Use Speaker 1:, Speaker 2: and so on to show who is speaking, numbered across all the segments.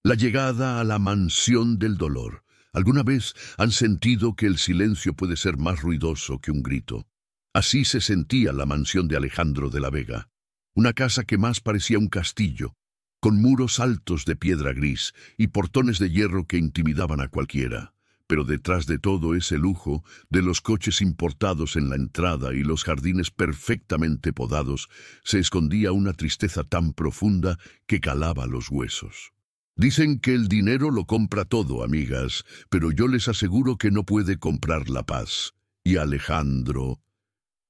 Speaker 1: La llegada a la mansión del dolor. ¿Alguna vez han sentido que el silencio puede ser más ruidoso que un grito? Así se sentía la mansión de Alejandro de la Vega. Una casa que más parecía un castillo, con muros altos de piedra gris y portones de hierro que intimidaban a cualquiera. Pero detrás de todo ese lujo, de los coches importados en la entrada y los jardines perfectamente podados, se escondía una tristeza tan profunda que calaba los huesos. Dicen que el dinero lo compra todo, amigas, pero yo les aseguro que no puede comprar la paz. Y Alejandro,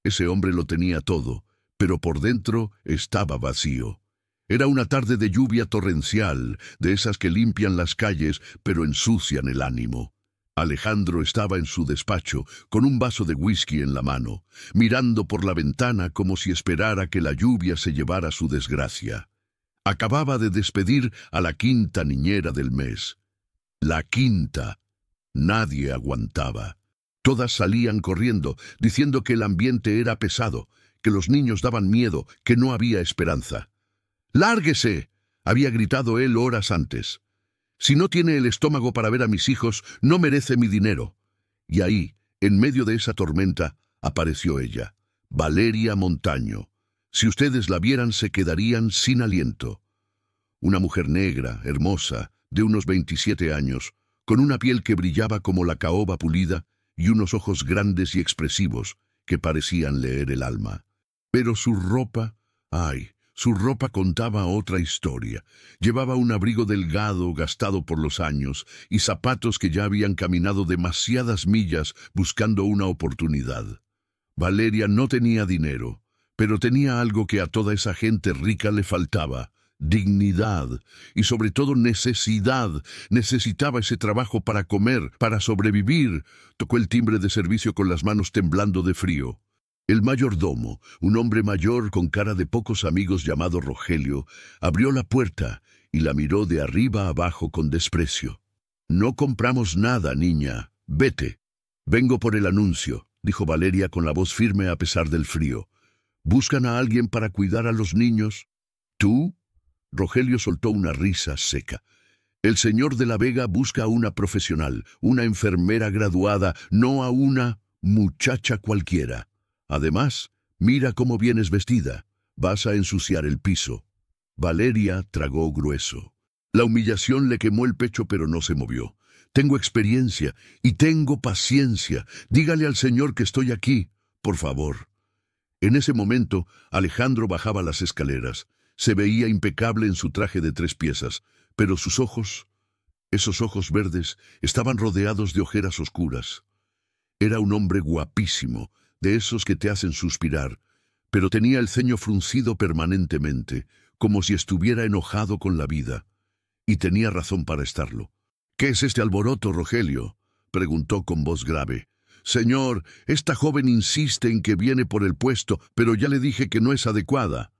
Speaker 1: ese hombre lo tenía todo, pero por dentro estaba vacío. Era una tarde de lluvia torrencial, de esas que limpian las calles, pero ensucian el ánimo. Alejandro estaba en su despacho, con un vaso de whisky en la mano, mirando por la ventana como si esperara que la lluvia se llevara su desgracia. Acababa de despedir a la quinta niñera del mes. La quinta. Nadie aguantaba. Todas salían corriendo, diciendo que el ambiente era pesado, que los niños daban miedo, que no había esperanza. «¡Lárguese!», había gritado él horas antes. «Si no tiene el estómago para ver a mis hijos, no merece mi dinero». Y ahí, en medio de esa tormenta, apareció ella, Valeria Montaño. Si ustedes la vieran, se quedarían sin aliento. Una mujer negra, hermosa, de unos 27 años, con una piel que brillaba como la caoba pulida y unos ojos grandes y expresivos que parecían leer el alma. Pero su ropa, ¡ay! Su ropa contaba otra historia. Llevaba un abrigo delgado, gastado por los años, y zapatos que ya habían caminado demasiadas millas buscando una oportunidad. Valeria no tenía dinero, pero tenía algo que a toda esa gente rica le faltaba: dignidad y sobre todo necesidad. Necesitaba ese trabajo para comer, para sobrevivir. Tocó el timbre de servicio con las manos temblando de frío. El mayordomo, un hombre mayor con cara de pocos amigos llamado Rogelio, abrió la puerta y la miró de arriba abajo con desprecio. «No compramos nada, niña. Vete». «Vengo por el anuncio», dijo Valeria con la voz firme a pesar del frío. «¿Buscan a alguien para cuidar a los niños?» «¿Tú?» Rogelio soltó una risa seca. «El señor de la Vega busca a una profesional, una enfermera graduada, no a una muchacha cualquiera. Además, mira cómo vienes vestida. Vas a ensuciar el piso». Valeria tragó grueso. La humillación le quemó el pecho, pero no se movió. «Tengo experiencia y tengo paciencia. Dígale al señor que estoy aquí, por favor». En ese momento, Alejandro bajaba las escaleras. Se veía impecable en su traje de 3 piezas, pero sus ojos, esos ojos verdes, estaban rodeados de ojeras oscuras. Era un hombre guapísimo, de esos que te hacen suspirar, pero tenía el ceño fruncido permanentemente, como si estuviera enojado con la vida. Y tenía razón para estarlo. «¿Qué es este alboroto, Rogelio?», preguntó con voz grave. «Señor, esta joven insiste en que viene por el puesto, pero ya le dije que no es adecuada».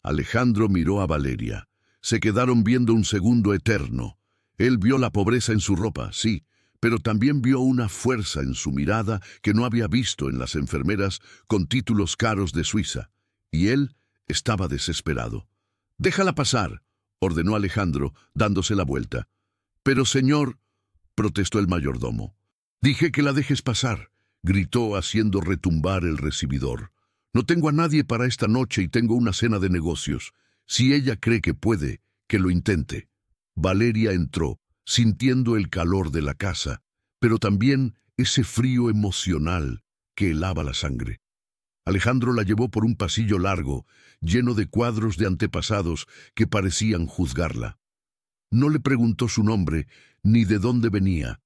Speaker 1: Alejandro miró a Valeria. Se quedaron viendo un segundo eterno. Él vio la pobreza en su ropa, sí, pero también vio una fuerza en su mirada que no había visto en las enfermeras con títulos caros de Suiza. Y él estaba desesperado. «Déjala pasar», ordenó Alejandro, dándose la vuelta. «Pero, señor», protestó el mayordomo. «Dije que la dejes pasar», gritó haciendo retumbar el recibidor. «No tengo a nadie para esta noche y tengo una cena de negocios. Si ella cree que puede, que lo intente». Valeria entró, sintiendo el calor de la casa, pero también ese frío emocional que helaba la sangre. Alejandro la llevó por un pasillo largo, lleno de cuadros de antepasados que parecían juzgarla. No le preguntó su nombre ni de dónde venía.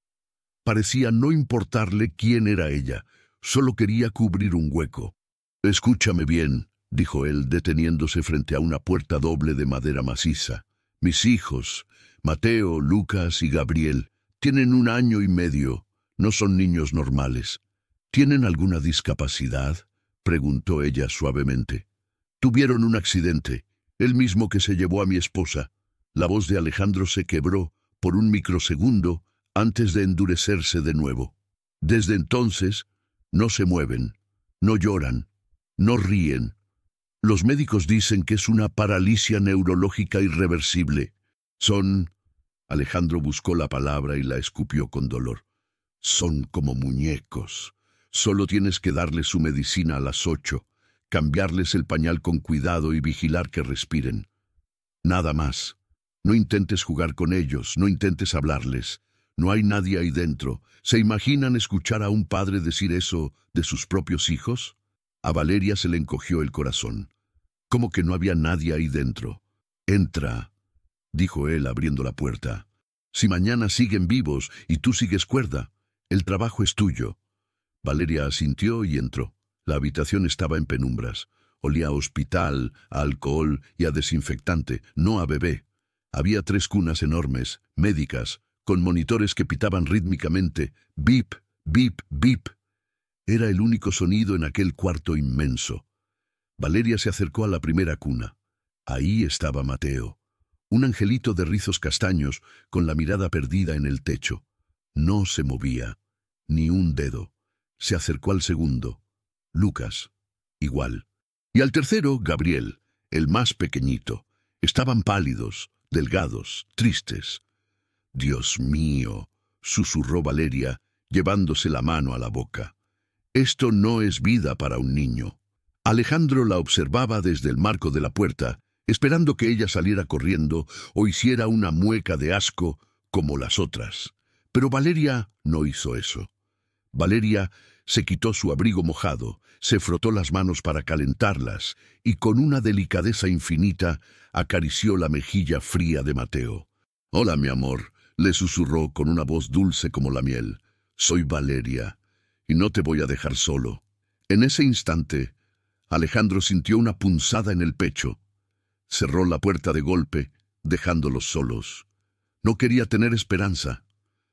Speaker 1: Parecía no importarle quién era ella, solo quería cubrir un hueco. «Escúchame bien», dijo él, deteniéndose frente a una puerta doble de madera maciza. «Mis hijos, Mateo, Lucas y Gabriel, tienen 1 año y medio. No son niños normales. ¿Tienen alguna discapacidad?», preguntó ella suavemente. «Tuvieron un accidente, el mismo que se llevó a mi esposa». La voz de Alejandro se quebró por un microsegundo antes de endurecerse de nuevo. «Desde entonces, no se mueven, no lloran, no ríen. Los médicos dicen que es una paralisia neurológica irreversible. Son Alejandro buscó la palabra y la escupió con dolor. Son como muñecos. Solo tienes que darles su medicina a las 8, cambiarles el pañal con cuidado y vigilar que respiren. Nada más. No intentes jugar con ellos, no intentes hablarles. No hay nadie ahí dentro. ¿Se imaginan escuchar a un padre decir eso de sus propios hijos? A Valeria se le encogió el corazón. ¿Cómo que no había nadie ahí dentro? Entra, dijo él abriendo la puerta. Si mañana siguen vivos y tú sigues cuerda, el trabajo es tuyo. Valeria asintió y entró. La habitación estaba en penumbras. Olía a hospital, a alcohol y a desinfectante, no a bebé. Había 3 cunas enormes, médicas, con monitores que pitaban rítmicamente, bip, bip, bip. Era el único sonido en aquel cuarto inmenso. Valeria se acercó a la primera cuna. Ahí estaba Mateo, un angelito de rizos castaños, con la mirada perdida en el techo. No se movía, ni un dedo. Se acercó al segundo. Lucas, igual. Y al tercero, Gabriel, el más pequeñito. Estaban pálidos, delgados, tristes. «Dios mío», susurró Valeria, llevándose la mano a la boca. «Esto no es vida para un niño». Alejandro la observaba desde el marco de la puerta, esperando que ella saliera corriendo o hiciera una mueca de asco como las otras. Pero Valeria no hizo eso. Valeria se quitó su abrigo mojado, se frotó las manos para calentarlas y con una delicadeza infinita acarició la mejilla fría de Mateo. «Hola, mi amor», le susurró con una voz dulce como la miel. «Soy Valeria, y no te voy a dejar solo». En ese instante, Alejandro sintió una punzada en el pecho. Cerró la puerta de golpe, dejándolos solos. No quería tener esperanza.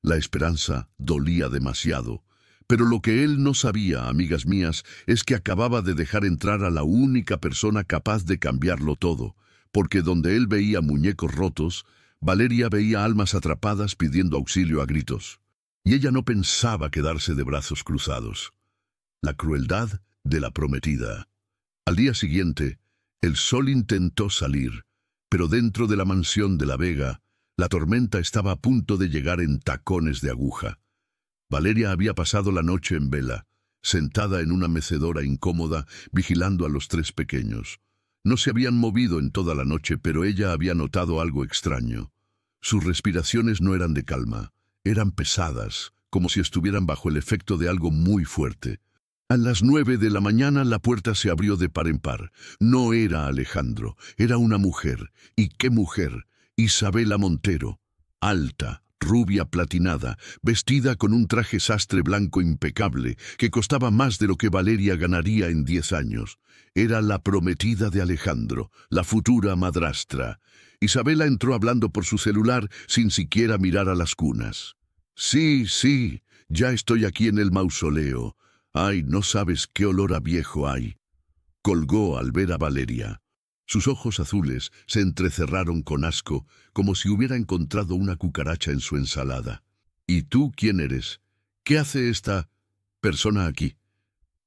Speaker 1: La esperanza dolía demasiado. Pero lo que él no sabía, amigas mías, es que acababa de dejar entrar a la única persona capaz de cambiarlo todo, porque donde él veía muñecos rotos, Valeria veía almas atrapadas pidiendo auxilio a gritos. Y ella no pensaba quedarse de brazos cruzados. La crueldad de la prometida. Al día siguiente, el sol intentó salir, pero dentro de la mansión de la Vega, la tormenta estaba a punto de llegar en tacones de aguja. Valeria había pasado la noche en vela, sentada en una mecedora incómoda, vigilando a los 3 pequeños. No se habían movido en toda la noche, pero ella había notado algo extraño. Sus respiraciones no eran de calma, eran pesadas, como si estuvieran bajo el efecto de algo muy fuerte. A las 9 de la mañana la puerta se abrió de par en par. No era Alejandro, era una mujer. ¿Y qué mujer? Isabela Montero, alta, rubia platinada, vestida con un traje sastre blanco impecable, que costaba más de lo que Valeria ganaría en 10 años. Era la prometida de Alejandro, la futura madrastra. Isabela entró hablando por su celular sin siquiera mirar a las cunas. «Sí, sí, ya estoy aquí en el mausoleo. Ay, no sabes qué olor a viejo hay», colgó al ver a Valeria. Sus ojos azules se entrecerraron con asco, como si hubiera encontrado una cucaracha en su ensalada. «¿Y tú quién eres? ¿Qué hace esta persona aquí?»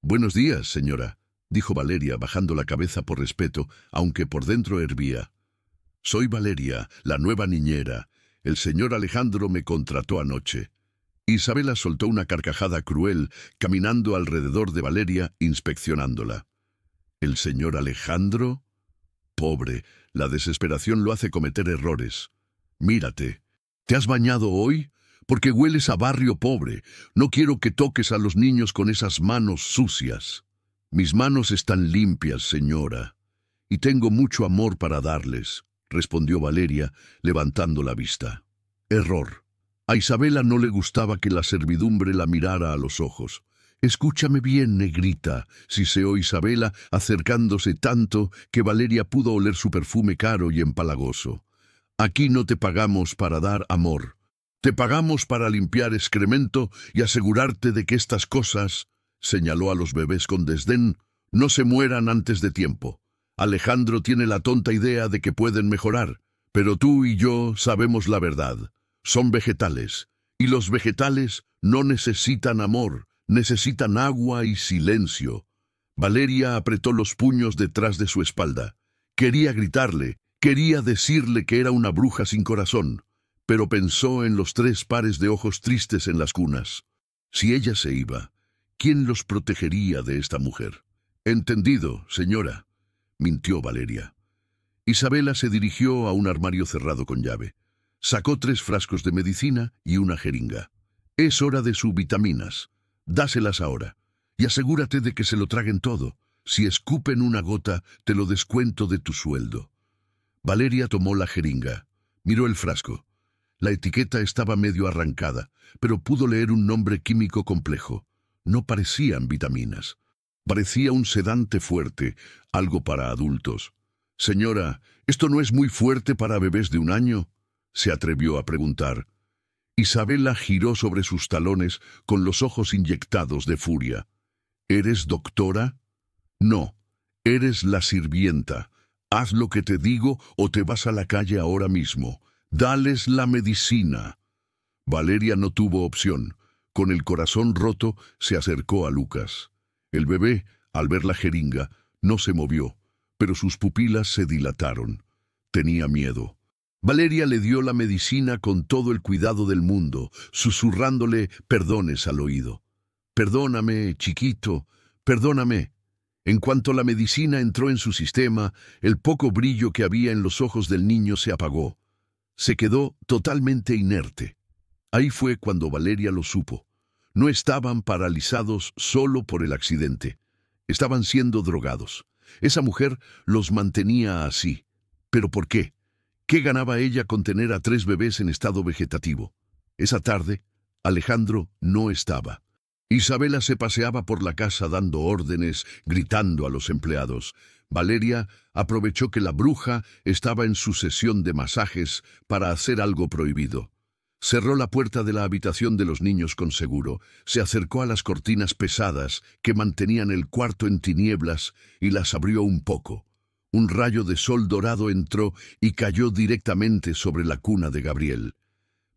Speaker 1: «Buenos días, señora», dijo Valeria, bajando la cabeza por respeto, aunque por dentro hervía. «Soy Valeria, la nueva niñera. El señor Alejandro me contrató anoche». Isabela soltó una carcajada cruel, caminando alrededor de Valeria, inspeccionándola. «¿El señor Alejandro?» «Pobre, la desesperación lo hace cometer errores. Mírate, ¿te has bañado hoy? Porque hueles a barrio pobre. No quiero que toques a los niños con esas manos sucias». «Mis manos están limpias, señora, y tengo mucho amor para darles», respondió Valeria, levantando la vista. Error. A Isabela no le gustaba que la servidumbre la mirara a los ojos. «Escúchame bien, negrita», siseó Isabela, acercándose tanto que Valeria pudo oler su perfume caro y empalagoso. «Aquí no te pagamos para dar amor. Te pagamos para limpiar excremento y asegurarte de que estas cosas», señaló a los bebés con desdén, «no se mueran antes de tiempo. Alejandro tiene la tonta idea de que pueden mejorar, pero tú y yo sabemos la verdad. Son vegetales, y los vegetales no necesitan amor, necesitan agua y silencio». Valeria apretó los puños detrás de su espalda. Quería gritarle, quería decirle que era una bruja sin corazón, pero pensó en los 3 pares de ojos tristes en las cunas. Si ella se iba, ¿quién los protegería de esta mujer? «Entendido, señora», mintió Valeria. Isabela se dirigió a un armario cerrado con llave. Sacó 3 frascos de medicina y una jeringa. «Es hora de sus vitaminas. Dáselas ahora. Y asegúrate de que se lo traguen todo. Si escupen una gota, te lo descuento de tu sueldo». Valeria tomó la jeringa. Miró el frasco. La etiqueta estaba medio arrancada, pero pudo leer un nombre químico complejo. No parecían vitaminas. Parecía un sedante fuerte, algo para adultos. «Señora, ¿esto no es muy fuerte para bebés de 1 año?», se atrevió a preguntar. Isabela giró sobre sus talones con los ojos inyectados de furia. «¿Eres doctora?». «No, eres la sirvienta. Haz lo que te digo o te vas a la calle ahora mismo. Dales la medicina». Valeria no tuvo opción. Con el corazón roto, se acercó a Lucas. El bebé, al ver la jeringa, no se movió, pero sus pupilas se dilataron. Tenía miedo. Valeria le dio la medicina con todo el cuidado del mundo, susurrándole perdones al oído. «Perdóname, chiquito, perdóname». En cuanto la medicina entró en su sistema, el poco brillo que había en los ojos del niño se apagó. Se quedó totalmente inerte. Ahí fue cuando Valeria lo supo. No estaban paralizados solo por el accidente. Estaban siendo drogados. Esa mujer los mantenía así. ¿Pero por qué? ¿Qué ganaba ella con tener a 3 bebés en estado vegetativo? Esa tarde, Alejandro no estaba. Isabela se paseaba por la casa dando órdenes, gritando a los empleados. Valeria aprovechó que la bruja estaba en su sesión de masajes para hacer algo prohibido. Cerró la puerta de la habitación de los niños con seguro, se acercó a las cortinas pesadas que mantenían el cuarto en tinieblas y las abrió un poco. Un rayo de sol dorado entró y cayó directamente sobre la cuna de Gabriel.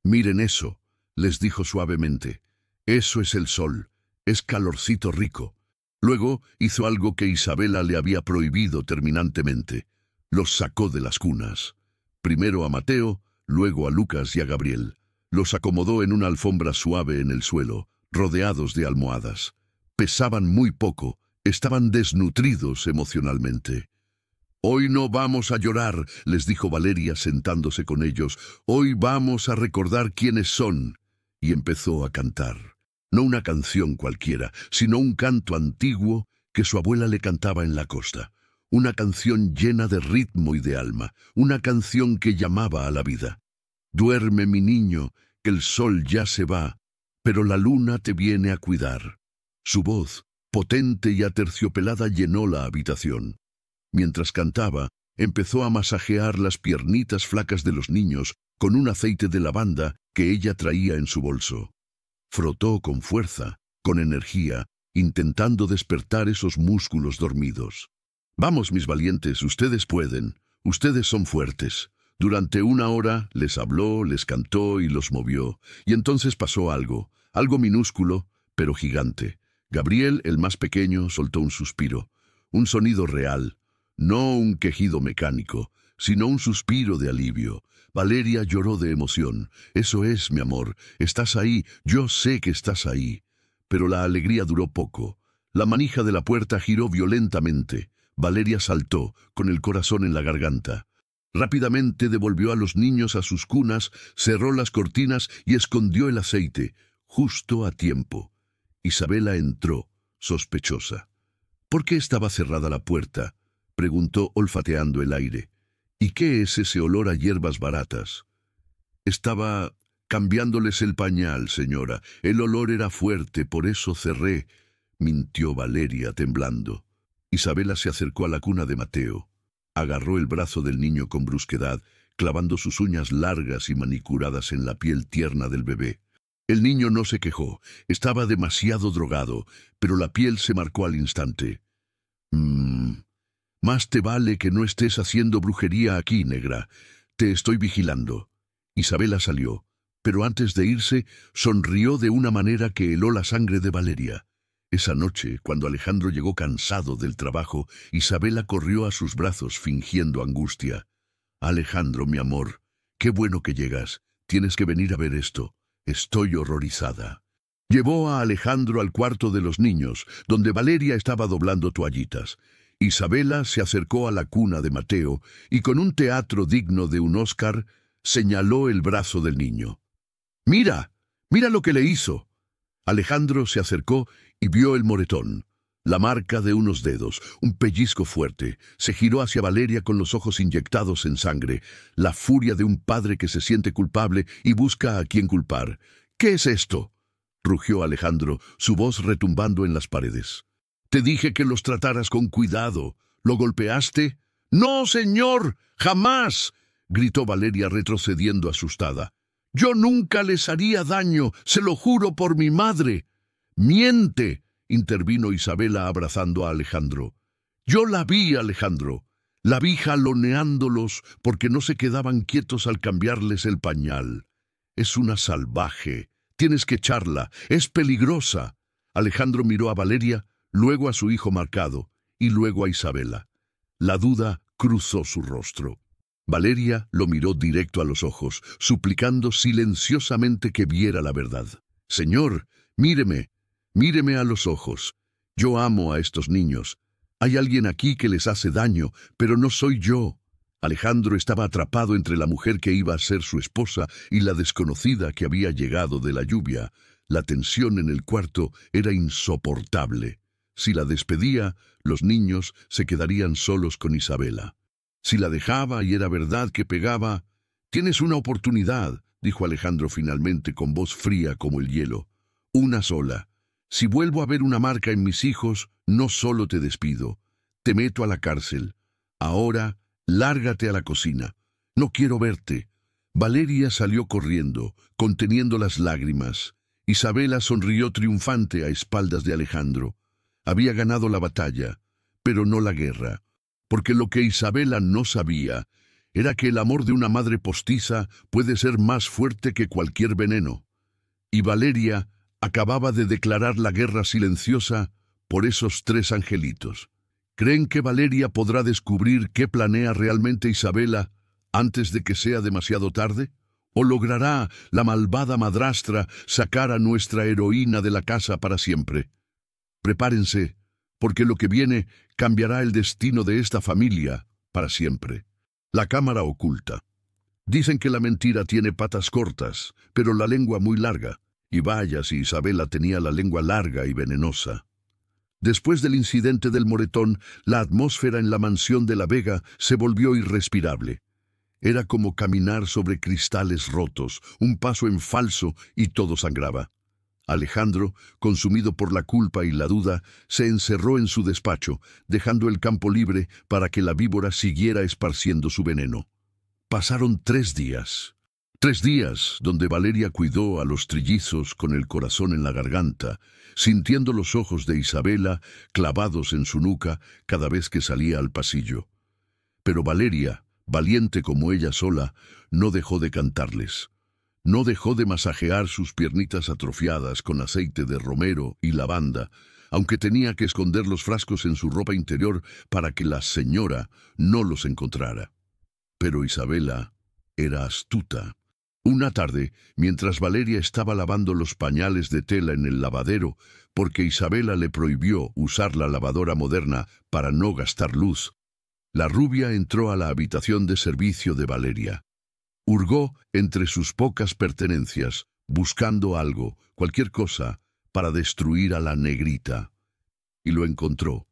Speaker 1: «Miren eso», les dijo suavemente. «Eso es el sol, es calorcito rico». Luego hizo algo que Isabela le había prohibido terminantemente. Los sacó de las cunas. Primero a Mateo, luego a Lucas y a Gabriel. Los acomodó en una alfombra suave en el suelo, rodeados de almohadas. Pesaban muy poco, estaban desnutridos emocionalmente. «Hoy no vamos a llorar», les dijo Valeria sentándose con ellos. «Hoy vamos a recordar quiénes son». Y empezó a cantar. No una canción cualquiera, sino un canto antiguo que su abuela le cantaba en la costa. Una canción llena de ritmo y de alma, una canción que llamaba a la vida. «Duerme, mi niño, que el sol ya se va, pero la luna te viene a cuidar». Su voz, potente y aterciopelada, llenó la habitación. Mientras cantaba, empezó a masajear las piernitas flacas de los niños con un aceite de lavanda que ella traía en su bolso. Frotó con fuerza, con energía, intentando despertar esos músculos dormidos. «Vamos, mis valientes, ustedes pueden. Ustedes son fuertes». Durante 1 hora les habló, les cantó y los movió. Y entonces pasó algo minúsculo, pero gigante. Gabriel, el más pequeño, soltó un suspiro. Un sonido real, no un quejido mecánico, sino un suspiro de alivio. Valeria lloró de emoción. «Eso es, mi amor, estás ahí, yo sé que estás ahí». Pero la alegría duró poco. La manija de la puerta giró violentamente. Valeria saltó, con el corazón en la garganta. Rápidamente devolvió a los niños a sus cunas, cerró las cortinas y escondió el aceite, justo a tiempo. Isabela entró, sospechosa. «¿Por qué estaba cerrada la puerta?», preguntó olfateando el aire. «¿Y qué es ese olor a hierbas baratas?». «Estaba cambiándoles el pañal, señora. El olor era fuerte, por eso cerré», mintió Valeria temblando. Isabela se acercó a la cuna de Mateo. Agarró el brazo del niño con brusquedad, clavando sus uñas largas y manicuradas en la piel tierna del bebé. El niño no se quejó, estaba demasiado drogado, pero la piel se marcó al instante. Más te vale que no estés haciendo brujería aquí, negra. Te estoy vigilando». Isabela salió, pero antes de irse, sonrió de una manera que heló la sangre de Valeria. Esa noche, cuando Alejandro llegó cansado del trabajo, Isabela corrió a sus brazos fingiendo angustia. «Alejandro, mi amor, qué bueno que llegas. tienes que venir a ver esto. Estoy horrorizada. Llevó a Alejandro al cuarto de los niños, donde Valeria estaba doblando toallitas. Isabela se acercó a la cuna de Mateo y con un teatro digno de un Oscar, señaló el brazo del niño. «¡Mira! ¡Mira lo que le hizo!». Alejandro se acercó y vio el moretón, la marca de unos dedos, un pellizco fuerte. Se giró hacia Valeria con los ojos inyectados en sangre, la furia de un padre que se siente culpable y busca a quien culpar. «¿Qué es esto?», rugió Alejandro, su voz retumbando en las paredes. «Te dije que los trataras con cuidado. ¿Lo golpeaste?». «¡No, señor! ¡Jamás!», gritó Valeria retrocediendo asustada. «Yo nunca les haría daño, se lo juro por mi madre». «¡Miente!», intervino Isabela abrazando a Alejandro. «Yo la vi, Alejandro. La vi jaloneándolos porque no se quedaban quietos al cambiarles el pañal. Es una salvaje. Tienes que echarla. Es peligrosa». Alejandro miró a Valeria, luego a su hijo marcado, y luego a Isabela. La duda cruzó su rostro. Valeria lo miró directo a los ojos, suplicando silenciosamente que viera la verdad. «Señor, míreme a los ojos. Yo amo a estos niños. Hay alguien aquí que les hace daño, pero no soy yo». Alejandro estaba atrapado entre la mujer que iba a ser su esposa y la desconocida que había llegado de la lluvia. La tensión en el cuarto era insoportable. Si la despedía, los niños se quedarían solos con Isabela. Si la dejaba y era verdad que pegaba... «Tienes una oportunidad», dijo Alejandro finalmente con voz fría como el hielo. «Una sola. Si vuelvo a ver una marca en mis hijos, no solo te despido, te meto a la cárcel. Ahora, lárgate a la cocina. No quiero verte». Valeria salió corriendo, conteniendo las lágrimas. Isabela sonrió triunfante a espaldas de Alejandro. Había ganado la batalla, pero no la guerra, porque lo que Isabela no sabía era que el amor de una madre postiza puede ser más fuerte que cualquier veneno. Y Valeria acababa de declarar la guerra silenciosa por esos 3 angelitos. ¿Creen que Valeria podrá descubrir qué planea realmente Isabela antes de que sea demasiado tarde? ¿O logrará la malvada madrastra sacar a nuestra heroína de la casa para siempre? Prepárense, porque lo que viene cambiará el destino de esta familia para siempre. La cámara oculta. Dicen que la mentira tiene patas cortas, pero la lengua muy larga. Y vaya si Isabela tenía la lengua larga y venenosa. Después del incidente del moretón, la atmósfera en la mansión de la Vega se volvió irrespirable. Era como caminar sobre cristales rotos, un paso en falso y todo sangraba. Alejandro, consumido por la culpa y la duda, se encerró en su despacho, dejando el campo libre para que la víbora siguiera esparciendo su veneno. Pasaron 3 días. 3 días donde Valeria cuidó a los trillizos con el corazón en la garganta, sintiendo los ojos de Isabela clavados en su nuca cada vez que salía al pasillo. Pero Valeria, valiente como ella sola, no dejó de cantarles. No dejó de masajear sus piernitas atrofiadas con aceite de romero y lavanda, aunque tenía que esconder los frascos en su ropa interior para que la señora no los encontrara. Pero Isabela era astuta. Una tarde, mientras Valeria estaba lavando los pañales de tela en el lavadero, porque Isabela le prohibió usar la lavadora moderna para no gastar luz, la rubia entró a la habitación de servicio de Valeria. Hurgó entre sus pocas pertenencias, buscando algo, cualquier cosa, para destruir a la negrita. Y lo encontró.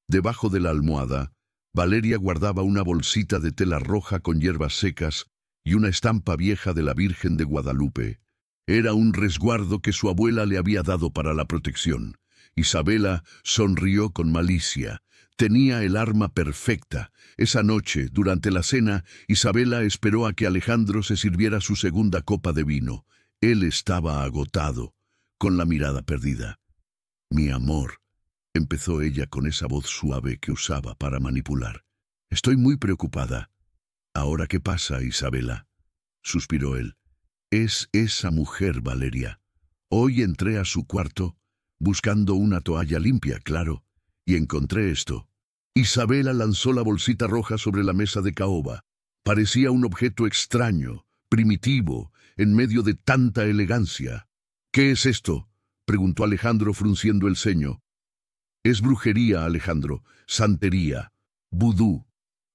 Speaker 1: Debajo de la almohada, Valeria guardaba una bolsita de tela roja con hierbas secas y una estampa vieja de la Virgen de Guadalupe. Era un resguardo que su abuela le había dado para la protección. Isabela sonrió con malicia. Tenía el arma perfecta. Esa noche, durante la cena, Isabela esperó a que Alejandro se sirviera su segunda copa de vino. Él estaba agotado, con la mirada perdida. «Mi amor», empezó ella con esa voz suave que usaba para manipular. «Estoy muy preocupada». «¿Ahora qué pasa, Isabela?», suspiró él. «Es esa mujer, Valeria. Hoy entré a su cuarto, buscando una toalla limpia, claro, y encontré esto». Isabela lanzó la bolsita roja sobre la mesa de caoba. Parecía un objeto extraño, primitivo, en medio de tanta elegancia. —¿Qué es esto? —preguntó Alejandro frunciendo el ceño. —Es brujería, Alejandro, santería, vudú.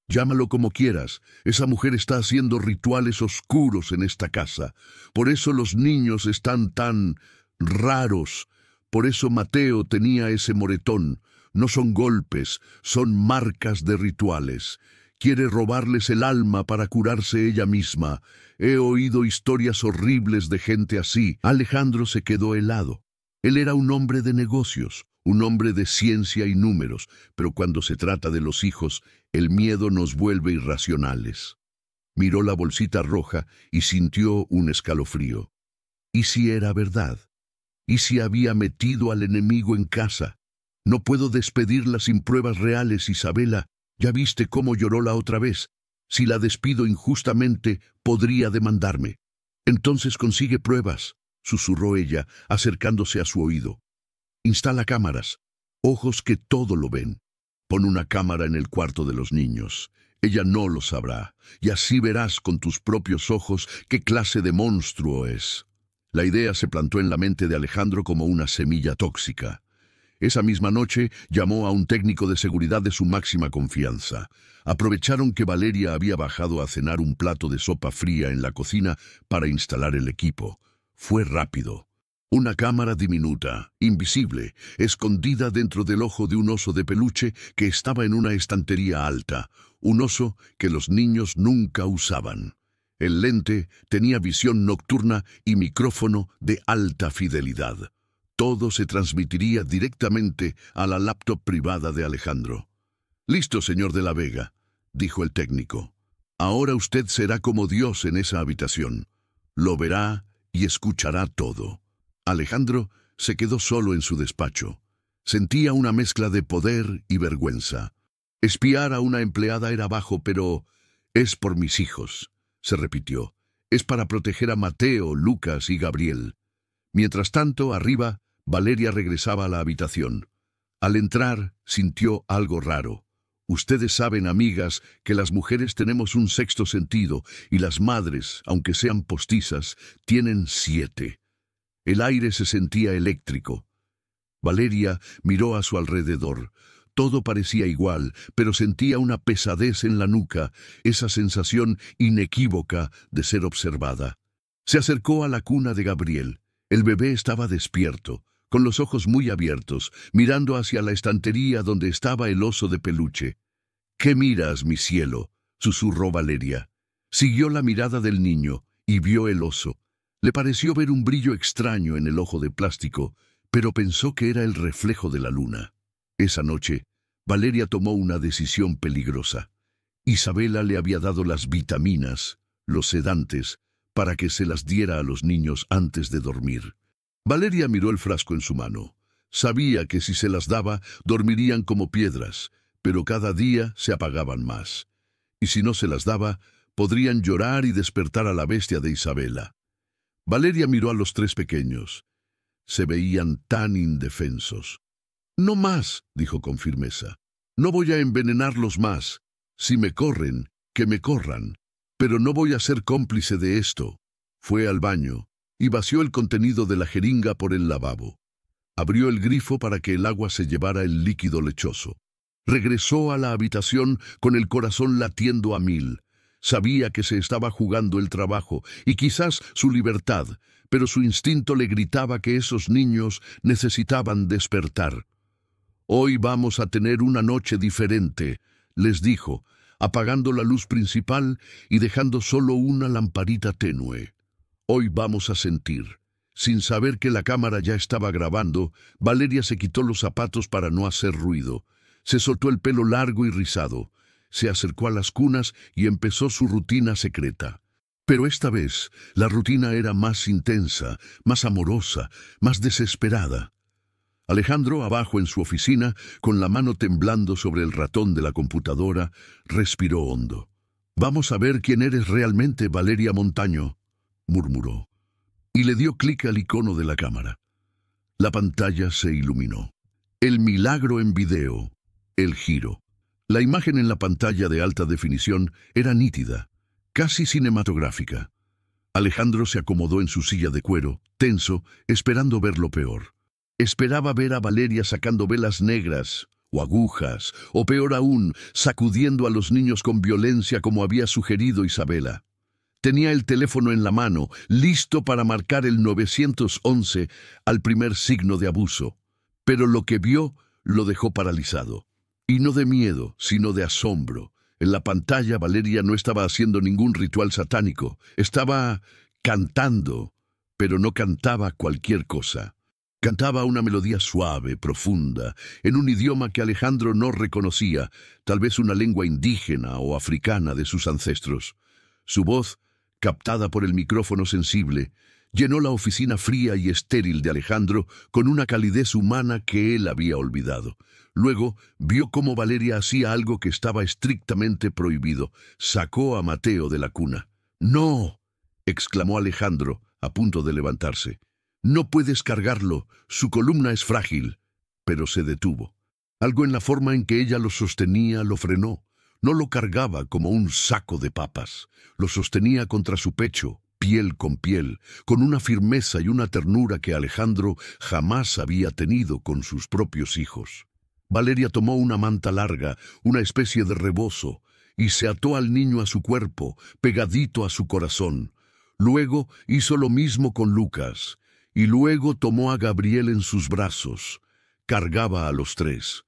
Speaker 1: Llámalo como quieras. Esa mujer está haciendo rituales oscuros en esta casa. Por eso los niños están tan raros. Por eso Mateo tenía ese moretón. No son golpes, son marcas de rituales. Quiere robarles el alma para curarse ella misma. He oído historias horribles de gente así. Alejandro se quedó helado. Él era un hombre de negocios, un hombre de ciencia y números, pero cuando se trata de los hijos, el miedo nos vuelve irracionales. Miró la bolsita roja y sintió un escalofrío. ¿Y si era verdad? ¿Y si había metido al enemigo en casa? No puedo despedirla sin pruebas reales, Isabela. Ya viste cómo lloró la otra vez. Si la despido injustamente, podría demandarme. Entonces consigue pruebas, susurró ella, acercándose a su oído. Instala cámaras, ojos que todo lo ven. Pon una cámara en el cuarto de los niños. Ella no lo sabrá, y así verás con tus propios ojos qué clase de monstruo es. La idea se plantó en la mente de Alejandro como una semilla tóxica. Esa misma noche llamó a un técnico de seguridad de su máxima confianza. Aprovecharon que Valeria había bajado a cenar un plato de sopa fría en la cocina para instalar el equipo. Fue rápido. Una cámara diminuta, invisible, escondida dentro del ojo de un oso de peluche que estaba en una estantería alta, un oso que los niños nunca usaban. El lente tenía visión nocturna y micrófono de alta fidelidad. Todo se transmitiría directamente a la laptop privada de Alejandro. «Listo, señor de la Vega», dijo el técnico. «Ahora usted será como Dios en esa habitación. Lo verá y escuchará todo». Alejandro se quedó solo en su despacho. Sentía una mezcla de poder y vergüenza. Espiar a una empleada era bajo, pero «es por mis hijos», se repitió. «Es para proteger a Mateo, Lucas y Gabriel». Mientras tanto, arriba, Valeria regresaba a la habitación. Al entrar, sintió algo raro. Ustedes saben, amigas, que las mujeres tenemos un sexto sentido y las madres, aunque sean postizas, tienen 7. El aire se sentía eléctrico. Valeria miró a su alrededor. Todo parecía igual, pero sentía una pesadez en la nuca, esa sensación inequívoca de ser observada. Se acercó a la cuna de Gabriel. El bebé estaba despierto, con los ojos muy abiertos, mirando hacia la estantería donde estaba el oso de peluche. «¿Qué miras, mi cielo?», susurró Valeria. Siguió la mirada del niño y vio el oso. Le pareció ver un brillo extraño en el ojo de plástico, pero pensó que era el reflejo de la luna. Esa noche, Valeria tomó una decisión peligrosa. Isabela le había dado las vitaminas, los sedantes, para que se las diera a los niños antes de dormir. Valeria miró el frasco en su mano. Sabía que si se las daba, dormirían como piedras, pero cada día se apagaban más. Y si no se las daba, podrían llorar y despertar a la bestia de Isabela. Valeria miró a los 3 pequeños. Se veían tan indefensos. «No más», dijo con firmeza. «No voy a envenenarlos más. Si me corren, que me corran. Pero no voy a ser cómplice de esto». Fue al baño y vació el contenido de la jeringa por el lavabo. Abrió el grifo para que el agua se llevara el líquido lechoso. Regresó a la habitación con el corazón latiendo a 1000. Sabía que se estaba jugando el trabajo y quizás su libertad, pero su instinto le gritaba que esos niños necesitaban despertar. «Hoy vamos a tener una noche diferente», les dijo, apagando la luz principal y dejando solo una lamparita tenue. «Hoy vamos a sentir». Sin saber que la cámara ya estaba grabando, Valeria se quitó los zapatos para no hacer ruido. Se soltó el pelo largo y rizado. Se acercó a las cunas y empezó su rutina secreta. Pero esta vez, la rutina era más intensa, más amorosa, más desesperada. Alejandro, abajo en su oficina, con la mano temblando sobre el ratón de la computadora, respiró hondo. «Vamos a ver quién eres realmente, Valeria Montaño», murmuró, y le dio clic al icono de la cámara. La pantalla se iluminó. El milagro en video. El giro. La imagen en la pantalla de alta definición era nítida, casi cinematográfica. Alejandro se acomodó en su silla de cuero, tenso, esperando ver lo peor. Esperaba ver a Valeria sacando velas negras, o agujas, o peor aún, sacudiendo a los niños con violencia como había sugerido Isabela. Tenía el teléfono en la mano, listo para marcar el 911 al primer signo de abuso. Pero lo que vio lo dejó paralizado. Y no de miedo, sino de asombro. En la pantalla Valeria no estaba haciendo ningún ritual satánico. Estaba cantando, pero no cantaba cualquier cosa. Cantaba una melodía suave, profunda, en un idioma que Alejandro no reconocía, tal vez una lengua indígena o africana de sus ancestros. Su voz, captada por el micrófono sensible, llenó la oficina fría y estéril de Alejandro con una calidez humana que él había olvidado. Luego vio cómo Valeria hacía algo que estaba estrictamente prohibido. Sacó a Mateo de la cuna. «¡No!», exclamó Alejandro, a punto de levantarse. «No puedes cargarlo, su columna es frágil». Pero se detuvo. Algo en la forma en que ella lo sostenía lo frenó. No lo cargaba como un saco de papas. Lo sostenía contra su pecho, piel con piel, con una firmeza y una ternura que Alejandro jamás había tenido con sus propios hijos. Valeria tomó una manta larga, una especie de rebozo, y se ató al niño a su cuerpo, pegadito a su corazón. Luego hizo lo mismo con Lucas, y luego tomó a Gabriel en sus brazos. Cargaba a los tres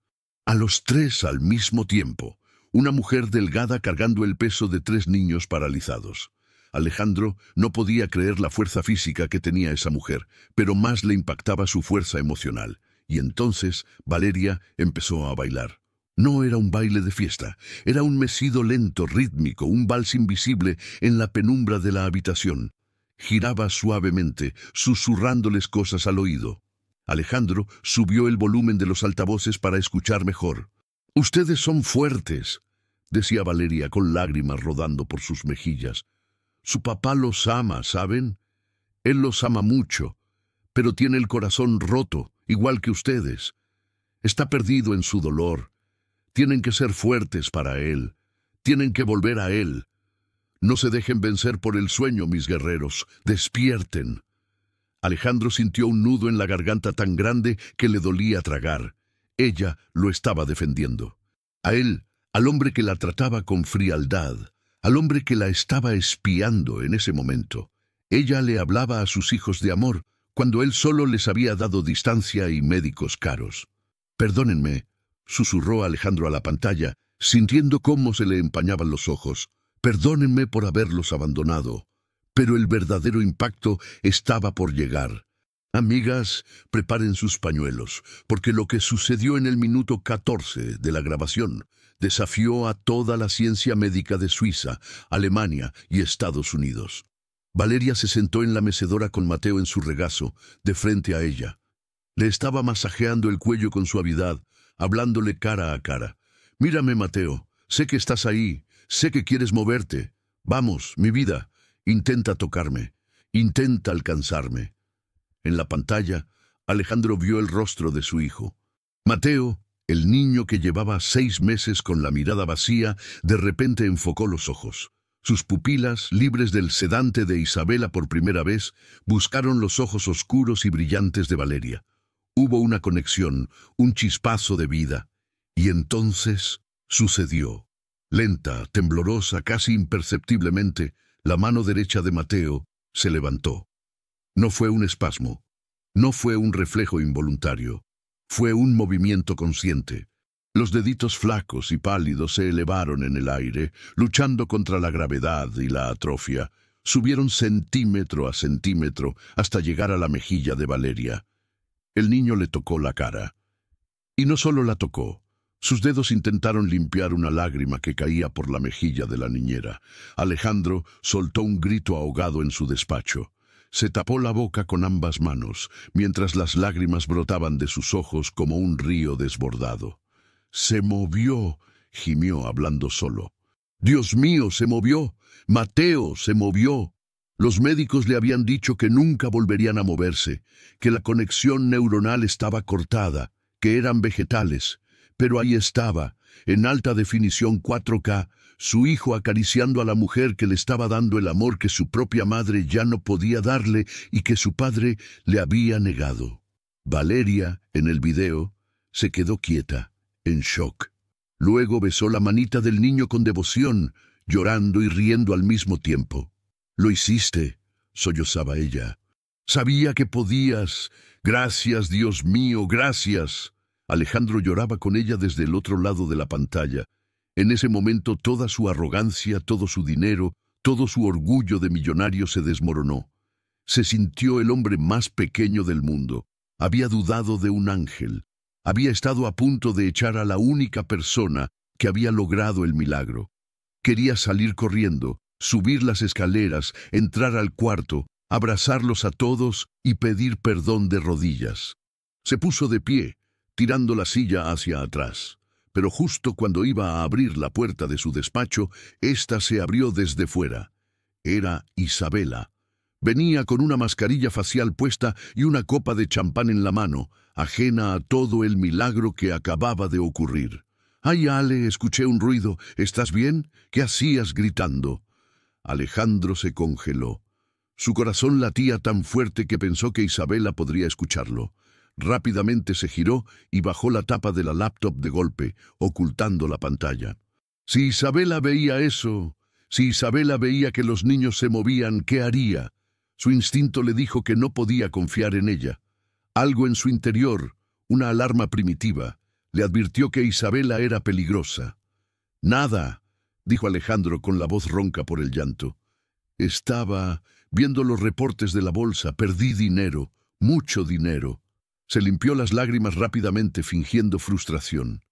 Speaker 1: al mismo tiempo, una mujer delgada cargando el peso de 3 niños paralizados. Alejandro no podía creer la fuerza física que tenía esa mujer, pero más le impactaba su fuerza emocional. Y entonces Valeria empezó a bailar. No era un baile de fiesta, era un mecido lento, rítmico, un vals invisible en la penumbra de la habitación. Giraba suavemente, susurrándoles cosas al oído. Alejandro subió el volumen de los altavoces para escuchar mejor. «Ustedes son fuertes», decía Valeria con lágrimas rodando por sus mejillas. «Su papá los ama, ¿saben? Él los ama mucho, pero tiene el corazón roto, igual que ustedes. Está perdido en su dolor. Tienen que ser fuertes para él. Tienen que volver a él. No se dejen vencer por el sueño, mis guerreros. Despierten». Alejandro sintió un nudo en la garganta tan grande que le dolía tragar. Ella lo estaba defendiendo. A él, al hombre que la trataba con frialdad, al hombre que la estaba espiando en ese momento. Ella le hablaba a sus hijos de amor, cuando él solo les había dado distancia y médicos caros. «Perdónenme», susurró Alejandro a la pantalla, sintiendo cómo se le empañaban los ojos. «Perdónenme por haberlos abandonado». Pero el verdadero impacto estaba por llegar. Amigas, preparen sus pañuelos, porque lo que sucedió en el minuto 14 de la grabación desafió a toda la ciencia médica de Suiza, Alemania y Estados Unidos. Valeria se sentó en la mecedora con Mateo en su regazo, de frente a ella. Le estaba masajeando el cuello con suavidad, hablándole cara a cara. «Mírame, Mateo, sé que estás ahí, sé que quieres moverte. Vamos, mi vida, intenta tocarme, intenta alcanzarme». En la pantalla, Alejandro vio el rostro de su hijo. Mateo, el niño que llevaba 6 meses con la mirada vacía, de repente enfocó los ojos. Sus pupilas, libres del sedante de Isabela por primera vez, buscaron los ojos oscuros y brillantes de Valeria. Hubo una conexión, un chispazo de vida. Y entonces sucedió. Lenta, temblorosa, casi imperceptiblemente, la mano derecha de Mateo se levantó. No fue un espasmo, no fue un reflejo involuntario, fue un movimiento consciente. Los deditos flacos y pálidos se elevaron en el aire, luchando contra la gravedad y la atrofia. Subieron centímetro a centímetro hasta llegar a la mejilla de Valeria. El niño le tocó la cara. Y no solo la tocó. Sus dedos intentaron limpiar una lágrima que caía por la mejilla de la niñera. Alejandro soltó un grito ahogado en su despacho. Se tapó la boca con ambas manos, mientras las lágrimas brotaban de sus ojos como un río desbordado. «Se movió», gimió hablando solo. «Dios mío, se movió. Mateo se movió». Los médicos le habían dicho que nunca volverían a moverse, que la conexión neuronal estaba cortada, que eran vegetales. Pero ahí estaba, en alta definición 4K, su hijo acariciando a la mujer que le estaba dando el amor que su propia madre ya no podía darle y que su padre le había negado. Valeria, en el video, se quedó quieta, en shock. Luego besó la manita del niño con devoción, llorando y riendo al mismo tiempo. «Lo hiciste», sollozaba ella. «Sabía que podías. Gracias, Dios mío, gracias». Alejandro lloraba con ella desde el otro lado de la pantalla. En ese momento toda su arrogancia, todo su dinero, todo su orgullo de millonario se desmoronó. Se sintió el hombre más pequeño del mundo. Había dudado de un ángel. Había estado a punto de echar a la única persona que había logrado el milagro. Quería salir corriendo, subir las escaleras, entrar al cuarto, abrazarlos a todos y pedir perdón de rodillas. Se puso de pie, tirando la silla hacia atrás. Pero justo cuando iba a abrir la puerta de su despacho, ésta se abrió desde fuera. Era Isabela. Venía con una mascarilla facial puesta y una copa de champán en la mano, ajena a todo el milagro que acababa de ocurrir. «Ay, Ale, escuché un ruido. ¿Estás bien? ¿Qué hacías gritando?» Alejandro se congeló. Su corazón latía tan fuerte que pensó que Isabela podría escucharlo. Rápidamente se giró y bajó la tapa de la laptop de golpe, ocultando la pantalla. Si Isabela veía eso, si Isabela veía que los niños se movían, ¿qué haría? Su instinto le dijo que no podía confiar en ella. Algo en su interior, una alarma primitiva, le advirtió que Isabela era peligrosa. «Nada», dijo Alejandro con la voz ronca por el llanto. «Estaba viendo los reportes de la bolsa, perdí dinero, mucho dinero». Se limpió las lágrimas rápidamente, fingiendo frustración.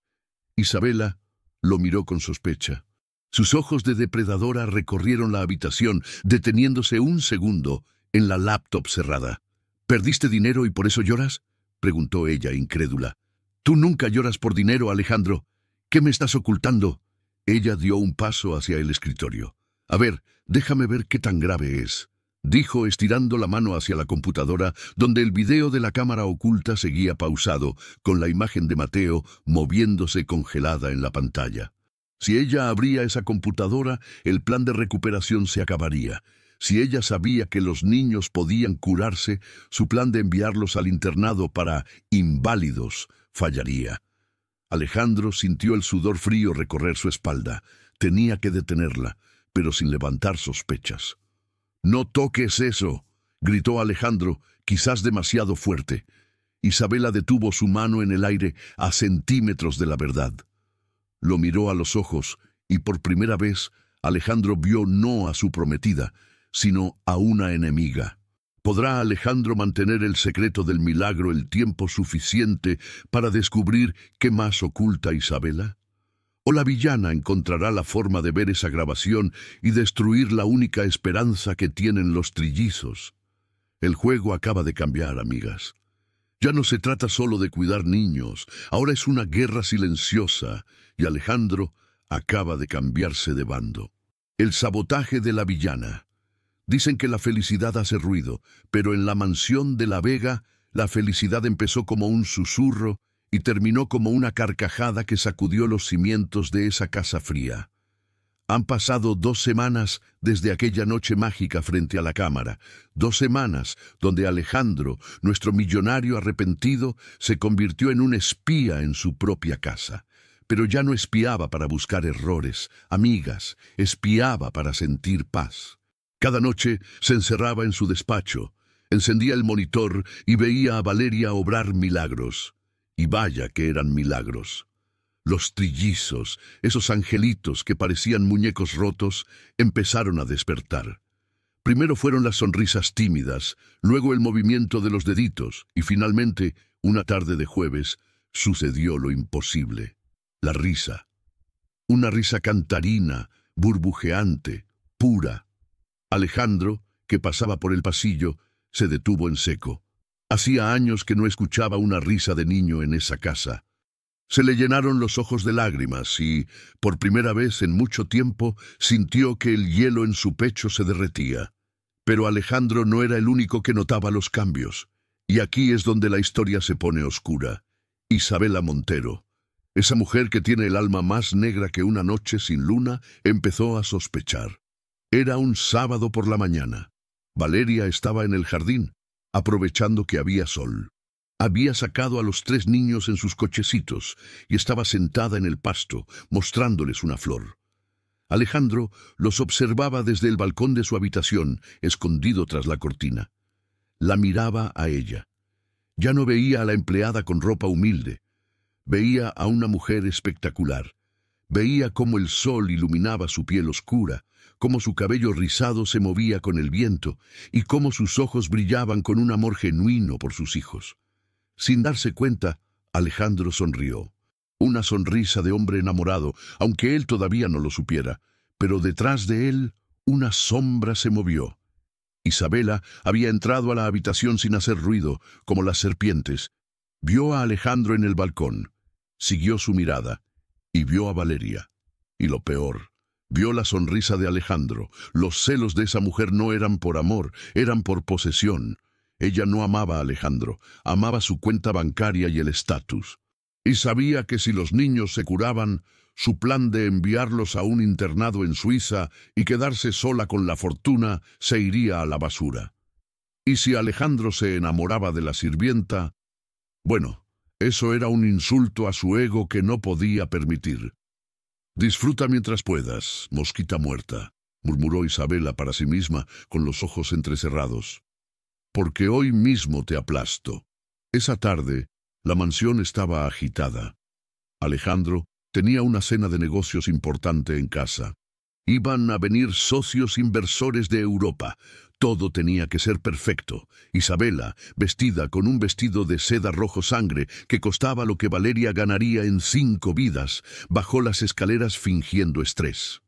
Speaker 1: Isabela lo miró con sospecha. Sus ojos de depredadora recorrieron la habitación, deteniéndose un segundo en la laptop cerrada. «¿Perdiste dinero y por eso lloras?», preguntó ella, incrédula. «Tú nunca lloras por dinero, Alejandro. ¿Qué me estás ocultando?». Ella dio un paso hacia el escritorio. «A ver, déjame ver qué tan grave es», dijo estirando la mano hacia la computadora, donde el video de la cámara oculta seguía pausado, con la imagen de Mateo moviéndose congelada en la pantalla. Si ella abría esa computadora, el plan de recuperación se acabaría. Si ella sabía que los niños podían curarse, su plan de enviarlos al internado para inválidos fallaría. Alejandro sintió el sudor frío recorrer su espalda. Tenía que detenerla, pero sin levantar sospechas. «No toques eso», gritó Alejandro, quizás demasiado fuerte. Isabela detuvo su mano en el aire a centímetros de la verdad. Lo miró a los ojos y por primera vez Alejandro vio no a su prometida, sino a una enemiga. ¿Podrá Alejandro mantener el secreto del milagro el tiempo suficiente para descubrir qué más oculta Isabela? ¿O la villana encontrará la forma de ver esa grabación y destruir la única esperanza que tienen los trillizos? El juego acaba de cambiar, amigas. Ya no se trata solo de cuidar niños, ahora es una guerra silenciosa, y Alejandro acaba de cambiarse de bando. El sabotaje de la villana. Dicen que la felicidad hace ruido, pero en la mansión de La Vega, la felicidad empezó como un susurro y terminó como una carcajada que sacudió los cimientos de esa casa fría. Han pasado 2 semanas desde aquella noche mágica frente a la cámara, 2 semanas donde Alejandro, nuestro millonario arrepentido, se convirtió en un espía en su propia casa. Pero ya no espiaba para buscar errores, amigas, espiaba para sentir paz. Cada noche se encerraba en su despacho, encendía el monitor y veía a Valeria obrar milagros. Y vaya que eran milagros. Los trillizos, esos angelitos que parecían muñecos rotos, empezaron a despertar. Primero fueron las sonrisas tímidas, luego el movimiento de los deditos, y finalmente, una tarde de jueves, sucedió lo imposible. La risa. Una risa cantarina, burbujeante, pura. Alejandro, que pasaba por el pasillo, se detuvo en seco. Hacía años que no escuchaba una risa de niño en esa casa. Se le llenaron los ojos de lágrimas y, por primera vez en mucho tiempo, sintió que el hielo en su pecho se derretía. Pero Alejandro no era el único que notaba los cambios. Y aquí es donde la historia se pone oscura. Isabela Montero. Esa mujer que tiene el alma más negra que una noche sin luna empezó a sospechar. Era un sábado por la mañana. Valeria estaba en el jardín, aprovechando que había sol. Había sacado a los 3 niños en sus cochecitos y estaba sentada en el pasto, mostrándoles una flor. Alejandro los observaba desde el balcón de su habitación, escondido tras la cortina. La miraba a ella. Ya no veía a la empleada con ropa humilde. Veía a una mujer espectacular. Veía cómo el sol iluminaba su piel oscura, cómo su cabello rizado se movía con el viento y cómo sus ojos brillaban con un amor genuino por sus hijos. Sin darse cuenta, Alejandro sonrió. Una sonrisa de hombre enamorado, aunque él todavía no lo supiera, pero detrás de él una sombra se movió. Isabela había entrado a la habitación sin hacer ruido, como las serpientes. Vio a Alejandro en el balcón, siguió su mirada y vio a Valeria. Y lo peor, vio la sonrisa de Alejandro. Los celos de esa mujer no eran por amor, eran por posesión. Ella no amaba a Alejandro, amaba su cuenta bancaria y el estatus. Y sabía que si los niños se curaban, su plan de enviarlos a un internado en Suiza y quedarse sola con la fortuna se iría a la basura. Y si Alejandro se enamoraba de la sirvienta, bueno, eso era un insulto a su ego que no podía permitir. «Disfruta mientras puedas, mosquita muerta», murmuró Isabela para sí misma con los ojos entrecerrados. «Porque hoy mismo te aplasto». Esa tarde, la mansión estaba agitada. Alejandro tenía una cena de negocios importante en casa. Iban a venir socios inversores de Europa. Todo tenía que ser perfecto. Isabela, vestida con un vestido de seda rojo sangre que costaba lo que Valeria ganaría en 5 vidas, bajó las escaleras fingiendo estrés.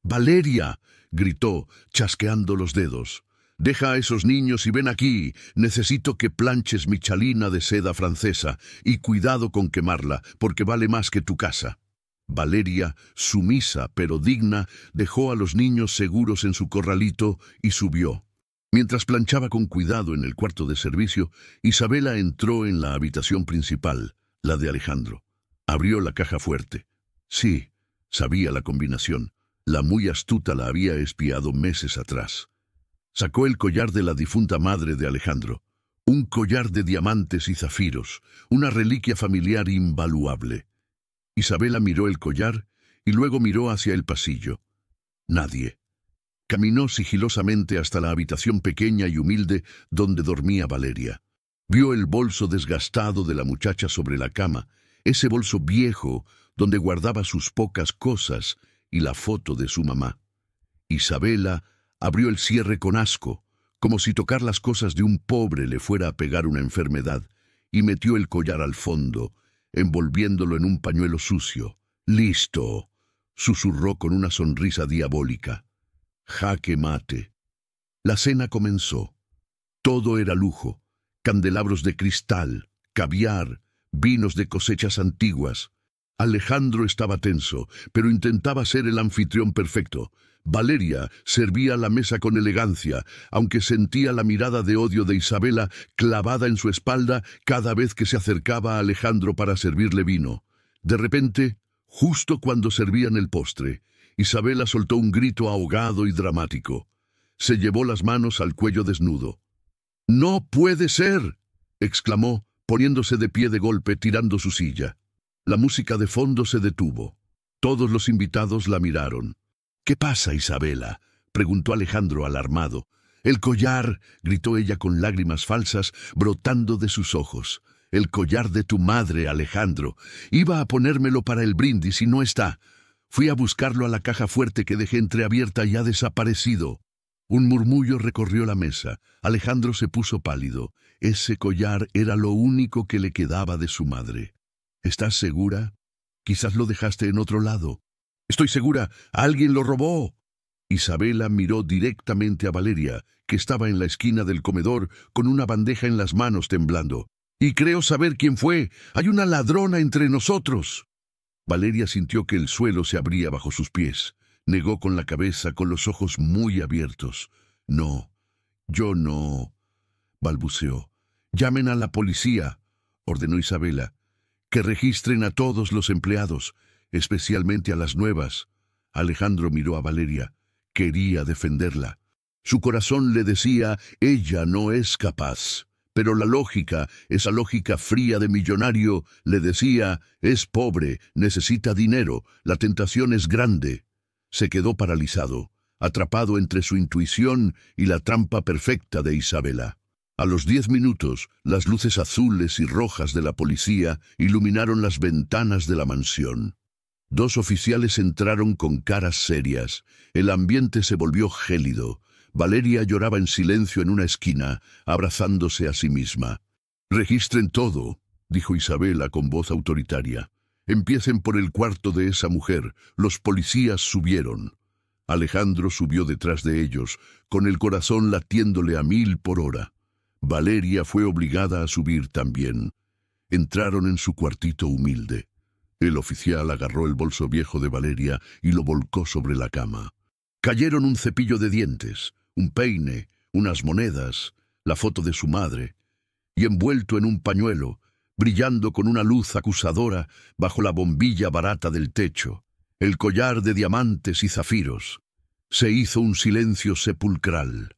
Speaker 1: «¡Valeria!», gritó, chasqueando los dedos. «Deja a esos niños y ven aquí. Necesito que planches mi chalina de seda francesa y cuidado con quemarla, porque vale más que tu casa». Valeria, sumisa pero digna, dejó a los niños seguros en su corralito y subió. Mientras planchaba con cuidado en el cuarto de servicio, Isabela entró en la habitación principal, la de Alejandro. Abrió la caja fuerte. Sí, sabía la combinación. La muy astuta la había espiado meses atrás. Sacó el collar de la difunta madre de Alejandro. Un collar de diamantes y zafiros, una reliquia familiar invaluable. Isabela miró el collar y luego miró hacia el pasillo. Nadie. Caminó sigilosamente hasta la habitación pequeña y humilde donde dormía Valeria. Vio el bolso desgastado de la muchacha sobre la cama, ese bolso viejo donde guardaba sus pocas cosas y la foto de su mamá. Isabela abrió el cierre con asco, como si tocar las cosas de un pobre le fuera a pegar una enfermedad, y metió el collar al fondo, envolviéndolo en un pañuelo sucio. «¡Listo!», susurró con una sonrisa diabólica. «Jaque mate». La cena comenzó. Todo era lujo: candelabros de cristal, caviar, vinos de cosechas antiguas. Alejandro estaba tenso, pero intentaba ser el anfitrión perfecto. Valeria servía la mesa con elegancia, aunque sentía la mirada de odio de Isabela clavada en su espalda cada vez que se acercaba a Alejandro para servirle vino. De repente, justo cuando servían el postre, Isabela soltó un grito ahogado y dramático. Se llevó las manos al cuello desnudo. «¡No puede ser!», exclamó, poniéndose de pie de golpe, tirando su silla. La música de fondo se detuvo. Todos los invitados la miraron. «¿Qué pasa, Isabela?», preguntó Alejandro alarmado. «El collar», gritó ella con lágrimas falsas brotando de sus ojos. «El collar de tu madre, Alejandro. Iba a ponérmelo para el brindis y no está. Fui a buscarlo a la caja fuerte que dejé entreabierta y ha desaparecido». Un murmullo recorrió la mesa. Alejandro se puso pálido. Ese collar era lo único que le quedaba de su madre. «¿Estás segura? Quizás lo dejaste en otro lado». «Estoy segura. Alguien lo robó». Isabela miró directamente a Valeria, que estaba en la esquina del comedor con una bandeja en las manos temblando. «Y creo saber quién fue. Hay una ladrona entre nosotros». Valeria sintió que el suelo se abría bajo sus pies. Negó con la cabeza, con los ojos muy abiertos. «No, yo no», balbuceó. «Llamen a la policía», ordenó Isabela. que registren a todos los empleados, especialmente a las nuevas. Alejandro miró a Valeria. Quería defenderla. Su corazón le decía, ella no es capaz. Pero la lógica, esa lógica fría de millonario, le decía, es pobre, necesita dinero, la tentación es grande. Se quedó paralizado, atrapado entre su intuición y la trampa perfecta de Isabela. A los 10 minutos, las luces azules y rojas de la policía iluminaron las ventanas de la mansión. 2 oficiales entraron con caras serias. El ambiente se volvió gélido. Valeria lloraba en silencio en una esquina, abrazándose a sí misma. «Registren todo», dijo Isabela con voz autoritaria. «Empiecen por el cuarto de esa mujer». Los policías subieron. Alejandro subió detrás de ellos, con el corazón latiéndole a 1000 por hora. Valeria fue obligada a subir también. Entraron en su cuartito humilde. El oficial agarró el bolso viejo de Valeria y lo volcó sobre la cama. Cayeron un cepillo de dientes, un peine, unas monedas, la foto de su madre, y envuelto en un pañuelo, brillando con una luz acusadora bajo la bombilla barata del techo, el collar de diamantes y zafiros. Se hizo un silencio sepulcral.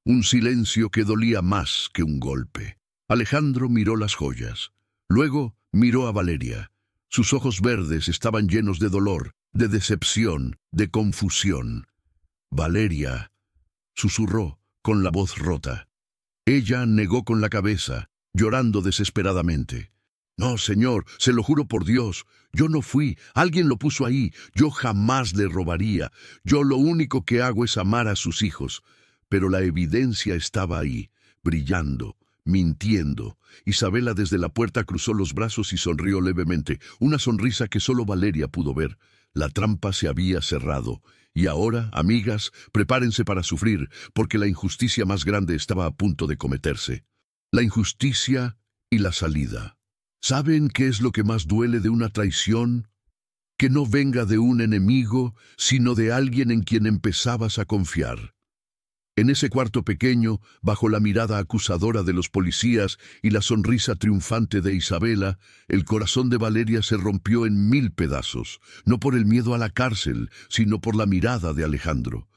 Speaker 1: Un silencio que dolía más que un golpe. Alejandro miró las joyas. Luego miró a Valeria. Sus ojos verdes estaban llenos de dolor, de decepción, de confusión. «Valeria», susurró con la voz rota. Ella negó con la cabeza, llorando desesperadamente. «No, señor, se lo juro por Dios. Yo no fui. Alguien lo puso ahí. Yo jamás le robaría. Yo lo único que hago es amar a sus hijos». Pero la evidencia estaba ahí, brillando, mintiendo. Isabela desde la puerta cruzó los brazos y sonrió levemente, una sonrisa que solo Valeria pudo ver. La trampa se había cerrado. Y ahora, amigas, prepárense para sufrir, porque la injusticia más grande estaba a punto de cometerse. La injusticia y la salida. ¿Saben qué es lo que más duele de una traición? Que no venga de un enemigo, sino de alguien en quien empezabas a confiar. En ese cuarto pequeño, bajo la mirada acusadora de los policías y la sonrisa triunfante de Isabela, el corazón de Valeria se rompió en 1000 pedazos, no por el miedo a la cárcel, sino por la mirada de Alejandro.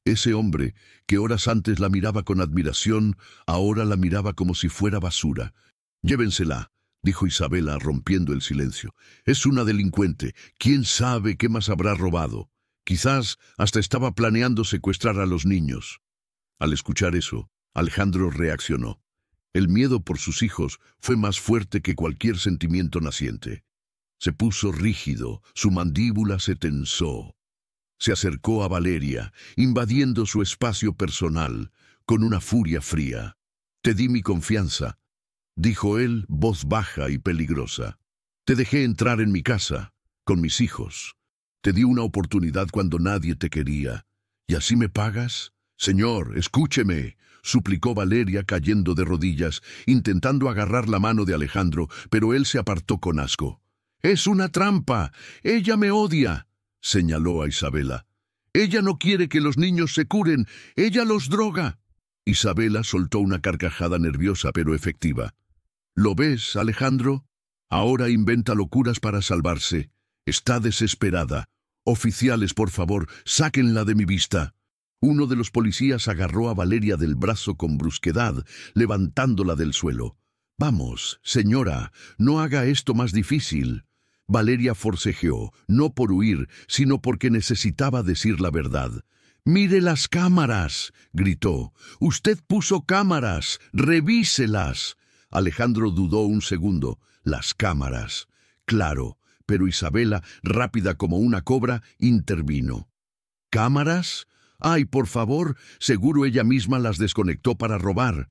Speaker 1: Ese hombre, que horas antes la miraba con admiración, ahora la miraba como si fuera basura. «Llévensela», dijo Isabela, rompiendo el silencio. «Es una delincuente. ¿Quién sabe qué más habrá robado? Quizás hasta estaba planeando secuestrar a los niños». Al escuchar eso, Alejandro reaccionó. El miedo por sus hijos fue más fuerte que cualquier sentimiento naciente. Se puso rígido, su mandíbula se tensó. Se acercó a Valeria, invadiendo su espacio personal, con una furia fría. «Te di mi confianza», dijo él, voz baja y peligrosa. «Te dejé entrar en mi casa, con mis hijos. Te di una oportunidad cuando nadie te quería. ¿Y así me pagas?» «Señor, escúcheme», suplicó Valeria cayendo de rodillas, intentando agarrar la mano de Alejandro, pero él se apartó con asco. «Es una trampa. Ella me odia», señaló a Isabela. «Ella no quiere que los niños se curen. Ella los droga». Isabela soltó una carcajada nerviosa pero efectiva. «¿Lo ves, Alejandro? Ahora inventa locuras para salvarse. Está desesperada. Oficiales, por favor, sáquenla de mi vista». Uno de los policías agarró a Valeria del brazo con brusquedad, levantándola del suelo. «Vamos, señora, no haga esto más difícil». Valeria forcejeó, no por huir, sino porque necesitaba decir la verdad. «¡Mire las cámaras!», gritó. «Usted puso cámaras. Revíselas». Alejandro dudó un segundo. Las cámaras. Claro, pero Isabela, rápida como una cobra, intervino. «¿Cámaras? Ay, por favor, seguro ella misma las desconectó para robar».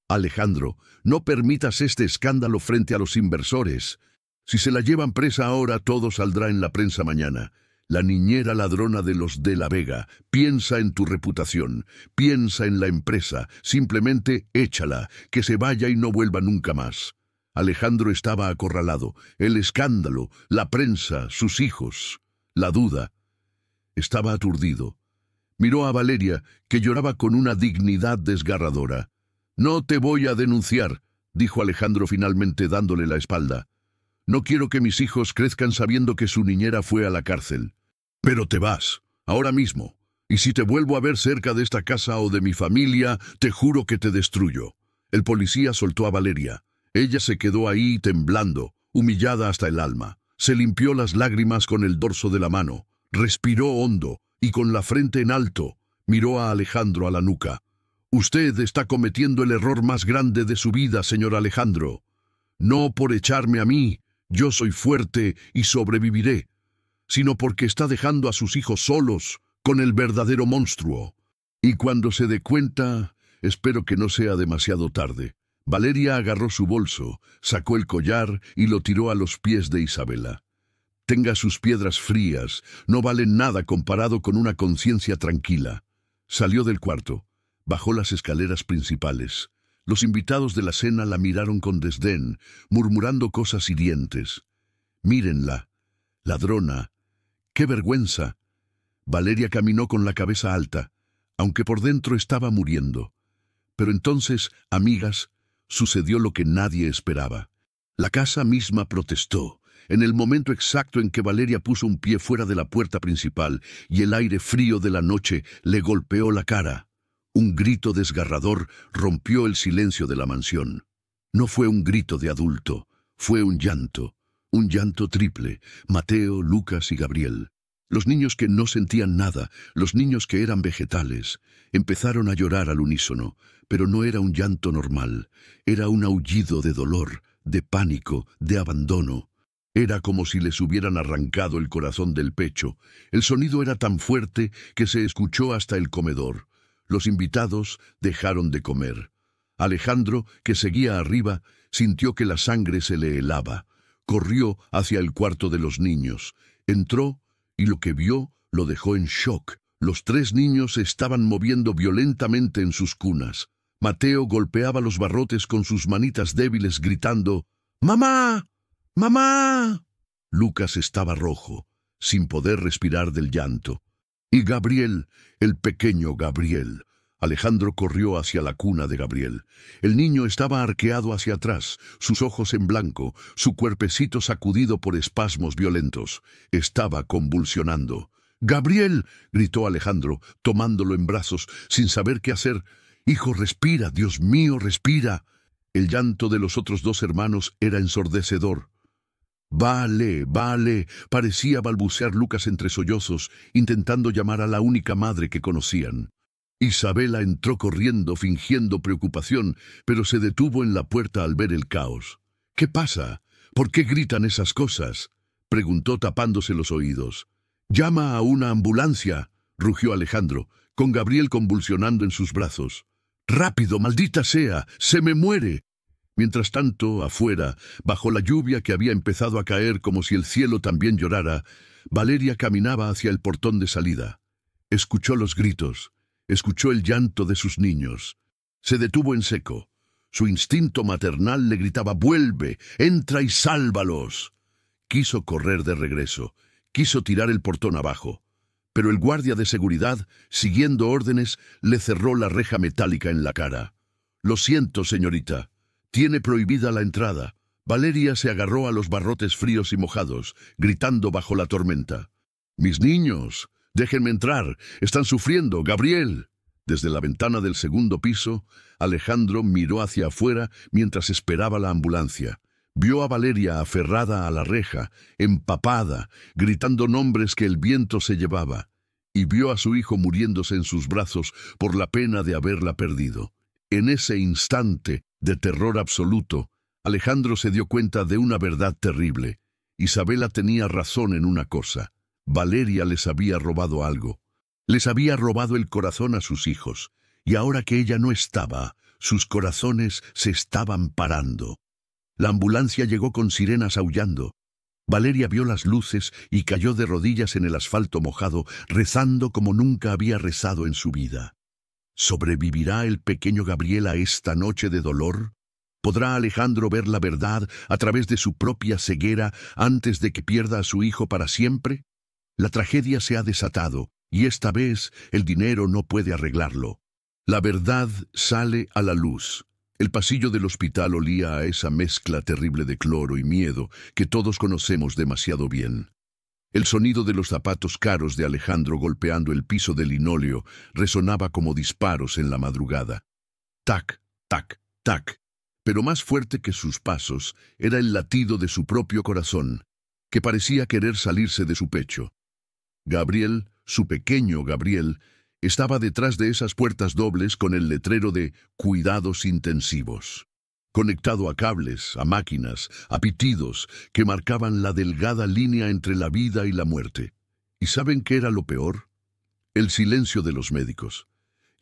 Speaker 1: «Alejandro, no permitas este escándalo frente a los inversores. Si se la llevan presa ahora, todo saldrá en la prensa mañana. La niñera ladrona de los de la Vega. Piensa en tu reputación, piensa en la empresa. Simplemente échala, que se vaya y no vuelva nunca más». Alejandro estaba acorralado. El escándalo, la prensa, sus hijos, la duda. Estaba aturdido. Miró a Valeria, que lloraba con una dignidad desgarradora. «No te voy a denunciar», dijo Alejandro finalmente dándole la espalda. No quiero que mis hijos crezcan sabiendo que su niñera fue a la cárcel. Pero te vas, ahora mismo. Y si te vuelvo a ver cerca de esta casa o de mi familia, te juro que te destruyo. El policía soltó a Valeria. Ella se quedó ahí temblando, humillada hasta el alma. Se limpió las lágrimas con el dorso de la mano, respiró hondo y con la frente en alto, miró a Alejandro a la nuca. Usted está cometiendo el error más grande de su vida, señor Alejandro. No por echarme a mí, yo soy fuerte y sobreviviré, sino porque está dejando a sus hijos solos con el verdadero monstruo. Y cuando se dé cuenta, espero que no sea demasiado tarde. Valeria agarró su bolso, sacó el collar y lo tiró a los pies de Isabela. Tenga sus piedras frías, no valen nada comparado con una conciencia tranquila. Salió del cuarto, bajó las escaleras principales. Los invitados de la cena la miraron con desdén, murmurando cosas hirientes. Mírenla, ladrona, qué vergüenza. Valeria caminó con la cabeza alta, aunque por dentro estaba muriendo. Pero entonces, amigas, sucedió lo que nadie esperaba. La casa misma protestó. En el momento exacto en que Valeria puso un pie fuera de la puerta principal y el aire frío de la noche le golpeó la cara, un grito desgarrador rompió el silencio de la mansión. No fue un grito de adulto, fue un llanto triple, Mateo, Lucas y Gabriel. Los niños que no sentían nada, los niños que eran vegetales, empezaron a llorar al unísono, pero no era un llanto normal, era un aullido de dolor, de pánico, de abandono. Era como si les hubieran arrancado el corazón del pecho. El sonido era tan fuerte que se escuchó hasta el comedor. Los invitados dejaron de comer. Alejandro, que seguía arriba, sintió que la sangre se le helaba. Corrió hacia el cuarto de los niños. Entró y lo que vio lo dejó en shock. Los 3 niños se estaban moviendo violentamente en sus cunas. Mateo golpeaba los barrotes con sus manitas débiles gritando «¡Mamá! ¡Mamá!». Lucas estaba rojo, sin poder respirar del llanto. Y Gabriel, el pequeño Gabriel. Alejandro corrió hacia la cuna de Gabriel. El niño estaba arqueado hacia atrás, sus ojos en blanco, su cuerpecito sacudido por espasmos violentos. Estaba convulsionando. «¡Gabriel!», gritó Alejandro, tomándolo en brazos, sin saber qué hacer. «Hijo, respira, Dios mío, respira». El llanto de los otros 2 hermanos era ensordecedor. «Vale, vale», parecía balbucear Lucas entre sollozos, intentando llamar a la única madre que conocían. Isabela entró corriendo, fingiendo preocupación, pero se detuvo en la puerta al ver el caos. «¿Qué pasa? ¿Por qué gritan esas cosas?», preguntó tapándose los oídos. «Llama a una ambulancia», rugió Alejandro, con Gabriel convulsionando en sus brazos. «Rápido, maldita sea, se me muere». Mientras tanto, afuera, bajo la lluvia que había empezado a caer como si el cielo también llorara, Valeria caminaba hacia el portón de salida. Escuchó los gritos, escuchó el llanto de sus niños. Se detuvo en seco. Su instinto maternal le gritaba «¡Vuelve! ¡Entra y sálvalos!». Quiso correr de regreso, quiso tirar el portón abajo, pero el guardia de seguridad, siguiendo órdenes, le cerró la reja metálica en la cara. «Lo siento, señorita. Tiene prohibida la entrada». Valeria se agarró a los barrotes fríos y mojados, gritando bajo la tormenta. «Mis niños, déjenme entrar. Están sufriendo. Gabriel». Desde la ventana del segundo piso, Alejandro miró hacia afuera mientras esperaba la ambulancia. Vio a Valeria aferrada a la reja, empapada, gritando nombres que el viento se llevaba, y vio a su hijo muriéndose en sus brazos por la pena de haberla perdido. En ese instante de terror absoluto, Alejandro se dio cuenta de una verdad terrible. Isabela tenía razón en una cosa. Valeria les había robado algo. Les había robado el corazón a sus hijos, y ahora que ella no estaba, sus corazones se estaban parando. La ambulancia llegó con sirenas aullando. Valeria vio las luces y cayó de rodillas en el asfalto mojado, rezando como nunca había rezado en su vida. ¿Sobrevivirá el pequeño Gabriel a esta noche de dolor? ¿Podrá Alejandro ver la verdad a través de su propia ceguera antes de que pierda a su hijo para siempre? La tragedia se ha desatado, y esta vez el dinero no puede arreglarlo. La verdad sale a la luz. El pasillo del hospital olía a esa mezcla terrible de cloro y miedo que todos conocemos demasiado bien. El sonido de los zapatos caros de Alejandro golpeando el piso de linóleo resonaba como disparos en la madrugada. Tac, tac, tac. Pero más fuerte que sus pasos era el latido de su propio corazón, que parecía querer salirse de su pecho. Gabriel, su pequeño Gabriel, estaba detrás de esas puertas dobles con el letrero de cuidados intensivos, conectado a cables, a máquinas, a pitidos que marcaban la delgada línea entre la vida y la muerte. ¿Y saben qué era lo peor? El silencio de los médicos.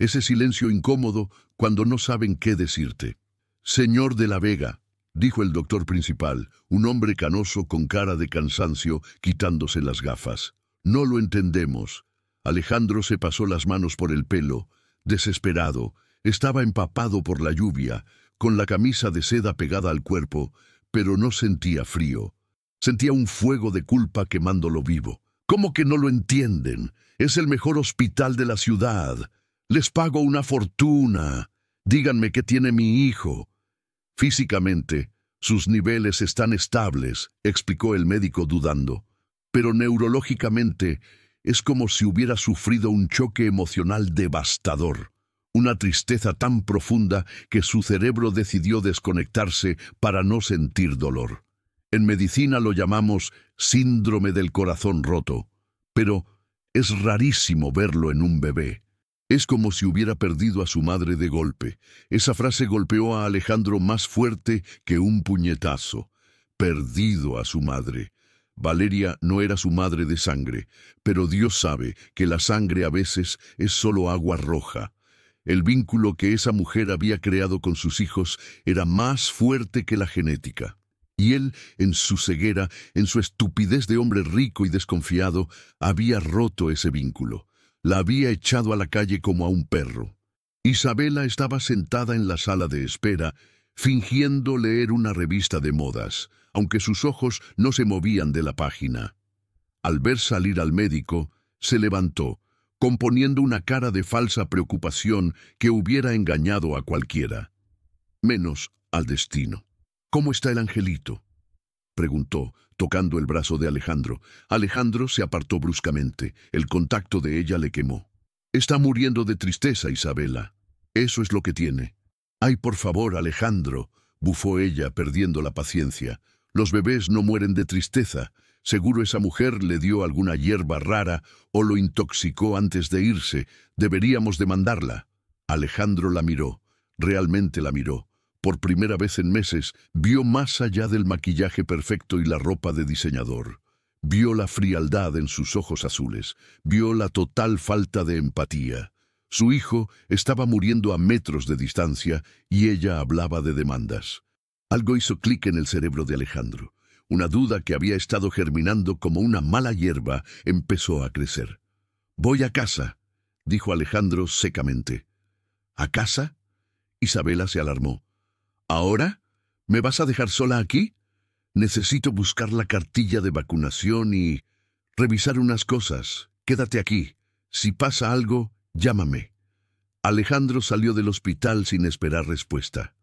Speaker 1: Ese silencio incómodo cuando no saben qué decirte. «Señor de la Vega», dijo el doctor principal, un hombre canoso con cara de cansancio, quitándose las gafas. «No lo entendemos». Alejandro se pasó las manos por el pelo, desesperado. Estaba empapado por la lluvia, con la camisa de seda pegada al cuerpo, pero no sentía frío. Sentía un fuego de culpa quemándolo vivo. «¿Cómo que no lo entienden? Es el mejor hospital de la ciudad. Les pago una fortuna. Díganme qué tiene mi hijo». «Físicamente, sus niveles están estables», explicó el médico dudando. «Pero neurológicamente es como si hubiera sufrido un choque emocional devastador. Una tristeza tan profunda que su cerebro decidió desconectarse para no sentir dolor. En medicina lo llamamos síndrome del corazón roto, pero es rarísimo verlo en un bebé. Es como si hubiera perdido a su madre de golpe». Esa frase golpeó a Alejandro más fuerte que un puñetazo. Perdido a su madre. Valeria no era su madre de sangre, pero Dios sabe que la sangre a veces es solo agua roja. El vínculo que esa mujer había creado con sus hijos era más fuerte que la genética. Y él, en su ceguera, en su estupidez de hombre rico y desconfiado, había roto ese vínculo. La había echado a la calle como a un perro. Isabela estaba sentada en la sala de espera, fingiendo leer una revista de modas, aunque sus ojos no se movían de la página. Al ver salir al médico, se levantó, componiendo una cara de falsa preocupación que hubiera engañado a cualquiera, menos al destino. «¿Cómo está el angelito?», preguntó, tocando el brazo de Alejandro. Alejandro se apartó bruscamente. El contacto de ella le quemó. «Está muriendo de tristeza, Isabela. Eso es lo que tiene». «Ay, por favor, Alejandro», bufó ella, perdiendo la paciencia. «Los bebés no mueren de tristeza. Seguro esa mujer le dio alguna hierba rara o lo intoxicó antes de irse. Deberíamos demandarla». Alejandro la miró. Realmente la miró. Por primera vez en meses, vio más allá del maquillaje perfecto y la ropa de diseñador. Vio la frialdad en sus ojos azules. Vio la total falta de empatía. Su hijo estaba muriendo a metros de distancia y ella hablaba de demandas. Algo hizo clic en el cerebro de Alejandro. Una duda que había estado germinando como una mala hierba empezó a crecer. «Voy a casa», dijo Alejandro secamente. «¿A casa?». Isabela se alarmó. «¿Ahora? ¿Me vas a dejar sola aquí? Necesito buscar la cartilla de vacunación y revisar unas cosas. Quédate aquí. Si pasa algo, llámame». Alejandro salió del hospital sin esperar respuesta.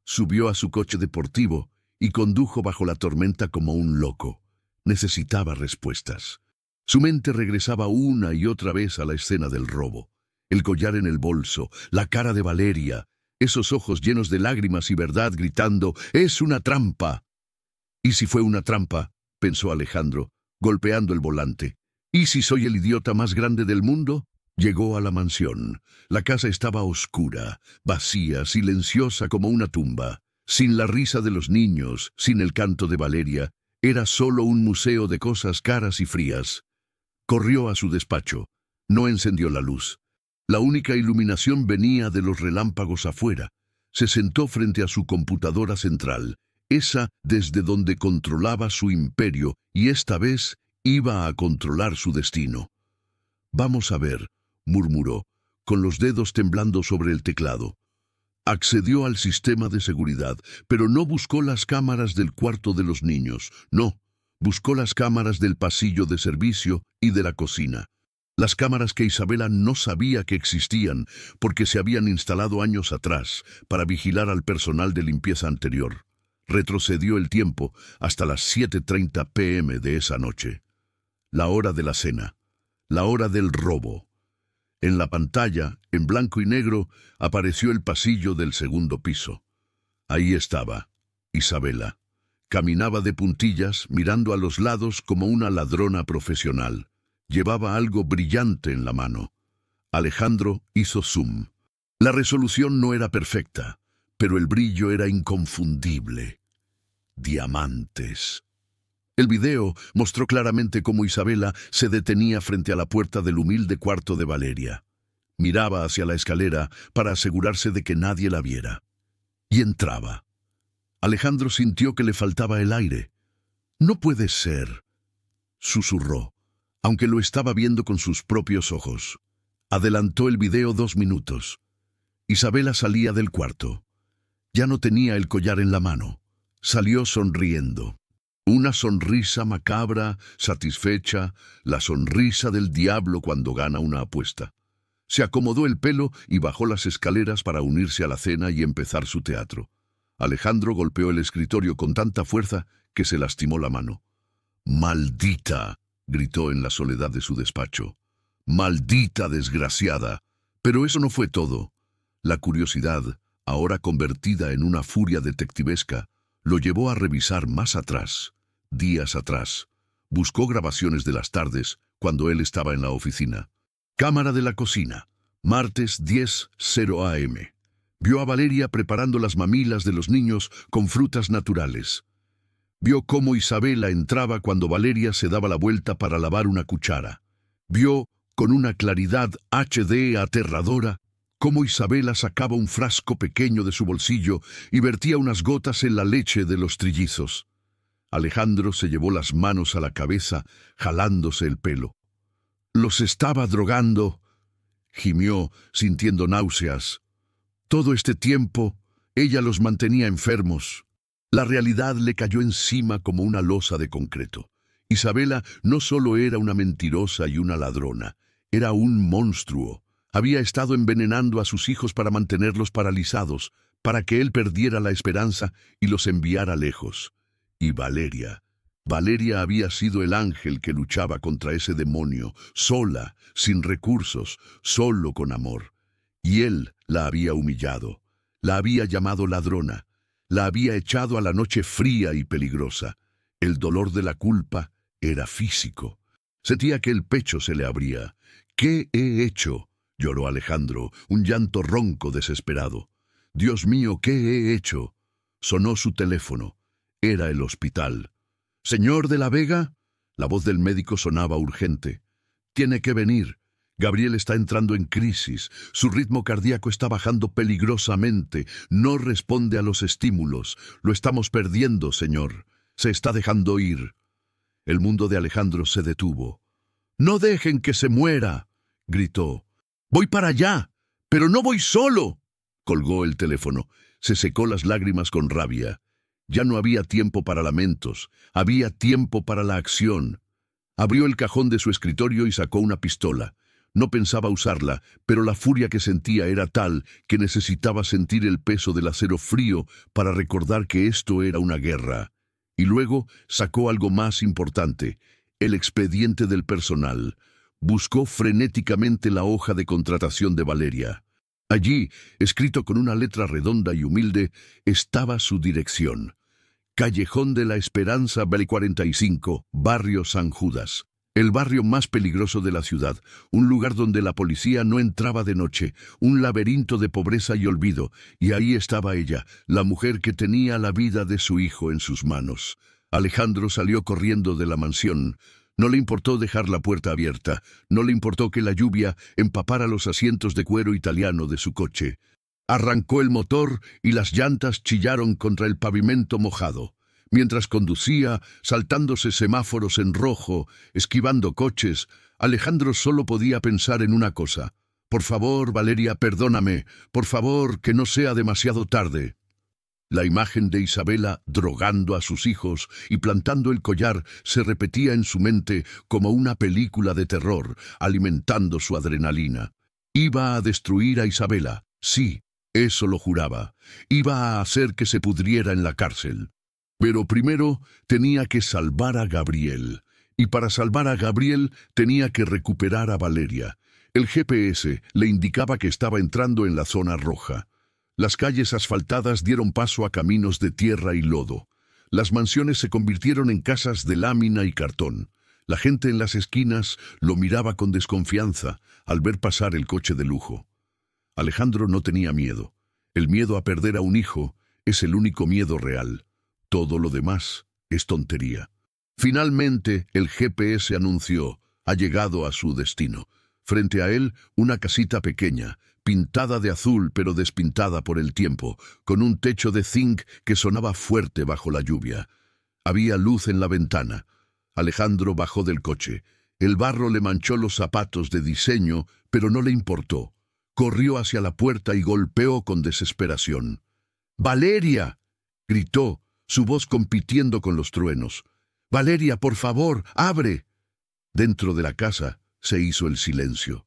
Speaker 1: Subió a su coche deportivo y condujo bajo la tormenta como un loco. Necesitaba respuestas. Su mente regresaba una y otra vez a la escena del robo. El collar en el bolso, la cara de Valeria, esos ojos llenos de lágrimas y verdad gritando, «¡Es una trampa!». «¿Y si fue una trampa?», pensó Alejandro, golpeando el volante. «¿Y si soy el idiota más grande del mundo?». Llegó a la mansión. La casa estaba oscura, vacía, silenciosa como una tumba. Sin la risa de los niños, sin el canto de Valeria, era solo un museo de cosas caras y frías. Corrió a su despacho. No encendió la luz. La única iluminación venía de los relámpagos afuera. Se sentó frente a su computadora central, esa desde donde controlaba su imperio, y esta vez iba a controlar su destino. «Vamos a ver», murmuró, con los dedos temblando sobre el teclado. Accedió al sistema de seguridad, pero no buscó las cámaras del cuarto de los niños. No, buscó las cámaras del pasillo de servicio y de la cocina. Las cámaras que Isabela no sabía que existían porque se habían instalado años atrás para vigilar al personal de limpieza anterior. Retrocedió el tiempo hasta las 7:30 p.m. de esa noche. La hora de la cena. La hora del robo. En la pantalla, en blanco y negro, apareció el pasillo del segundo piso. Ahí estaba, Isabela. Caminaba de puntillas, mirando a los lados como una ladrona profesional. Llevaba algo brillante en la mano. Alejandro hizo zoom. La resolución no era perfecta, pero el brillo era inconfundible. Diamantes. El video mostró claramente cómo Isabela se detenía frente a la puerta del humilde cuarto de Valeria. Miraba hacia la escalera para asegurarse de que nadie la viera. Y entraba. Alejandro sintió que le faltaba el aire. «No puede ser», susurró, aunque lo estaba viendo con sus propios ojos. Adelantó el video 2 minutos. Isabela salía del cuarto. Ya no tenía el collar en la mano. Salió sonriendo. Una sonrisa macabra, satisfecha, la sonrisa del diablo cuando gana una apuesta. Se acomodó el pelo y bajó las escaleras para unirse a la cena y empezar su teatro. Alejandro golpeó el escritorio con tanta fuerza que se lastimó la mano. «¡Maldita!», gritó en la soledad de su despacho. «¡Maldita desgraciada!». Pero eso no fue todo. La curiosidad, ahora convertida en una furia detectivesca, lo llevó a revisar más atrás, días atrás. Buscó grabaciones de las tardes, cuando él estaba en la oficina. Cámara de la cocina, martes 10:00 a.m. Vio a Valeria preparando las mamilas de los niños con frutas naturales. Vio cómo Isabela entraba cuando Valeria se daba la vuelta para lavar una cuchara. Vio, con una claridad HD aterradora, cómo Isabela sacaba un frasco pequeño de su bolsillo y vertía unas gotas en la leche de los trillizos. Alejandro se llevó las manos a la cabeza, jalándose el pelo. «Los estaba drogando», gimió, sintiendo náuseas. Todo este tiempo, ella los mantenía enfermos. La realidad le cayó encima como una losa de concreto. Isabela no solo era una mentirosa y una ladrona, era un monstruo. Había estado envenenando a sus hijos para mantenerlos paralizados, para que él perdiera la esperanza y los enviara lejos. Y Valeria había sido el ángel que luchaba contra ese demonio, sola, sin recursos, solo con amor. Y él la había humillado, la había llamado ladrona, la había echado a la noche fría y peligrosa. El dolor de la culpa era físico. Sentía que el pecho se le abría. «¿Qué he hecho?», lloró Alejandro, un llanto ronco desesperado. «Dios mío, ¿qué he hecho?». Sonó su teléfono. Era el hospital. «¿Señor de la Vega?». La voz del médico sonaba urgente. «Tiene que venir. Gabriel está entrando en crisis. Su ritmo cardíaco está bajando peligrosamente. No responde a los estímulos. Lo estamos perdiendo, señor. Se está dejando ir». El mundo de Alejandro se detuvo. «¡No dejen que se muera!», gritó. «Voy para allá, pero no voy solo». Colgó el teléfono. Se secó las lágrimas con rabia. Ya no había tiempo para lamentos. Había tiempo para la acción. Abrió el cajón de su escritorio y sacó una pistola. No pensaba usarla, pero la furia que sentía era tal que necesitaba sentir el peso del acero frío para recordar que esto era una guerra. Y luego sacó algo más importante, el expediente del personal. Buscó frenéticamente la hoja de contratación de Valeria. Allí, escrito con una letra redonda y humilde, estaba su dirección. Callejón de la Esperanza, Bel 45, Barrio San Judas. El barrio más peligroso de la ciudad, un lugar donde la policía no entraba de noche, un laberinto de pobreza y olvido, y ahí estaba ella, la mujer que tenía la vida de su hijo en sus manos. Alejandro salió corriendo de la mansión. No le importó dejar la puerta abierta, no le importó que la lluvia empapara los asientos de cuero italiano de su coche. Arrancó el motor y las llantas chillaron contra el pavimento mojado. Mientras conducía, saltándose semáforos en rojo, esquivando coches, Alejandro solo podía pensar en una cosa. «Por favor, Valeria, perdóname. Por favor, que no sea demasiado tarde». La imagen de Isabela drogando a sus hijos y plantando el collar se repetía en su mente como una película de terror, alimentando su adrenalina. Iba a destruir a Isabela, sí, eso lo juraba. Iba a hacer que se pudriera en la cárcel. Pero primero tenía que salvar a Gabriel. Y para salvar a Gabriel tenía que recuperar a Valeria. El GPS le indicaba que estaba entrando en la zona roja. Las calles asfaltadas dieron paso a caminos de tierra y lodo. Las mansiones se convirtieron en casas de lámina y cartón. La gente en las esquinas lo miraba con desconfianza al ver pasar el coche de lujo. Alejandro no tenía miedo. El miedo a perder a un hijo es el único miedo real. Todo lo demás es tontería. Finalmente, el GPS anunció: ha llegado a su destino. Frente a él, una casita pequeña, pintada de azul pero despintada por el tiempo, con un techo de zinc que sonaba fuerte bajo la lluvia. Había luz en la ventana. Alejandro bajó del coche. El barro le manchó los zapatos de diseño, pero no le importó. Corrió hacia la puerta y golpeó con desesperación. ¡Valeria!, gritó, su voz compitiendo con los truenos. ¡Valeria, por favor, abre! Dentro de la casa se hizo el silencio.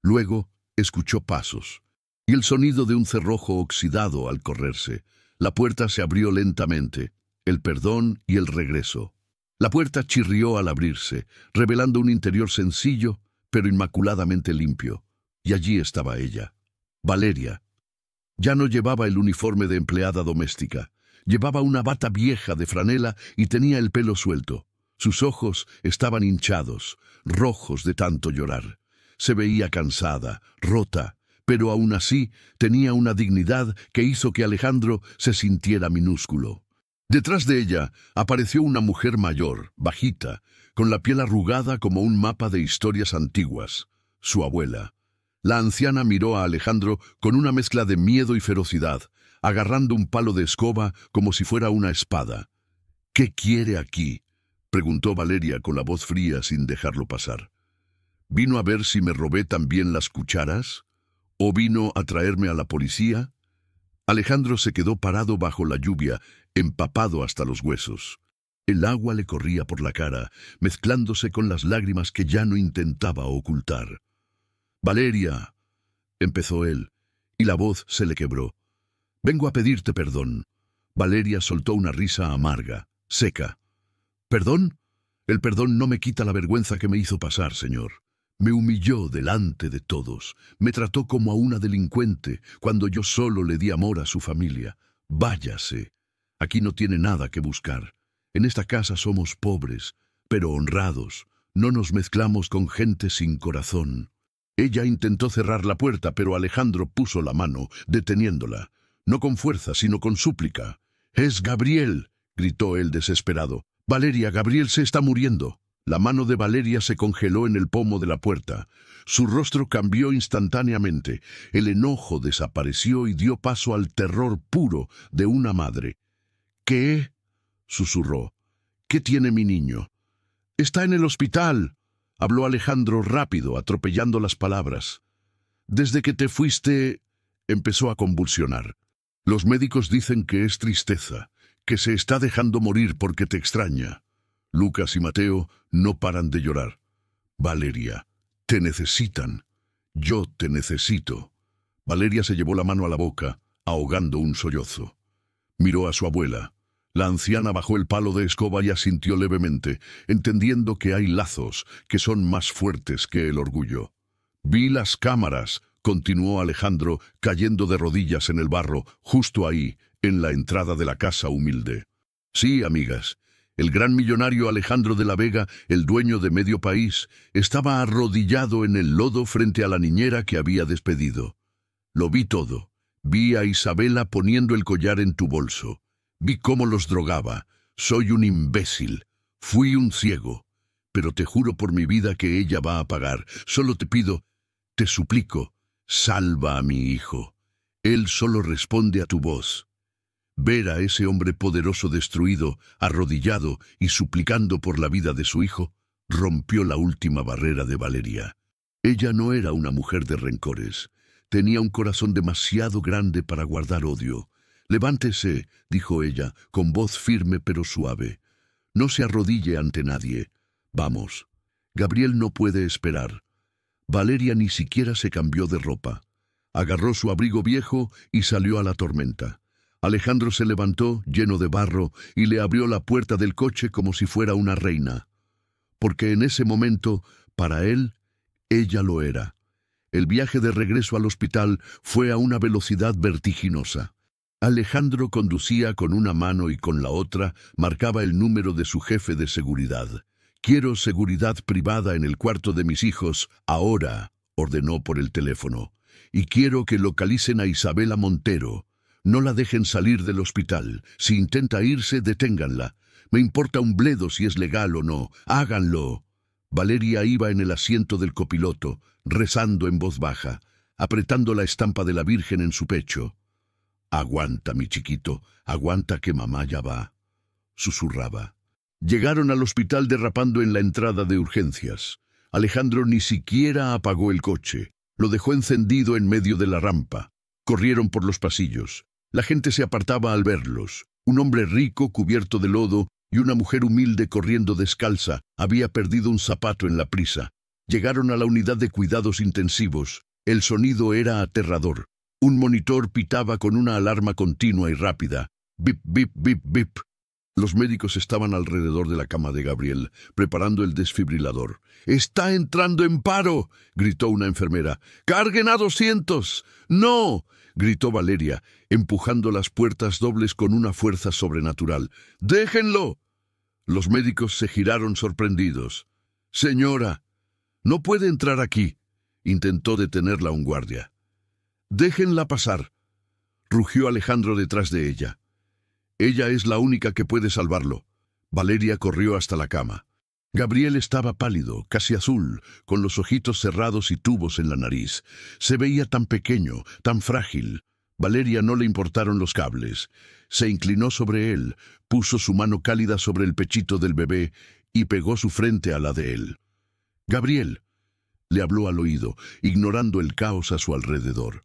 Speaker 1: Luego escuchó pasos y el sonido de un cerrojo oxidado al correrse. La puerta se abrió lentamente, el perdón y el regreso. La puerta chirrió al abrirse, revelando un interior sencillo, pero inmaculadamente limpio. Y allí estaba ella, Valeria. Ya no llevaba el uniforme de empleada doméstica. Llevaba una bata vieja de franela y tenía el pelo suelto. Sus ojos estaban hinchados, rojos de tanto llorar. Se veía cansada, rota, pero aún así tenía una dignidad que hizo que Alejandro se sintiera minúsculo. Detrás de ella apareció una mujer mayor, bajita, con la piel arrugada como un mapa de historias antiguas, su abuela. La anciana miró a Alejandro con una mezcla de miedo y ferocidad, agarrando un palo de escoba como si fuera una espada. «¿Qué quiere aquí?», preguntó Valeria con la voz fría sin dejarlo pasar. «¿Vino a ver si me robé también las cucharas? ¿O vino a traerme a la policía?» Alejandro se quedó parado bajo la lluvia, empapado hasta los huesos. El agua le corría por la cara, mezclándose con las lágrimas que ya no intentaba ocultar. «Valeria», empezó él, y la voz se le quebró. «Vengo a pedirte perdón». Valeria soltó una risa amarga, seca. «¿Perdón? El perdón no me quita la vergüenza que me hizo pasar, señor. Me humilló delante de todos. Me trató como a una delincuente cuando yo solo le di amor a su familia. Váyase. Aquí no tiene nada que buscar. En esta casa somos pobres, pero honrados. No nos mezclamos con gente sin corazón». Ella intentó cerrar la puerta, pero Alejandro puso la mano, deteniéndola. No con fuerza, sino con súplica. «¡Es Gabriel!», gritó él desesperado. «Valeria, Gabriel se está muriendo». La mano de Valeria se congeló en el pomo de la puerta. Su rostro cambió instantáneamente. El enojo desapareció y dio paso al terror puro de una madre. «¿Qué?», susurró. «¿Qué tiene mi niño?» «Está en el hospital», habló Alejandro rápido, atropellando las palabras. «Desde que te fuiste...», empezó a convulsionar. «Los médicos dicen que es tristeza, que se está dejando morir porque te extraña. Lucas y Mateo no paran de llorar. Valeria, te necesitan. Yo te necesito». Valeria se llevó la mano a la boca, ahogando un sollozo. Miró a su abuela. La anciana bajó el palo de escoba y asintió levemente, entendiendo que hay lazos que son más fuertes que el orgullo. «Vi las cámaras», continuó Alejandro, cayendo de rodillas en el barro, justo ahí, en la entrada de la casa humilde. «Sí, amigas. El gran millonario Alejandro de la Vega, el dueño de medio país, estaba arrodillado en el lodo frente a la niñera que había despedido. Lo vi todo. Vi a Isabela poniendo el collar en tu bolso. Vi cómo los drogaba. Soy un imbécil. Fui un ciego. Pero te juro por mi vida que ella va a pagar. Solo te pido, te suplico, salva a mi hijo. Él solo responde a tu voz». Ver a ese hombre poderoso destruido, arrodillado y suplicando por la vida de su hijo, rompió la última barrera de Valeria. Ella no era una mujer de rencores. Tenía un corazón demasiado grande para guardar odio. Levántese, dijo ella, con voz firme pero suave. No se arrodille ante nadie. Vamos. Gabriel no puede esperar. Valeria ni siquiera se cambió de ropa. Agarró su abrigo viejo y salió a la tormenta. Alejandro se levantó, lleno de barro, y le abrió la puerta del coche como si fuera una reina. Porque en ese momento, para él, ella lo era. El viaje de regreso al hospital fue a una velocidad vertiginosa. Alejandro conducía con una mano y con la otra marcaba el número de su jefe de seguridad. «Quiero seguridad privada en el cuarto de mis hijos, ahora», ordenó por el teléfono. «Y quiero que localicen a Isabela Montero. No la dejen salir del hospital. Si intenta irse, deténganla. Me importa un bledo si es legal o no. Háganlo». Valeria iba en el asiento del copiloto, rezando en voz baja, apretando la estampa de la Virgen en su pecho. «Aguanta, mi chiquito, aguanta que mamá ya va», susurraba. Llegaron al hospital derrapando en la entrada de urgencias. Alejandro ni siquiera apagó el coche. Lo dejó encendido en medio de la rampa. Corrieron por los pasillos. La gente se apartaba al verlos. Un hombre rico, cubierto de lodo, y una mujer humilde corriendo descalza. Había perdido un zapato en la prisa. Llegaron a la unidad de cuidados intensivos. El sonido era aterrador. Un monitor pitaba con una alarma continua y rápida. Bip, bip, bip, bip. Los médicos estaban alrededor de la cama de Gabriel, preparando el desfibrilador. «¡Está entrando en paro!», gritó una enfermera. «¡Carguen a 200! ¡No!», gritó Valeria, empujando las puertas dobles con una fuerza sobrenatural. «¡Déjenlo!». Los médicos se giraron sorprendidos. «Señora, no puede entrar aquí», intentó detenerla un guardia. «Déjenla pasar», rugió Alejandro detrás de ella. «Ella es la única que puede salvarlo». Valeria corrió hasta la cama. Gabriel estaba pálido, casi azul, con los ojitos cerrados y tubos en la nariz. Se veía tan pequeño, tan frágil. Valeria no le importaron los cables. Se inclinó sobre él, puso su mano cálida sobre el pechito del bebé y pegó su frente a la de él. «Gabriel», le habló al oído, ignorando el caos a su alrededor.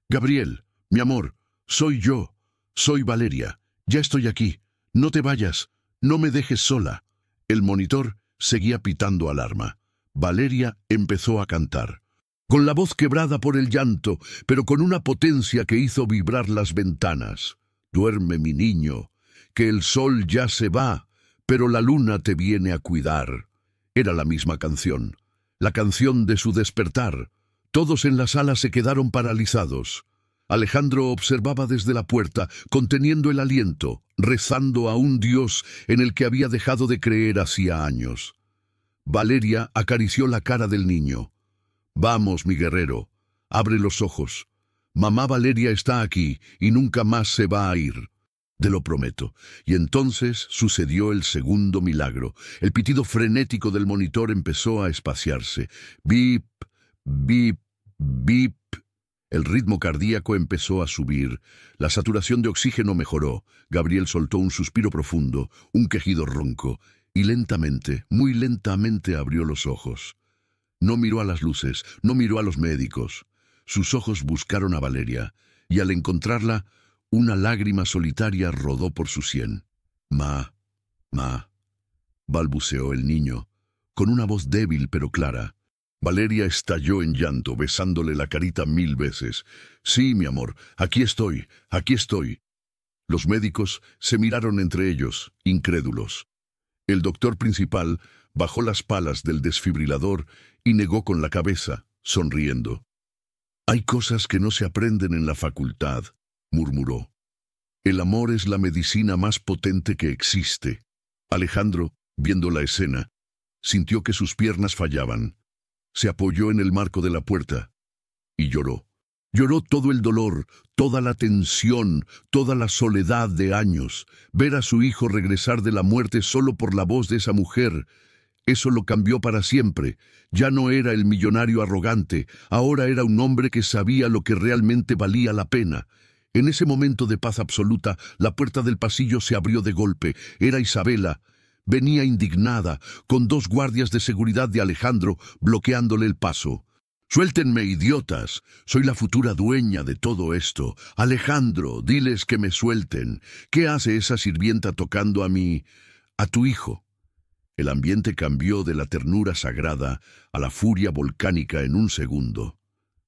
Speaker 1: «Gabriel, mi amor, soy yo, soy Valeria. Ya estoy aquí. No te vayas. No me dejes sola». El monitor seguía pitando alarma. Valeria empezó a cantar, con la voz quebrada por el llanto, pero con una potencia que hizo vibrar las ventanas. «Duerme, mi niño, que el sol ya se va, pero la luna te viene a cuidar». Era la misma canción, la canción de su despertar. Todos en la sala se quedaron paralizados. Alejandro observaba desde la puerta, conteniendo el aliento, rezando a un Dios en el que había dejado de creer hacía años. Valeria acarició la cara del niño. «Vamos, mi guerrero, abre los ojos. Mamá Valeria está aquí y nunca más se va a ir. Te lo prometo». Y entonces sucedió el segundo milagro. El pitido frenético del monitor empezó a espaciarse. Bip, bip, bip. El ritmo cardíaco empezó a subir. La saturación de oxígeno mejoró. Gabriel soltó un suspiro profundo, un quejido ronco, y lentamente, muy lentamente abrió los ojos. No miró a las luces, no miró a los médicos. Sus ojos buscaron a Valeria, y al encontrarla, una lágrima solitaria rodó por su sien. «Ma, balbuceó el niño, con una voz débil pero clara. Valeria estalló en llanto, besándole la carita 1000 veces. «Sí, mi amor, aquí estoy, aquí estoy». Los médicos se miraron entre ellos, incrédulos. El doctor principal bajó las palas del desfibrilador y negó con la cabeza, sonriendo. «Hay cosas que no se aprenden en la facultad», murmuró. «El amor es la medicina más potente que existe». Alejandro, viendo la escena, sintió que sus piernas fallaban. Se apoyó en el marco de la puerta y lloró. Lloró todo el dolor, toda la tensión, toda la soledad de años. Ver a su hijo regresar de la muerte solo por la voz de esa mujer, eso lo cambió para siempre. Ya no era el millonario arrogante, ahora era un hombre que sabía lo que realmente valía la pena. En ese momento de paz absoluta, la puerta del pasillo se abrió de golpe. Era Isabela. Venía indignada, con 2 guardias de seguridad de Alejandro bloqueándole el paso. «Suéltenme, idiotas. Soy la futura dueña de todo esto. Alejandro, diles que me suelten. ¿Qué hace esa sirvienta tocando a tu hijo?» El ambiente cambió de la ternura sagrada a la furia volcánica en un segundo.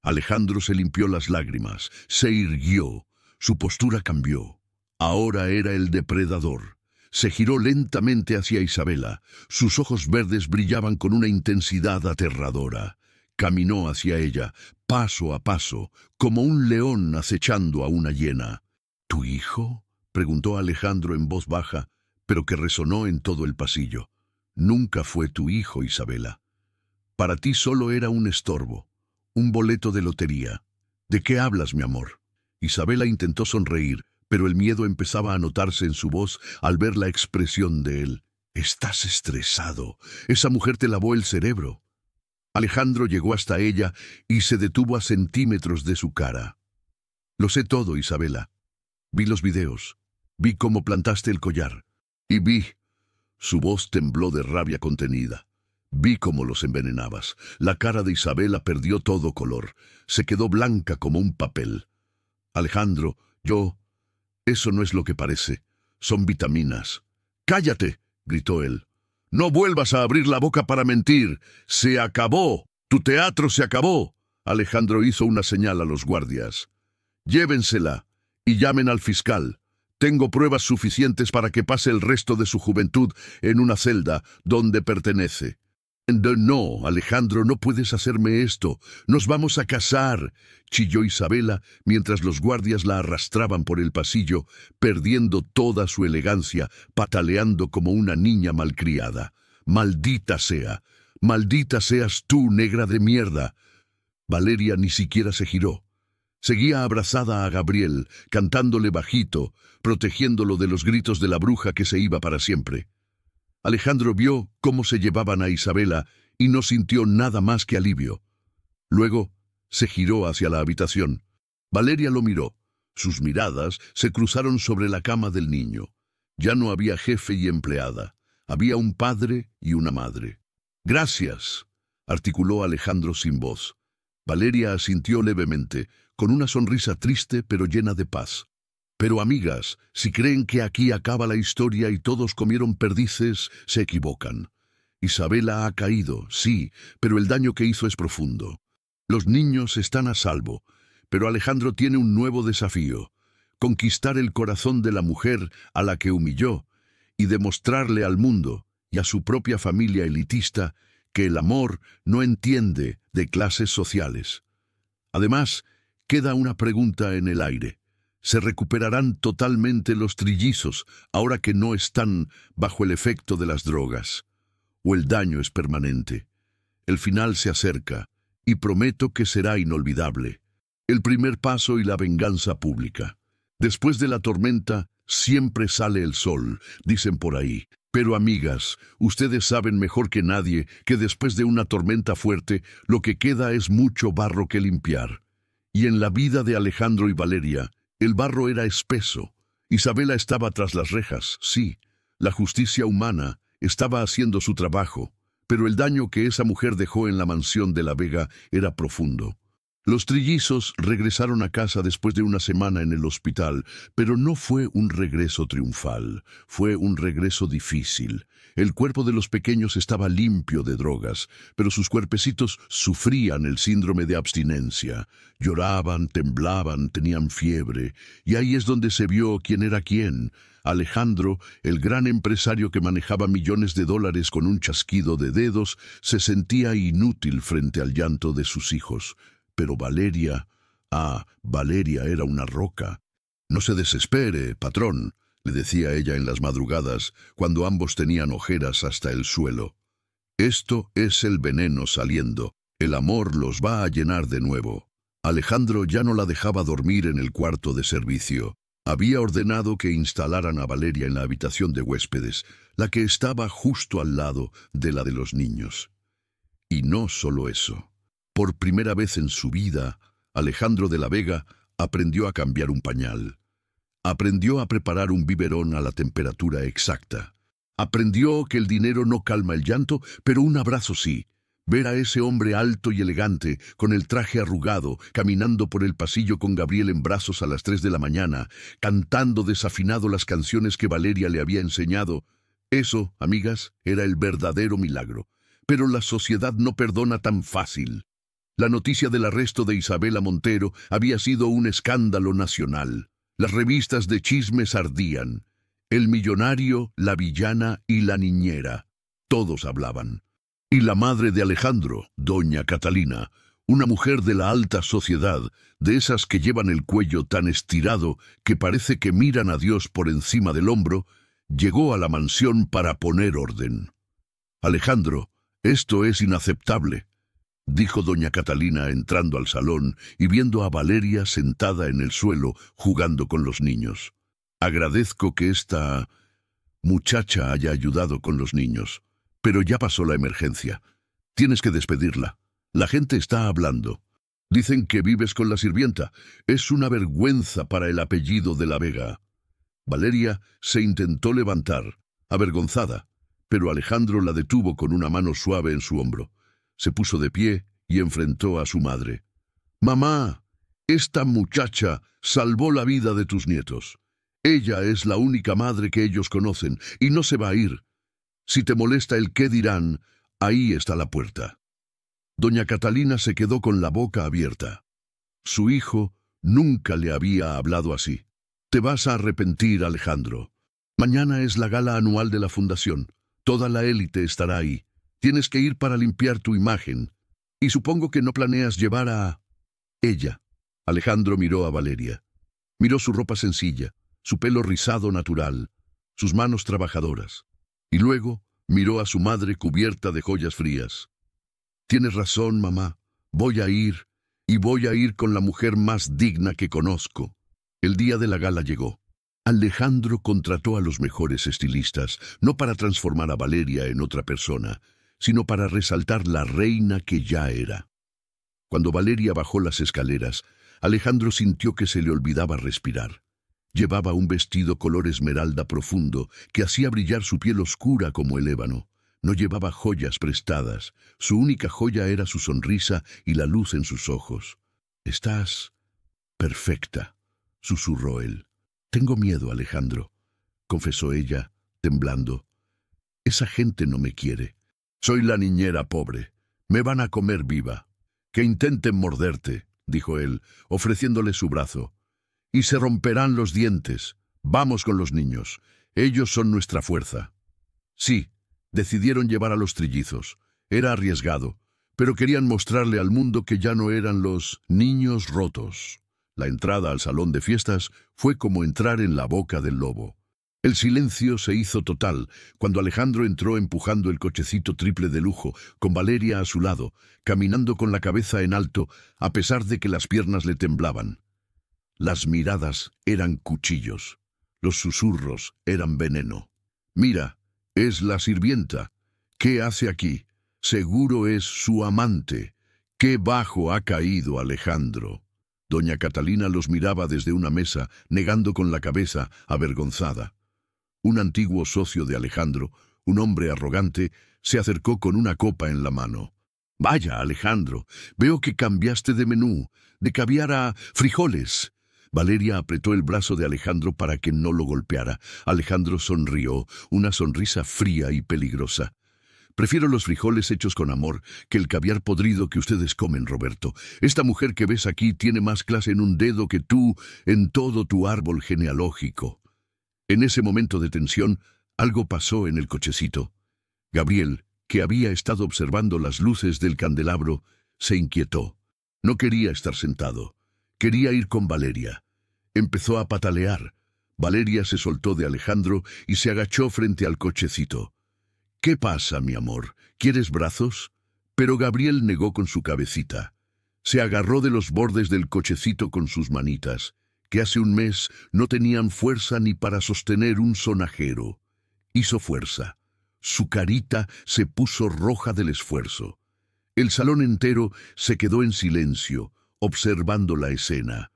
Speaker 1: Alejandro se limpió las lágrimas, se irguió, su postura cambió. Ahora era el depredador. Se giró lentamente hacia Isabela. Sus ojos verdes brillaban con una intensidad aterradora. Caminó hacia ella, paso a paso, como un león acechando a una hiena. ¿Tu hijo?, preguntó Alejandro en voz baja, pero que resonó en todo el pasillo. Nunca fue tu hijo, Isabela. Para ti solo era un estorbo, un boleto de lotería. ¿De qué hablas, mi amor? Isabela intentó sonreír, pero el miedo empezaba a notarse en su voz al ver la expresión de él. Estás estresado. Esa mujer te lavó el cerebro. Alejandro llegó hasta ella y se detuvo a centímetros de su cara. Lo sé todo, Isabela. Vi los videos. Vi cómo plantaste el collar. Y vi... Su voz tembló de rabia contenida. Vi cómo los envenenabas. La cara de Isabela perdió todo color. Se quedó blanca como un papel. Alejandro, eso no es lo que parece. Son vitaminas. ¡Cállate!, gritó él. No vuelvas a abrir la boca para mentir. Se acabó. Tu teatro se acabó. Alejandro hizo una señal a los guardias. Llévensela y llamen al fiscal. Tengo pruebas suficientes para que pase el resto de su juventud en una celda donde pertenece. No, Alejandro, no puedes hacerme esto. Nos vamos a casar, chilló Isabela mientras los guardias la arrastraban por el pasillo, perdiendo toda su elegancia, pataleando como una niña malcriada. Maldita sea, maldita seas tú, negra de mierda. Valeria ni siquiera se giró. Seguía abrazada a Gabriel, cantándole bajito, protegiéndolo de los gritos de la bruja que se iba para siempre. Alejandro vio cómo se llevaban a Isabela y no sintió nada más que alivio. Luego se giró hacia la habitación. Valeria lo miró. Sus miradas se cruzaron sobre la cama del niño. Ya no había jefe y empleada. Había un padre y una madre. «Gracias», articuló Alejandro sin voz. Valeria asintió levemente, con una sonrisa triste pero llena de paz. Pero amigas, si creen que aquí acaba la historia y todos comieron perdices, se equivocan. Isabela ha caído, sí, pero el daño que hizo es profundo. Los niños están a salvo, pero Alejandro tiene un nuevo desafío: conquistar el corazón de la mujer a la que humilló y demostrarle al mundo y a su propia familia elitista que el amor no entiende de clases sociales. Además, queda una pregunta en el aire. ¿Se recuperarán totalmente los trillizos ahora que no están bajo el efecto de las drogas? ¿O el daño es permanente? El final se acerca, y prometo que será inolvidable. El primer paso y la venganza pública. Después de la tormenta, siempre sale el sol, dicen por ahí. Pero amigas, ustedes saben mejor que nadie que después de una tormenta fuerte, lo que queda es mucho barro que limpiar. Y en la vida de Alejandro y Valeria, el barro era espeso. Isabela estaba tras las rejas, sí. La justicia humana estaba haciendo su trabajo, pero el daño que esa mujer dejó en la mansión de la Vega era profundo. Los trillizos regresaron a casa después de una semana en el hospital, pero no fue un regreso triunfal, fue un regreso difícil. El cuerpo de los pequeños estaba limpio de drogas, pero sus cuerpecitos sufrían el síndrome de abstinencia. Lloraban, temblaban, tenían fiebre, y ahí es donde se vio quién era quién. Alejandro, el gran empresario que manejaba millones de dólares con un chasquido de dedos, se sentía inútil frente al llanto de sus hijos. Pero Valeria era una roca. «No se desespere, patrón», le decía ella en las madrugadas, cuando ambos tenían ojeras hasta el suelo. «Esto es el veneno saliendo. El amor los va a llenar de nuevo». Alejandro ya no la dejaba dormir en el cuarto de servicio. Había ordenado que instalaran a Valeria en la habitación de huéspedes, la que estaba justo al lado de la de los niños. Y no solo eso. Por primera vez en su vida, Alejandro de la Vega aprendió a cambiar un pañal. Aprendió a preparar un biberón a la temperatura exacta. Aprendió que el dinero no calma el llanto, pero un abrazo sí. Ver a ese hombre alto y elegante, con el traje arrugado, caminando por el pasillo con Gabriel en brazos a las 3 de la mañana, cantando desafinado las canciones que Valeria le había enseñado. Eso, amigas, era el verdadero milagro. Pero la sociedad no perdona tan fácil. La noticia del arresto de Isabela Montero había sido un escándalo nacional. Las revistas de chismes ardían. El millonario, la villana y la niñera. Todos hablaban. Y la madre de Alejandro, doña Catalina, una mujer de la alta sociedad, de esas que llevan el cuello tan estirado que parece que miran a Dios por encima del hombro, llegó a la mansión para poner orden. «Alejandro, esto es inaceptable», dijo doña Catalina entrando al salón y viendo a Valeria sentada en el suelo jugando con los niños. «Agradezco que esta muchacha haya ayudado con los niños. Pero ya pasó la emergencia. Tienes que despedirla. La gente está hablando. Dicen que vives con la sirvienta. Es una vergüenza para el apellido de la Vega». Valeria se intentó levantar, avergonzada, pero Alejandro la detuvo con una mano suave en su hombro. Se puso de pie y enfrentó a su madre. «Mamá, esta muchacha salvó la vida de tus nietos. Ella es la única madre que ellos conocen y no se va a ir. Si te molesta el qué dirán, ahí está la puerta». Doña Catalina se quedó con la boca abierta. Su hijo nunca le había hablado así. «Te vas a arrepentir, Alejandro. Mañana es la gala anual de la fundación. Toda la élite estará ahí. Tienes que ir para limpiar tu imagen. Y supongo que no planeas llevar a ella». Alejandro miró a Valeria. Miró su ropa sencilla, su pelo rizado natural, sus manos trabajadoras. Y luego miró a su madre cubierta de joyas frías. «Tienes razón, mamá. Voy a ir, y voy a ir con la mujer más digna que conozco». El día de la gala llegó. Alejandro contrató a los mejores estilistas, no para transformar a Valeria en otra persona, sino para resaltar la reina que ya era. Cuando Valeria bajó las escaleras, Alejandro sintió que se le olvidaba respirar. Llevaba un vestido color esmeralda profundo que hacía brillar su piel oscura como el ébano. No llevaba joyas prestadas. Su única joya era su sonrisa y la luz en sus ojos. «Estás perfecta», susurró él. «Tengo miedo, Alejandro», confesó ella, temblando. «Esa gente no me quiere. Soy la niñera pobre. Me van a comer viva». «Que intenten morderte», dijo él, ofreciéndole su brazo. «Y se romperán los dientes. Vamos con los niños. Ellos son nuestra fuerza». Sí, decidieron llevar a los trillizos. Era arriesgado, pero querían mostrarle al mundo que ya no eran los niños rotos. La entrada al salón de fiestas fue como entrar en la boca del lobo. El silencio se hizo total cuando Alejandro entró empujando el cochecito triple de lujo, con Valeria a su lado, caminando con la cabeza en alto, a pesar de que las piernas le temblaban. Las miradas eran cuchillos. Los susurros eran veneno. «Mira, es la sirvienta. ¿Qué hace aquí? Seguro es su amante. Qué bajo ha caído Alejandro». Doña Catalina los miraba desde una mesa, negando con la cabeza, avergonzada. Un antiguo socio de Alejandro, un hombre arrogante, se acercó con una copa en la mano. «Vaya, Alejandro, veo que cambiaste de menú, de caviar a frijoles». Valeria apretó el brazo de Alejandro para que no lo golpeara. Alejandro sonrió, una sonrisa fría y peligrosa. «Prefiero los frijoles hechos con amor que el caviar podrido que ustedes comen, Roberto. Esta mujer que ves aquí tiene más clase en un dedo que tú en todo tu árbol genealógico». En ese momento de tensión, algo pasó en el cochecito. Gabriel, que había estado observando las luces del candelabro, se inquietó. No quería estar sentado. Quería ir con Valeria. Empezó a patalear. Valeria se soltó de Alejandro y se agachó frente al cochecito. «¿Qué pasa, mi amor? ¿Quieres brazos?» Pero Gabriel negó con su cabecita. Se agarró de los bordes del cochecito con sus manitas, que hace un mes no tenían fuerza ni para sostener un sonajero. Hizo fuerza. Su carita se puso roja del esfuerzo. El salón entero se quedó en silencio, observando la escena.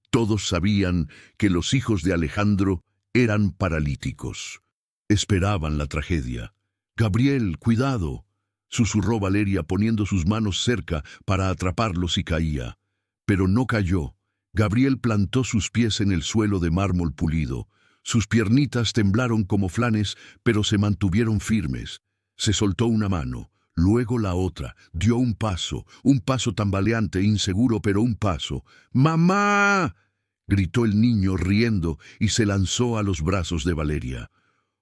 Speaker 1: Todos sabían que los hijos de Alejandro eran paralíticos. Esperaban la tragedia. «Gabriel, cuidado». susurró Valeria poniendo sus manos cerca para atraparlo si caía. Pero no cayó. Gabriel plantó sus pies en el suelo de mármol pulido. Sus piernitas temblaron como flanes, pero se mantuvieron firmes. Se soltó una mano, luego la otra, dio un paso tambaleante, inseguro, pero un paso. ¡Mamá!, gritó el niño riendo y se lanzó a los brazos de Valeria.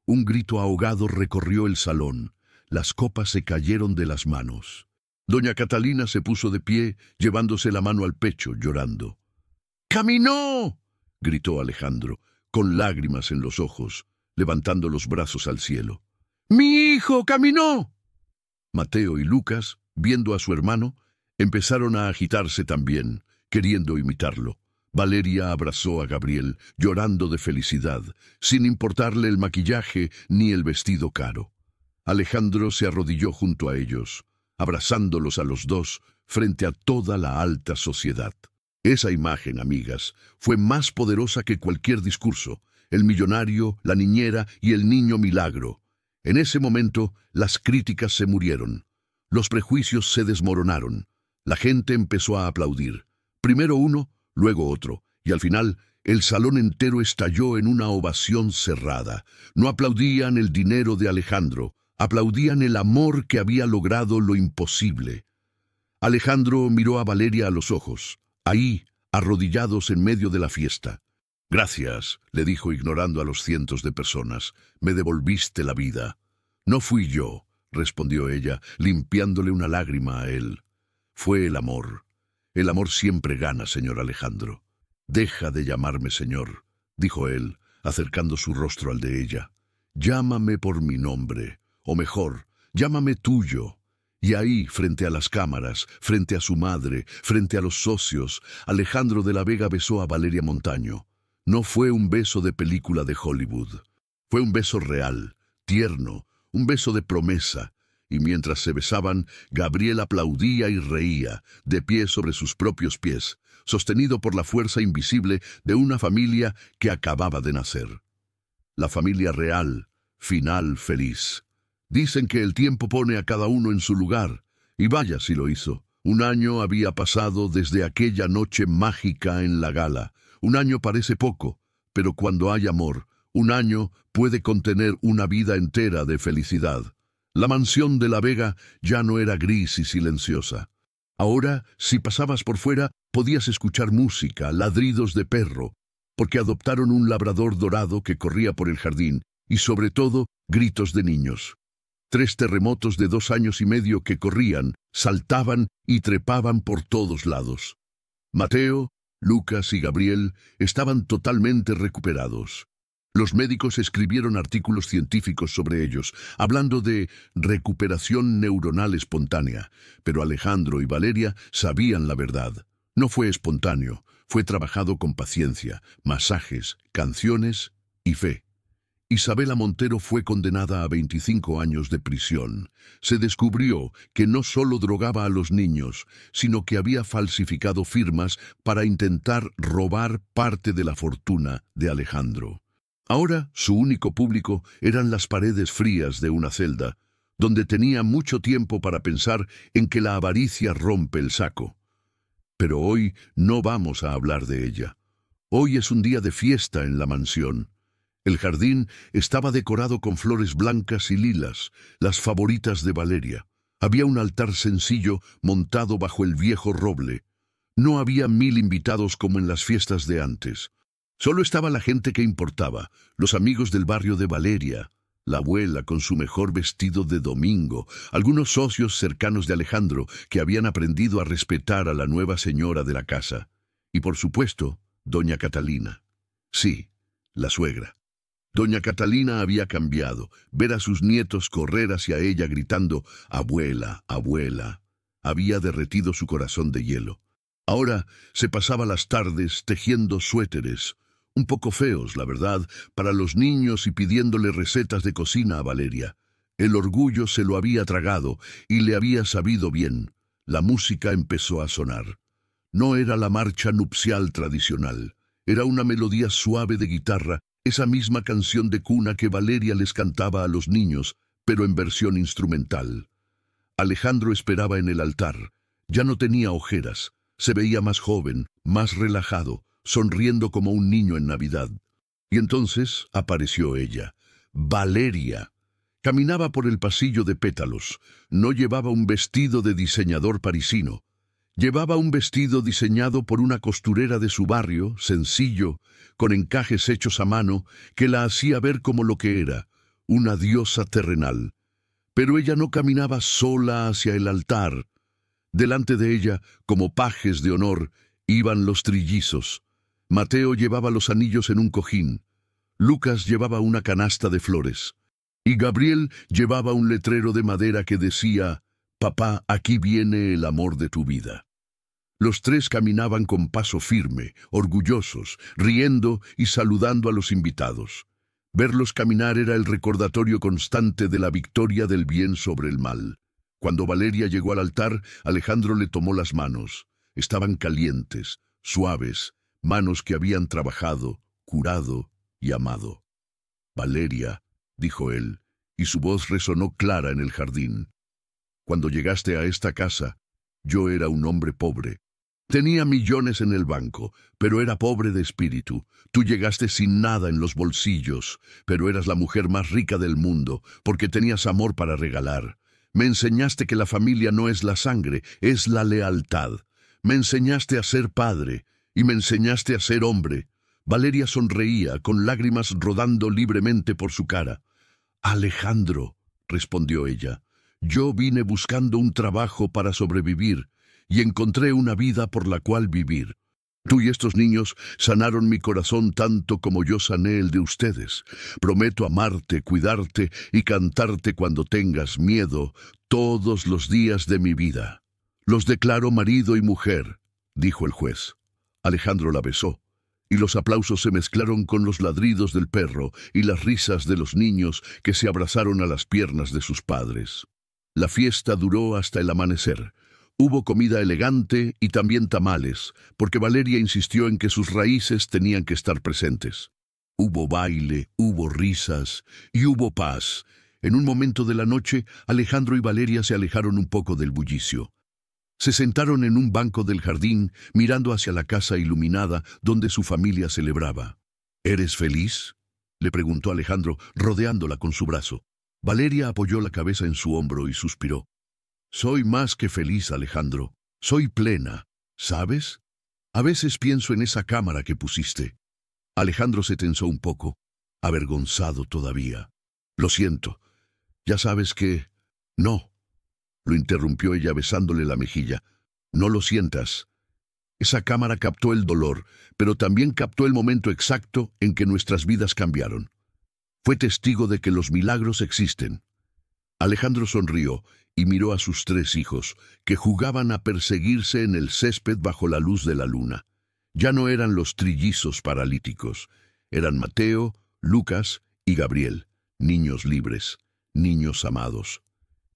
Speaker 1: Un grito ahogado recorrió el salón. Las copas se cayeron de las manos. Doña Catalina se puso de pie, llevándose la mano al pecho, llorando. ¡Caminó!, gritó Alejandro, con lágrimas en los ojos, levantando los brazos al cielo. ¡Mi hijo caminó! Mateo y Lucas, viendo a su hermano, empezaron a agitarse también, queriendo imitarlo. Valeria abrazó a Gabriel, llorando de felicidad, sin importarle el maquillaje ni el vestido caro. Alejandro se arrodilló junto a ellos, abrazándolos a los dos frente a toda la alta sociedad. Esa imagen, amigas, fue más poderosa que cualquier discurso. El millonario, la niñera y el niño milagro. En ese momento, las críticas se murieron. Los prejuicios se desmoronaron. La gente empezó a aplaudir. Primero uno, luego otro, y al final, el salón entero estalló en una ovación cerrada. No aplaudían el dinero de Alejandro, aplaudían el amor que había logrado lo imposible. Alejandro miró a Valeria a los ojos, ahí, arrodillados en medio de la fiesta. «Gracias», le dijo ignorando a los cientos de personas, «me devolviste la vida». «No fui yo», respondió ella, limpiándole una lágrima a él. «Fue el amor. El amor siempre gana, señor Alejandro». «Deja de llamarme señor», dijo él, acercando su rostro al de ella. «Llámame por mi nombre, o mejor, llámame tuyo». Y ahí, frente a las cámaras, frente a su madre, frente a los socios, Alejandro de la Vega besó a Valeria Montaño. No fue un beso de película de Hollywood. Fue un beso real, tierno, un beso de promesa. Y mientras se besaban, Gabriel aplaudía y reía, de pie sobre sus propios pies, sostenido por la fuerza invisible de una familia que acababa de nacer. La familia real, final feliz. Dicen que el tiempo pone a cada uno en su lugar, y vaya si lo hizo. Un año había pasado desde aquella noche mágica en la gala. Un año parece poco, pero cuando hay amor, un año puede contener una vida entera de felicidad. La mansión de la Vega ya no era gris y silenciosa. Ahora, si pasabas por fuera, podías escuchar música, ladridos de perro, porque adoptaron un labrador dorado que corría por el jardín, y sobre todo, gritos de niños. 3 terremotos de 2 años y medio que corrían, saltaban y trepaban por todos lados. Mateo, Lucas y Gabriel estaban totalmente recuperados. Los médicos escribieron artículos científicos sobre ellos, hablando de recuperación neuronal espontánea, pero Alejandro y Valeria sabían la verdad. No fue espontáneo, fue trabajado con paciencia, masajes, canciones y fe. Isabela Montero fue condenada a 25 años de prisión. Se descubrió que no solo drogaba a los niños, sino que había falsificado firmas para intentar robar parte de la fortuna de Alejandro. Ahora su único público eran las paredes frías de una celda, donde tenía mucho tiempo para pensar en que la avaricia rompe el saco. Pero hoy no vamos a hablar de ella. Hoy es un día de fiesta en la mansión. El jardín estaba decorado con flores blancas y lilas, las favoritas de Valeria. Había un altar sencillo montado bajo el viejo roble. No había 1000 invitados como en las fiestas de antes. Solo estaba la gente que importaba, los amigos del barrio de Valeria, la abuela con su mejor vestido de domingo, algunos socios cercanos de Alejandro que habían aprendido a respetar a la nueva señora de la casa. Y por supuesto, doña Catalina. Sí, la suegra. Doña Catalina había cambiado. Ver a sus nietos correr hacia ella gritando «Abuela, abuela», había derretido su corazón de hielo. Ahora se pasaba las tardes tejiendo suéteres, un poco feos, la verdad, para los niños y pidiéndole recetas de cocina a Valeria. El orgullo se lo había tragado y le había sabido bien. La música empezó a sonar. No era la marcha nupcial tradicional. Era una melodía suave de guitarra, esa misma canción de cuna que Valeria les cantaba a los niños, pero en versión instrumental. Alejandro esperaba en el altar. Ya no tenía ojeras. Se veía más joven, más relajado, sonriendo como un niño en Navidad. Y entonces apareció ella, Valeria. Caminaba por el pasillo de pétalos. No llevaba un vestido de diseñador parisino. Llevaba un vestido diseñado por una costurera de su barrio, sencillo, con encajes hechos a mano, que la hacía ver como lo que era, una diosa terrenal. Pero ella no caminaba sola hacia el altar. Delante de ella, como pajes de honor, iban los trillizos. Mateo llevaba los anillos en un cojín. Lucas llevaba una canasta de flores. Y Gabriel llevaba un letrero de madera que decía: «Papá, aquí viene el amor de tu vida». Los tres caminaban con paso firme, orgullosos, riendo y saludando a los invitados. Verlos caminar era el recordatorio constante de la victoria del bien sobre el mal. Cuando Valeria llegó al altar, Alejandro le tomó las manos. Estaban calientes, suaves, manos que habían trabajado, curado y amado. «Valeria», dijo él, y su voz resonó clara en el jardín. «Cuando llegaste a esta casa, yo era un hombre pobre. Tenía millones en el banco, pero era pobre de espíritu. Tú llegaste sin nada en los bolsillos, pero eras la mujer más rica del mundo, porque tenías amor para regalar. Me enseñaste que la familia no es la sangre, es la lealtad. Me enseñaste a ser padre, y me enseñaste a ser hombre». Valeria sonreía, con lágrimas rodando libremente por su cara. «Alejandro», respondió ella, «yo vine buscando un trabajo para sobrevivir, y encontré una vida por la cual vivir. Tú y estos niños sanaron mi corazón tanto como yo sané el de ustedes. Prometo amarte, cuidarte y cantarte cuando tengas miedo todos los días de mi vida. Los declaro marido y mujer», dijo el juez. Alejandro la besó, y los aplausos se mezclaron con los ladridos del perro y las risas de los niños que se abrazaron a las piernas de sus padres. La fiesta duró hasta el amanecer. Hubo comida elegante y también tamales, porque Valeria insistió en que sus raíces tenían que estar presentes. Hubo baile, hubo risas y hubo paz. En un momento de la noche, Alejandro y Valeria se alejaron un poco del bullicio. Se sentaron en un banco del jardín, mirando hacia la casa iluminada donde su familia celebraba. «¿Eres feliz?», le preguntó Alejandro, rodeándola con su brazo. Valeria apoyó la cabeza en su hombro y suspiró. «Soy más que feliz, Alejandro. Soy plena, ¿sabes? A veces pienso en esa cámara que pusiste». Alejandro se tensó un poco, avergonzado todavía. «Lo siento. Ya sabes que...» «No», lo interrumpió ella besándole la mejilla. «No lo sientas. Esa cámara captó el dolor, pero también captó el momento exacto en que nuestras vidas cambiaron. Fue testigo de que los milagros existen». Alejandro sonrió y miró a sus tres hijos, que jugaban a perseguirse en el césped bajo la luz de la luna. Ya no eran los trillizos paralíticos. Eran Mateo, Lucas y Gabriel, niños libres, niños amados.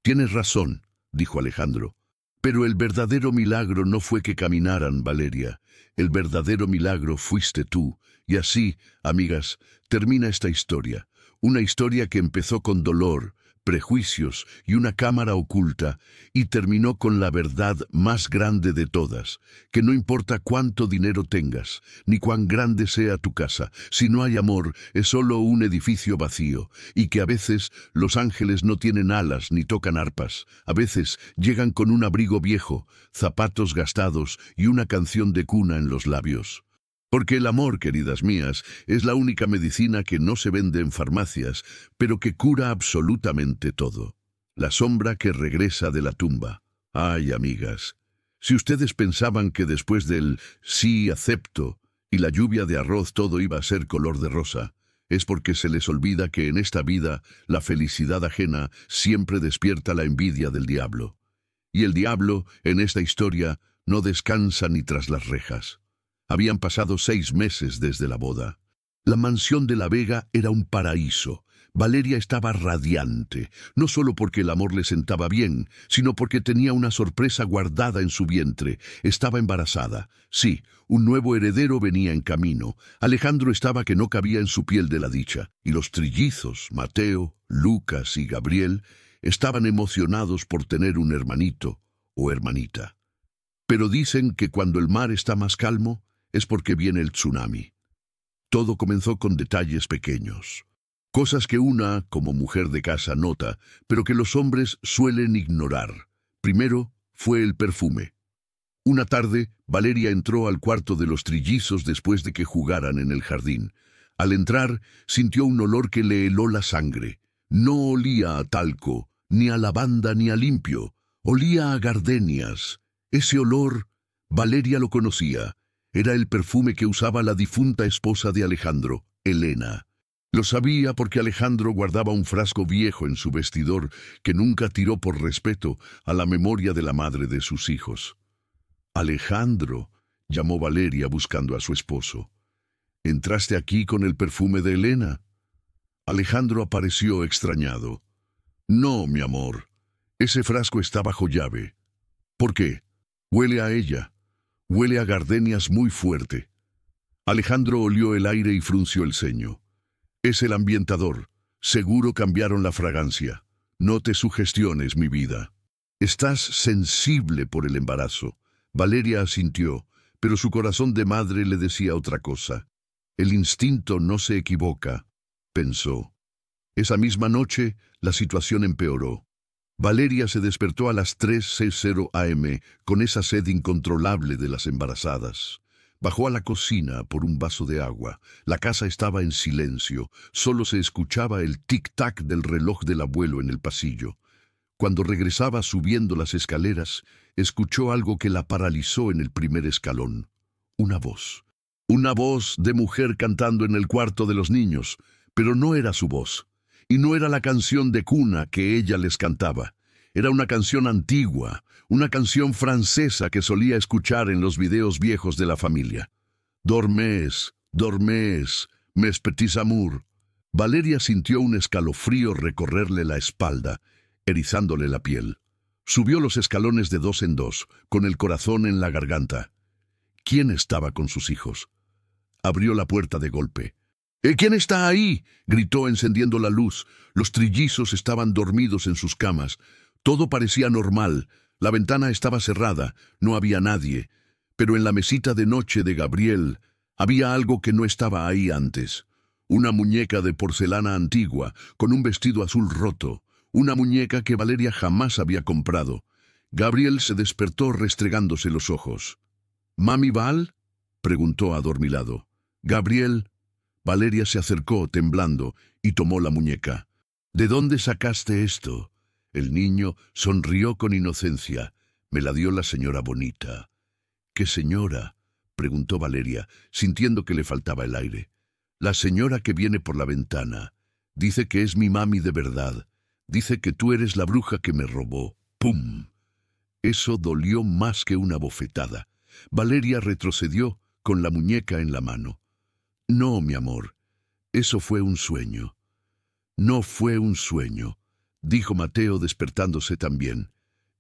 Speaker 1: «Tienes razón», dijo Alejandro. «Pero el verdadero milagro no fue que caminaran, Valeria. El verdadero milagro fuiste tú. Y así, amigas, termina esta historia. Una historia que empezó con dolor, prejuicios y una cámara oculta, y terminó con la verdad más grande de todas, que no importa cuánto dinero tengas, ni cuán grande sea tu casa, si no hay amor, es solo un edificio vacío, y que a veces los ángeles no tienen alas ni tocan arpas, a veces llegan con un abrigo viejo, zapatos gastados y una canción de cuna en los labios. Porque el amor, queridas mías, es la única medicina que no se vende en farmacias, pero que cura absolutamente todo. La sombra que regresa de la tumba. Ay, amigas, si ustedes pensaban que después del «sí, acepto» y la lluvia de arroz todo iba a ser color de rosa, es porque se les olvida que en esta vida la felicidad ajena siempre despierta la envidia del diablo. Y el diablo, en esta historia, no descansa ni tras las rejas. Habían pasado 6 meses desde la boda. La mansión de la Vega era un paraíso. Valeria estaba radiante, no solo porque el amor le sentaba bien, sino porque tenía una sorpresa guardada en su vientre. Estaba embarazada. Sí, un nuevo heredero venía en camino. Alejandro estaba que no cabía en su piel de la dicha. Y los trillizos, Mateo, Lucas y Gabriel, estaban emocionados por tener un hermanito o hermanita. Pero dicen que cuando el mar está más calmo es porque viene el tsunami. Todo comenzó con detalles pequeños, cosas que una, como mujer de casa, nota, pero que los hombres suelen ignorar. Primero fue el perfume. Una tarde, Valeria entró al cuarto de los trillizos después de que jugaran en el jardín. Al entrar, sintió un olor que le heló la sangre. No olía a talco, ni a lavanda, ni a limpio. Olía a gardenias. Ese olor, Valeria lo conocía. Era el perfume que usaba la difunta esposa de Alejandro, Elena. Lo sabía porque Alejandro guardaba un frasco viejo en su vestidor que nunca tiró por respeto a la memoria de la madre de sus hijos. «Alejandro», llamó Valeria buscando a su esposo. «¿Entraste aquí con el perfume de Elena?» Alejandro apareció extrañado. «No, mi amor. Ese frasco está bajo llave». «¿Por qué?» «Huele a ella. Huele a gardenias muy fuerte». Alejandro olió el aire y frunció el ceño. «Es el ambientador. Seguro cambiaron la fragancia. No te sugestiones, mi vida. Estás sensible por el embarazo». Valeria asintió, pero su corazón de madre le decía otra cosa. «El instinto no se equivoca», pensó. Esa misma noche, la situación empeoró. Valeria se despertó a las 3:00 am con esa sed incontrolable de las embarazadas. Bajó a la cocina por un vaso de agua. La casa estaba en silencio. Solo se escuchaba el tic-tac del reloj del abuelo en el pasillo. Cuando regresaba subiendo las escaleras, escuchó algo que la paralizó en el primer escalón. Una voz. Una voz de mujer cantando en el cuarto de los niños, pero no era su voz. Y no era la canción de cuna que ella les cantaba. Era una canción antigua, una canción francesa que solía escuchar en los videos viejos de la familia. «Dormez, dormez, mes petits amours». Valeria sintió un escalofrío recorrerle la espalda, erizándole la piel. Subió los escalones de 2 en 2, con el corazón en la garganta. ¿Quién estaba con sus hijos? Abrió la puerta de golpe. «¿Quién está ahí?», gritó encendiendo la luz. Los trillizos estaban dormidos en sus camas. Todo parecía normal. La ventana estaba cerrada, no había nadie. Pero en la mesita de noche de Gabriel había algo que no estaba ahí antes. Una muñeca de porcelana antigua, con un vestido azul roto. Una muñeca que Valeria jamás había comprado. Gabriel se despertó restregándose los ojos. «¿Mami Val?», preguntó adormilado. «Gabriel». Valeria se acercó temblando y tomó la muñeca. «¿De dónde sacaste esto?». El niño sonrió con inocencia. «Me la dio la señora Bonita». «¿Qué señora?», preguntó Valeria, sintiendo que le faltaba el aire. «La señora que viene por la ventana. Dice que es mi mami de verdad. Dice que tú eres la bruja que me robó». ¡Pum! Eso dolió más que una bofetada. Valeria retrocedió con la muñeca en la mano. «No, mi amor, eso fue un sueño». «No fue un sueño», dijo Mateo despertándose también.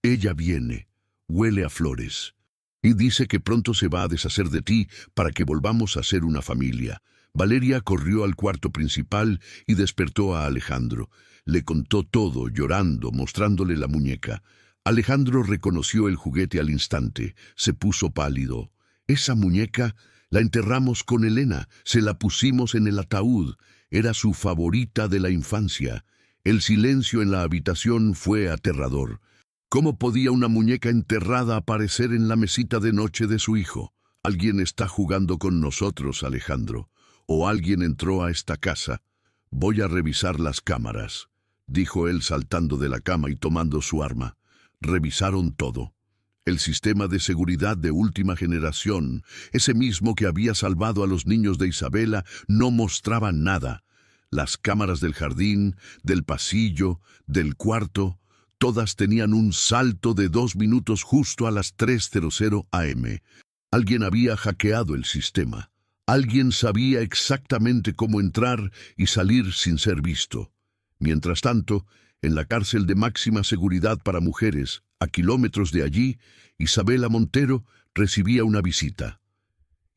Speaker 1: «Ella viene, huele a flores, y dice que pronto se va a deshacer de ti para que volvamos a ser una familia». Valeria corrió al cuarto principal y despertó a Alejandro. Le contó todo, llorando, mostrándole la muñeca. Alejandro reconoció el juguete al instante. Se puso pálido. «Esa muñeca la enterramos con Elena. Se la pusimos en el ataúd. Era su favorita de la infancia». El silencio en la habitación fue aterrador. ¿Cómo podía una muñeca enterrada aparecer en la mesita de noche de su hijo? «Alguien está jugando con nosotros, Alejandro. O alguien entró a esta casa. Voy a revisar las cámaras», dijo él saltando de la cama y tomando su arma. Revisaron todo. El sistema de seguridad de última generación, ese mismo que había salvado a los niños de Isabela, no mostraba nada. Las cámaras del jardín, del pasillo, del cuarto, todas tenían un salto de 2 minutos justo a las 3:00 am. Alguien había hackeado el sistema. Alguien sabía exactamente cómo entrar y salir sin ser visto. Mientras tanto, en la cárcel de máxima seguridad para mujeres, a kilómetros de allí, Isabela Montero recibía una visita.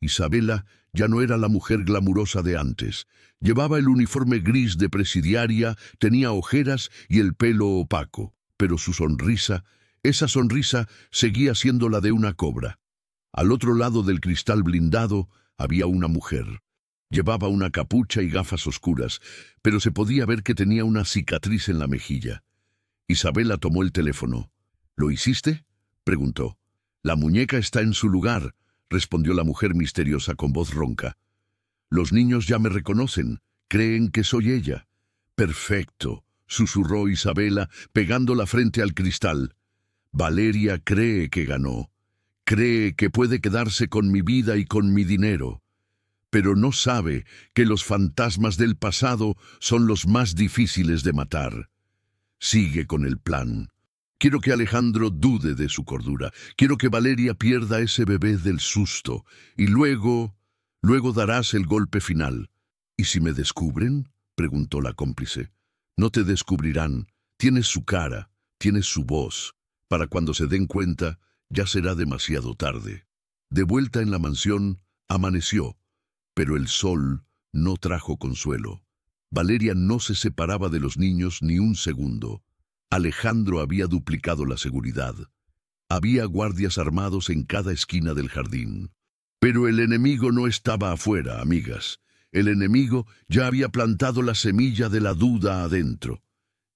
Speaker 1: Isabela ya no era la mujer glamurosa de antes. Llevaba el uniforme gris de presidiaria, tenía ojeras y el pelo opaco, pero su sonrisa, esa sonrisa, seguía siendo la de una cobra. Al otro lado del cristal blindado había una mujer. Llevaba una capucha y gafas oscuras, pero se podía ver que tenía una cicatriz en la mejilla. Isabela tomó el teléfono. ¿Lo hiciste?, preguntó. «La muñeca está en su lugar», respondió la mujer misteriosa con voz ronca. «Los niños ya me reconocen, creen que soy ella». «Perfecto», susurró Isabela, pegando la frente al cristal. «Valeria cree que ganó. Cree que puede quedarse con mi vida y con mi dinero. Pero no sabe que los fantasmas del pasado son los más difíciles de matar. Sigue con el plan. Quiero que Alejandro dude de su cordura. Quiero que Valeria pierda ese bebé del susto. Y luego darás el golpe final». «¿Y si me descubren?», preguntó la cómplice. «No te descubrirán. Tienes su cara, tienes su voz. Para cuando se den cuenta, ya será demasiado tarde». De vuelta en la mansión, amaneció, pero el sol no trajo consuelo. Valeria no se separaba de los niños ni un segundo. Alejandro había duplicado la seguridad. Había guardias armados en cada esquina del jardín. Pero el enemigo no estaba afuera, amigas. El enemigo ya había plantado la semilla de la duda adentro.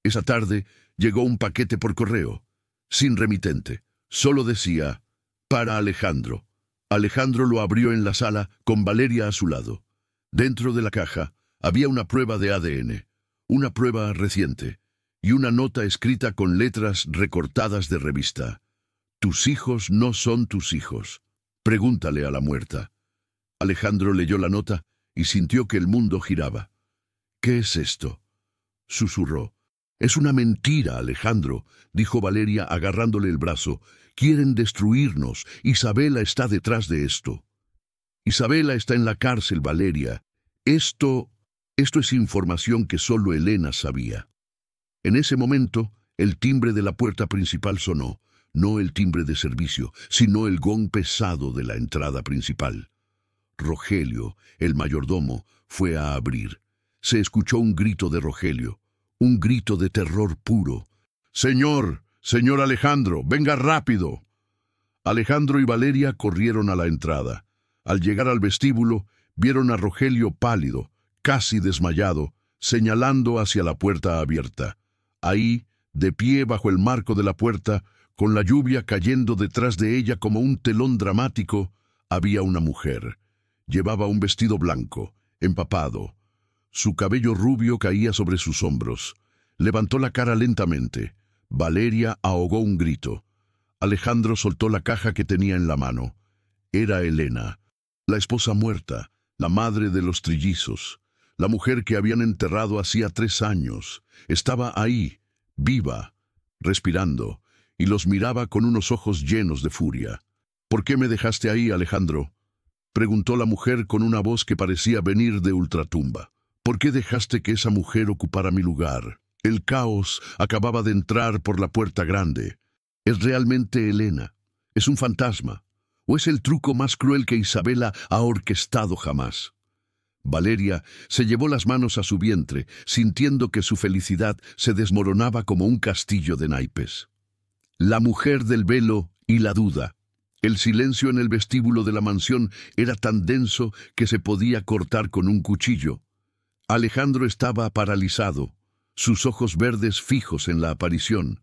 Speaker 1: Esa tarde llegó un paquete por correo, sin remitente. Solo decía, «Para Alejandro». Alejandro lo abrió en la sala con Valeria a su lado. Dentro de la caja había una prueba de ADN, una prueba reciente, y una nota escrita con letras recortadas de revista. «Tus hijos no son tus hijos. Pregúntale a la muerta». Alejandro leyó la nota y sintió que el mundo giraba. «¿Qué es esto?», susurró. «Es una mentira, Alejandro», dijo Valeria agarrándole el brazo. «Quieren destruirnos. Isabela está detrás de esto». «Isabela está en la cárcel, Valeria. Esto es información que solo Elena sabía». En ese momento, el timbre de la puerta principal sonó, no el timbre de servicio, sino el gong pesado de la entrada principal. Rogelio, el mayordomo, fue a abrir. Se escuchó un grito de Rogelio, un grito de terror puro. «Señor Alejandro, venga rápido». Alejandro y Valeria corrieron a la entrada. Al llegar al vestíbulo, vieron a Rogelio pálido, casi desmayado, señalando hacia la puerta abierta. Ahí, de pie bajo el marco de la puerta, con la lluvia cayendo detrás de ella como un telón dramático, había una mujer. Llevaba un vestido blanco, empapado. Su cabello rubio caía sobre sus hombros. Levantó la cara lentamente. Valeria ahogó un grito. Alejandro soltó la caja que tenía en la mano. Era Elena, la esposa muerta, la madre de los trillizos, la mujer que habían enterrado hacía 3 años. Estaba ahí, viva, respirando, y los miraba con unos ojos llenos de furia. «¿Por qué me dejaste ahí, Alejandro?», preguntó la mujer con una voz que parecía venir de ultratumba. «¿Por qué dejaste que esa mujer ocupara mi lugar? El caos acababa de entrar por la puerta grande. ¿Es realmente Elena? ¿Es un fantasma? ¿O es el truco más cruel que Isabela ha orquestado jamás?». Valeria se llevó las manos a su vientre, sintiendo que su felicidad se desmoronaba como un castillo de naipes. La mujer del velo y la duda. El silencio en el vestíbulo de la mansión era tan denso que se podía cortar con un cuchillo. Alejandro estaba paralizado, sus ojos verdes fijos en la aparición.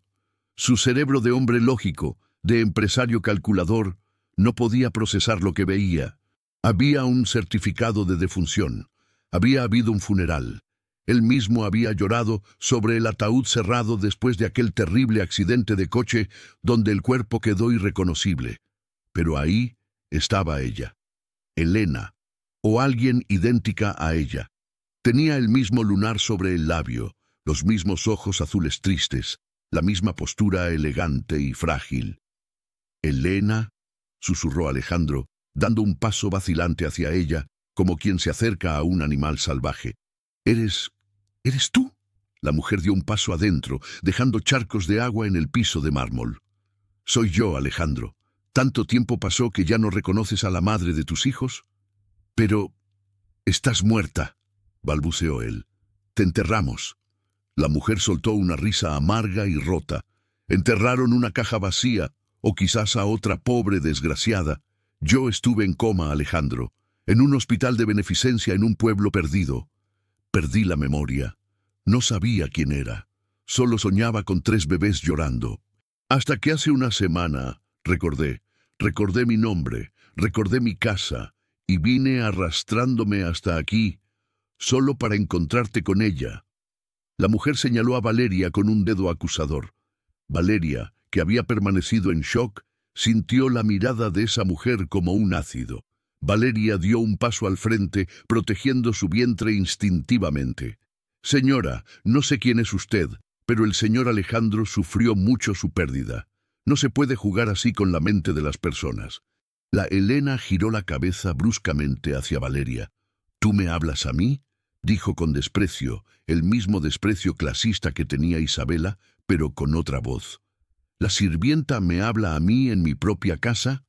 Speaker 1: Su cerebro de hombre lógico, de empresario calculador, no podía procesar lo que veía. Había un certificado de defunción. Había habido un funeral. Él mismo había llorado sobre el ataúd cerrado después de aquel terrible accidente de coche donde el cuerpo quedó irreconocible. Pero ahí estaba ella, Elena, o alguien idéntica a ella. Tenía el mismo lunar sobre el labio, los mismos ojos azules tristes, la misma postura elegante y frágil. «Elena», susurró Alejandro, dando un paso vacilante hacia ella, como quien se acerca a un animal salvaje. ¿Eres tú?» La mujer dio un paso adentro, dejando charcos de agua en el piso de mármol. «Soy yo, Alejandro. ¿Tanto tiempo pasó que ya no reconoces a la madre de tus hijos? Pero estás muerta, balbuceó él. Te enterramos. La mujer soltó una risa amarga y rota. Enterraron una caja vacía, o quizás a otra pobre desgraciada. Yo estuve en coma, Alejandro, en un hospital de beneficencia en un pueblo perdido. Perdí la memoria. No sabía quién era. Solo soñaba con 3 bebés llorando. Hasta que hace una semana recordé mi nombre, recordé mi casa, y vine arrastrándome hasta aquí, solo para encontrarte con ella. La mujer señaló a Valeria con un dedo acusador. Valeria, que había permanecido en shock, sintió la mirada de esa mujer como un ácido. Valeria dio un paso al frente, protegiendo su vientre instintivamente. Señora, no sé quién es usted, pero el señor Alejandro sufrió mucho su pérdida. No se puede jugar así con la mente de las personas. La Elena giró la cabeza bruscamente hacia Valeria. ¿Tú me hablas a mí?, dijo con desprecio, el mismo desprecio clasista que tenía Isabela, pero con otra voz. ¿La sirvienta me habla a mí en mi propia casa?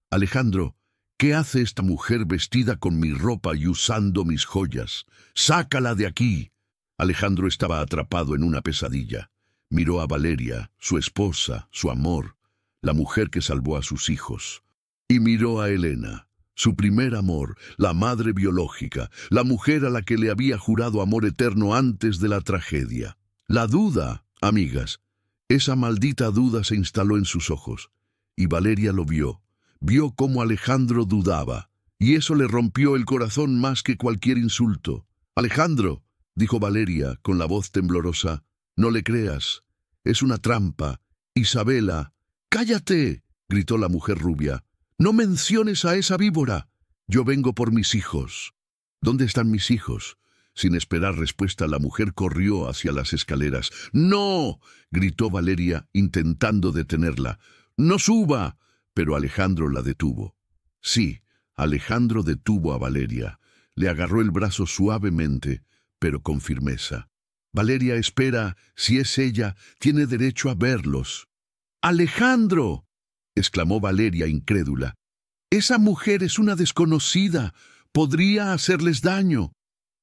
Speaker 1: Alejandro, ¿qué hace esta mujer vestida con mi ropa y usando mis joyas? ¡Sácala de aquí! Alejandro estaba atrapado en una pesadilla. Miró a Valeria, su esposa, su amor, la mujer que salvó a sus hijos. Y miró a Elena, su primer amor, la madre biológica, la mujer a la que le había jurado amor eterno antes de la tragedia. La duda, amigas, esa maldita duda se instaló en sus ojos. Y Valeria lo vio. Vio cómo Alejandro dudaba, y eso le rompió el corazón más que cualquier insulto. «Alejandro», dijo Valeria con la voz temblorosa, «no le creas. Es una trampa. Isabela». «¡Cállate!», gritó la mujer rubia. «No menciones a esa víbora. Yo vengo por mis hijos». «¿Dónde están mis hijos?». Sin esperar respuesta, la mujer corrió hacia las escaleras. «¡No!», gritó Valeria, intentando detenerla. «¡No suba!». Pero Alejandro la detuvo. Sí, Alejandro detuvo a Valeria. Le agarró el brazo suavemente, pero con firmeza. «Valeria, espera. Si es ella, tiene derecho a verlos». «¡Alejandro!», exclamó Valeria incrédula. «Esa mujer es una desconocida. Podría hacerles daño».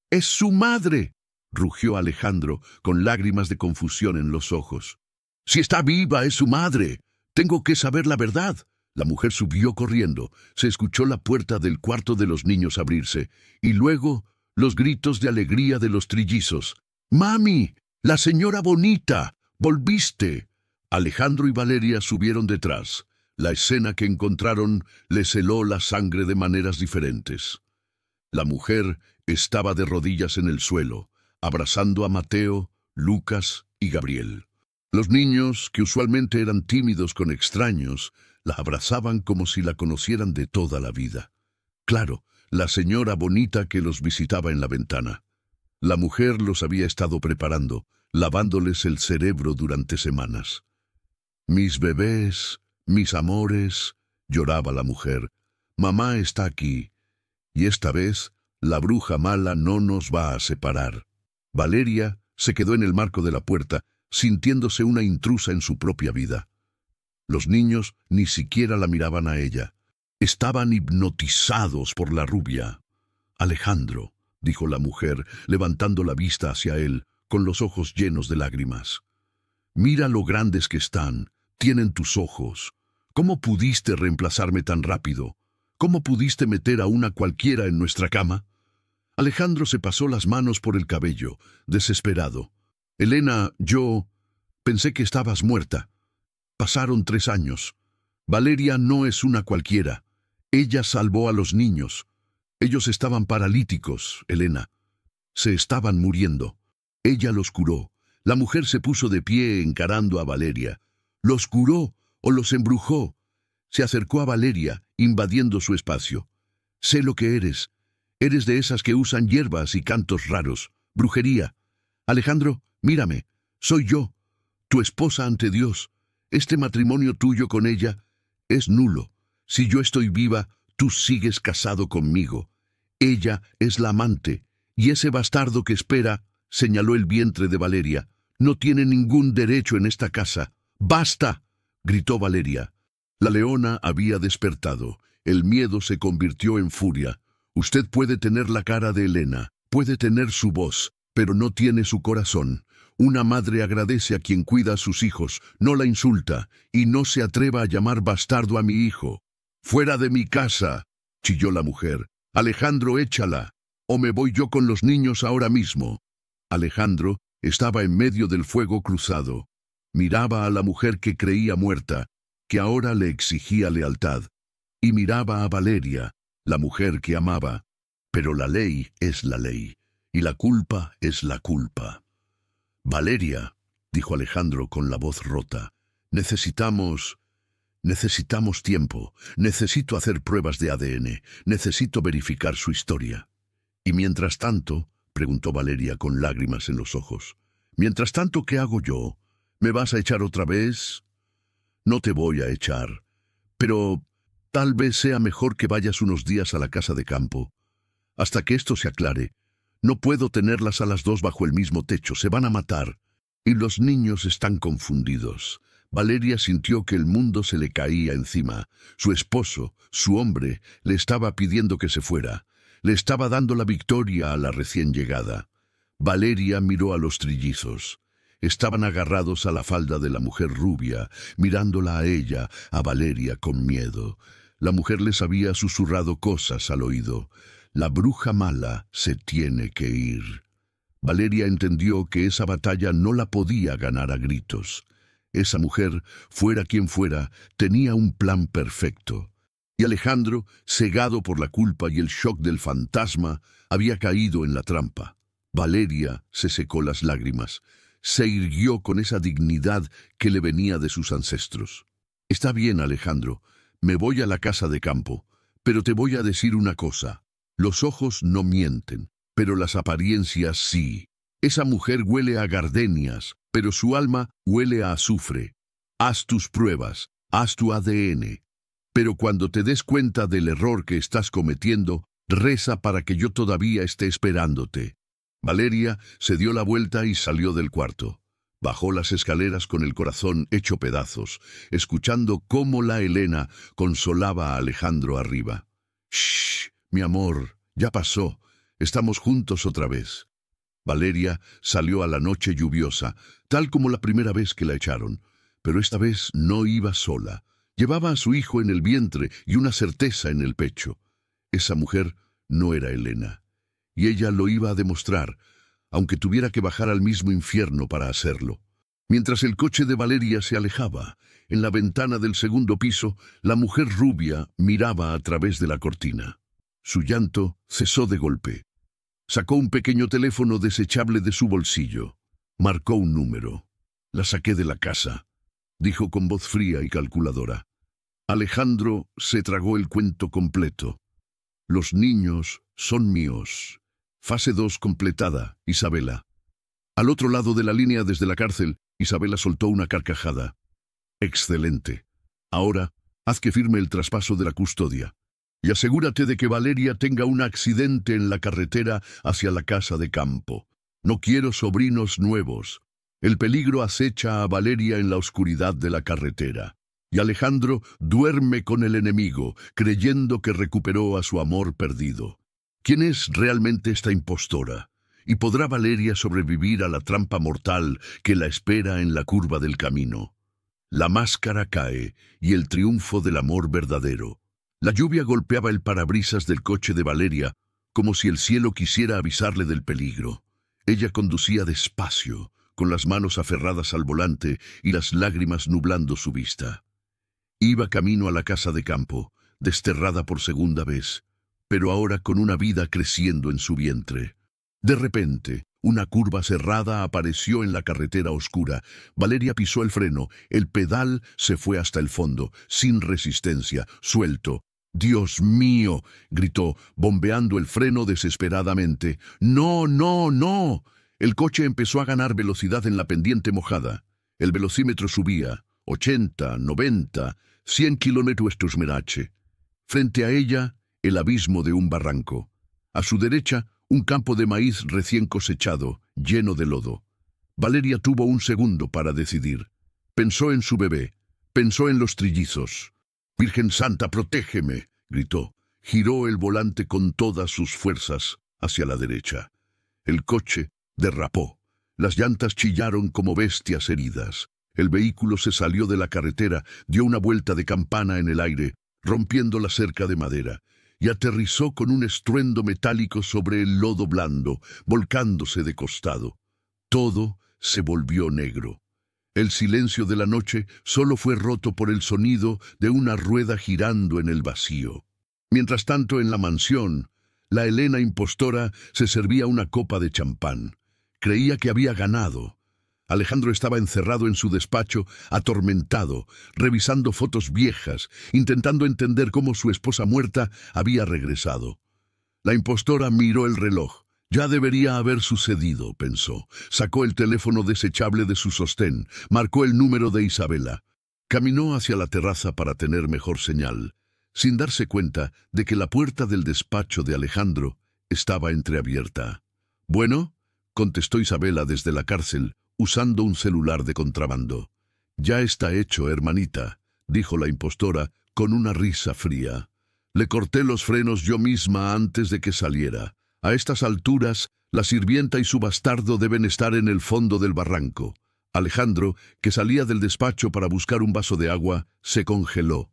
Speaker 1: «Es su madre», rugió Alejandro, con lágrimas de confusión en los ojos. «Si está viva, es su madre. Tengo que saber la verdad». La mujer subió corriendo. Se escuchó la puerta del cuarto de los niños abrirse, y luego los gritos de alegría de los trillizos. «¡Mami! ¡La señora bonita! ¡Volviste!». Alejandro y Valeria subieron detrás. La escena que encontraron les heló la sangre de maneras diferentes. La mujer estaba de rodillas en el suelo, abrazando a Mateo, Lucas y Gabriel. Los niños, que usualmente eran tímidos con extraños, la abrazaban como si la conocieran de toda la vida. Claro, la señora bonita que los visitaba en la ventana. La mujer los había estado preparando, lavándoles el cerebro durante semanas. «Mis bebés, mis amores», lloraba la mujer. «Mamá está aquí, y esta vez la bruja mala no nos va a separar». Valeria se quedó en el marco de la puerta, sintiéndose una intrusa en su propia vida. Los niños ni siquiera la miraban a ella. Estaban hipnotizados por la rubia. «Alejandro», dijo la mujer, levantando la vista hacia él, con los ojos llenos de lágrimas. «Mira lo grandes que están. Tienen tus ojos. ¿Cómo pudiste reemplazarme tan rápido? ¿Cómo pudiste meter a una cualquiera en nuestra cama?». Alejandro se pasó las manos por el cabello, desesperado. «Elena, yo pensé que estabas muerta. Pasaron 3 años. Valeria no es una cualquiera. Ella salvó a los niños. Ellos estaban paralíticos, Elena. Se estaban muriendo. Ella los curó». La mujer se puso de pie encarando a Valeria. «¿Los curó o los embrujó?». Se acercó a Valeria, invadiendo su espacio. «Sé lo que eres. Eres de esas que usan hierbas y cantos raros. Brujería. Alejandro, mírame. Soy yo, tu esposa ante Dios. Este matrimonio tuyo con ella es nulo. Si yo estoy viva, tú sigues casado conmigo. Ella es la amante, y ese bastardo que espera», señaló el vientre de Valeria, «no tiene ningún derecho en esta casa». «¡Basta!», gritó Valeria. La leona había despertado. El miedo se convirtió en furia. Usted puede tener la cara de Elena, puede tener su voz, pero no tiene su corazón. Una madre agradece a quien cuida a sus hijos, no la insulta, y no se atreva a llamar bastardo a mi hijo. «¡Fuera de mi casa!», chilló la mujer. «Alejandro, échala, o me voy yo con los niños ahora mismo». Alejandro estaba en medio del fuego cruzado. Miraba a la mujer que creía muerta, que ahora le exigía lealtad, y miraba a Valeria, la mujer que amaba. Pero la ley es la ley, y la culpa es la culpa. «Valeria», dijo Alejandro con la voz rota, necesitamos tiempo. Necesito hacer pruebas de ADN. Necesito verificar su historia». «Y mientras tanto», preguntó Valeria con lágrimas en los ojos, «mientras tanto, ¿qué hago yo? ¿Me vas a echar otra vez?» «No te voy a echar, pero tal vez sea mejor que vayas unos días a la casa de campo. Hasta que esto se aclare. No puedo tenerlas a las dos bajo el mismo techo, se van a matar. Y los niños están confundidos». Valeria sintió que el mundo se le caía encima. Su esposo, su hombre, le estaba pidiendo que se fuera. Le estaba dando la victoria a la recién llegada. Valeria miró a los trillizos. Estaban agarrados a la falda de la mujer rubia, mirándola a ella, a Valeria, con miedo. La mujer les había susurrado cosas al oído. «La bruja mala se tiene que ir». Valeria entendió que esa batalla no la podía ganar a gritos. Esa mujer, fuera quien fuera, tenía un plan perfecto. Y Alejandro, cegado por la culpa y el shock del fantasma, había caído en la trampa. Valeria se secó las lágrimas. Se irguió con esa dignidad que le venía de sus ancestros. «Está bien, Alejandro, me voy a la casa de campo, pero te voy a decir una cosa. Los ojos no mienten, pero las apariencias sí. Esa mujer huele a gardenias, pero su alma huele a azufre. Haz tus pruebas, haz tu ADN. Pero cuando te des cuenta del error que estás cometiendo, reza para que yo todavía esté esperándote». Valeria se dio la vuelta y salió del cuarto. Bajó las escaleras con el corazón hecho pedazos, escuchando cómo la Elena consolaba a Alejandro arriba. «Shh, mi amor, ya pasó. Estamos juntos otra vez». Valeria salió a la noche lluviosa, tal como la primera vez que la echaron, pero esta vez no iba sola. Llevaba a su hijo en el vientre y una certeza en el pecho. Esa mujer no era Elena, y ella lo iba a demostrar, aunque tuviera que bajar al mismo infierno para hacerlo. Mientras el coche de Valeria se alejaba, en la ventana del segundo piso, la mujer rubia miraba a través de la cortina. Su llanto cesó de golpe. Sacó un pequeño teléfono desechable de su bolsillo. Marcó un número. «La saqué de la casa», dijo con voz fría y calculadora. Alejandro se tragó el cuento completo. «Los niños son míos. Fase 2 completada, Isabela». Al otro lado de la línea desde la cárcel, Isabela soltó una carcajada. «Excelente. Ahora, haz que firme el traspaso de la custodia. Y asegúrate de que Valeria tenga un accidente en la carretera hacia la casa de campo. No quiero sobrinos nuevos. El peligro acecha a Valeria en la oscuridad de la carretera. Y Alejandro duerme con el enemigo, creyendo que recuperó a su amor perdido. ¿Quién es realmente esta impostora? ¿Y podrá Valeria sobrevivir a la trampa mortal que la espera en la curva del camino? La máscara cae y el triunfo del amor verdadero. La lluvia golpeaba el parabrisas del coche de Valeria, como si el cielo quisiera avisarle del peligro. Ella conducía despacio, con las manos aferradas al volante y las lágrimas nublando su vista. Iba camino a la casa de campo, desterrada por segunda vez, pero ahora con una vida creciendo en su vientre. De repente, una curva cerrada apareció en la carretera oscura. Valeria pisó el freno, el pedal se fue hasta el fondo, sin resistencia, suelto. «¡Dios mío!», gritó, bombeando el freno desesperadamente. «¡No, no, no!». El coche empezó a ganar velocidad en la pendiente mojada. El velocímetro subía, 80, 90, 100 kilómetros merache. Frente a ella, el abismo de un barranco. A su derecha, un campo de maíz recién cosechado, lleno de lodo. Valeria tuvo un segundo para decidir. Pensó en su bebé, pensó en los trillizos. «Virgen Santa, protégeme», gritó. Giró el volante con todas sus fuerzas hacia la derecha. El coche derrapó. Las llantas chillaron como bestias heridas. El vehículo se salió de la carretera, dio una vuelta de campana en el aire, rompiendo la cerca de madera, y aterrizó con un estruendo metálico sobre el lodo blando, volcándose de costado. Todo se volvió negro. El silencio de la noche solo fue roto por el sonido de una rueda girando en el vacío. Mientras tanto, en la mansión, la Elena impostora se servía una copa de champán. Creía que había ganado. Alejandro estaba encerrado en su despacho, atormentado, revisando fotos viejas, intentando entender cómo su esposa muerta había regresado. La impostora miró el reloj. Ya debería haber sucedido, pensó. Sacó el teléfono desechable de su sostén, marcó el número de Isabela. Caminó hacia la terraza para tener mejor señal, sin darse cuenta de que la puerta del despacho de Alejandro estaba entreabierta. «Bueno», contestó Isabela desde la cárcel, usando un celular de contrabando. «Ya está hecho, hermanita», dijo la impostora con una risa fría. «Le corté los frenos yo misma antes de que saliera. A estas alturas, la sirvienta y su bastardo deben estar en el fondo del barranco». Alejandro, que salía del despacho para buscar un vaso de agua, se congeló.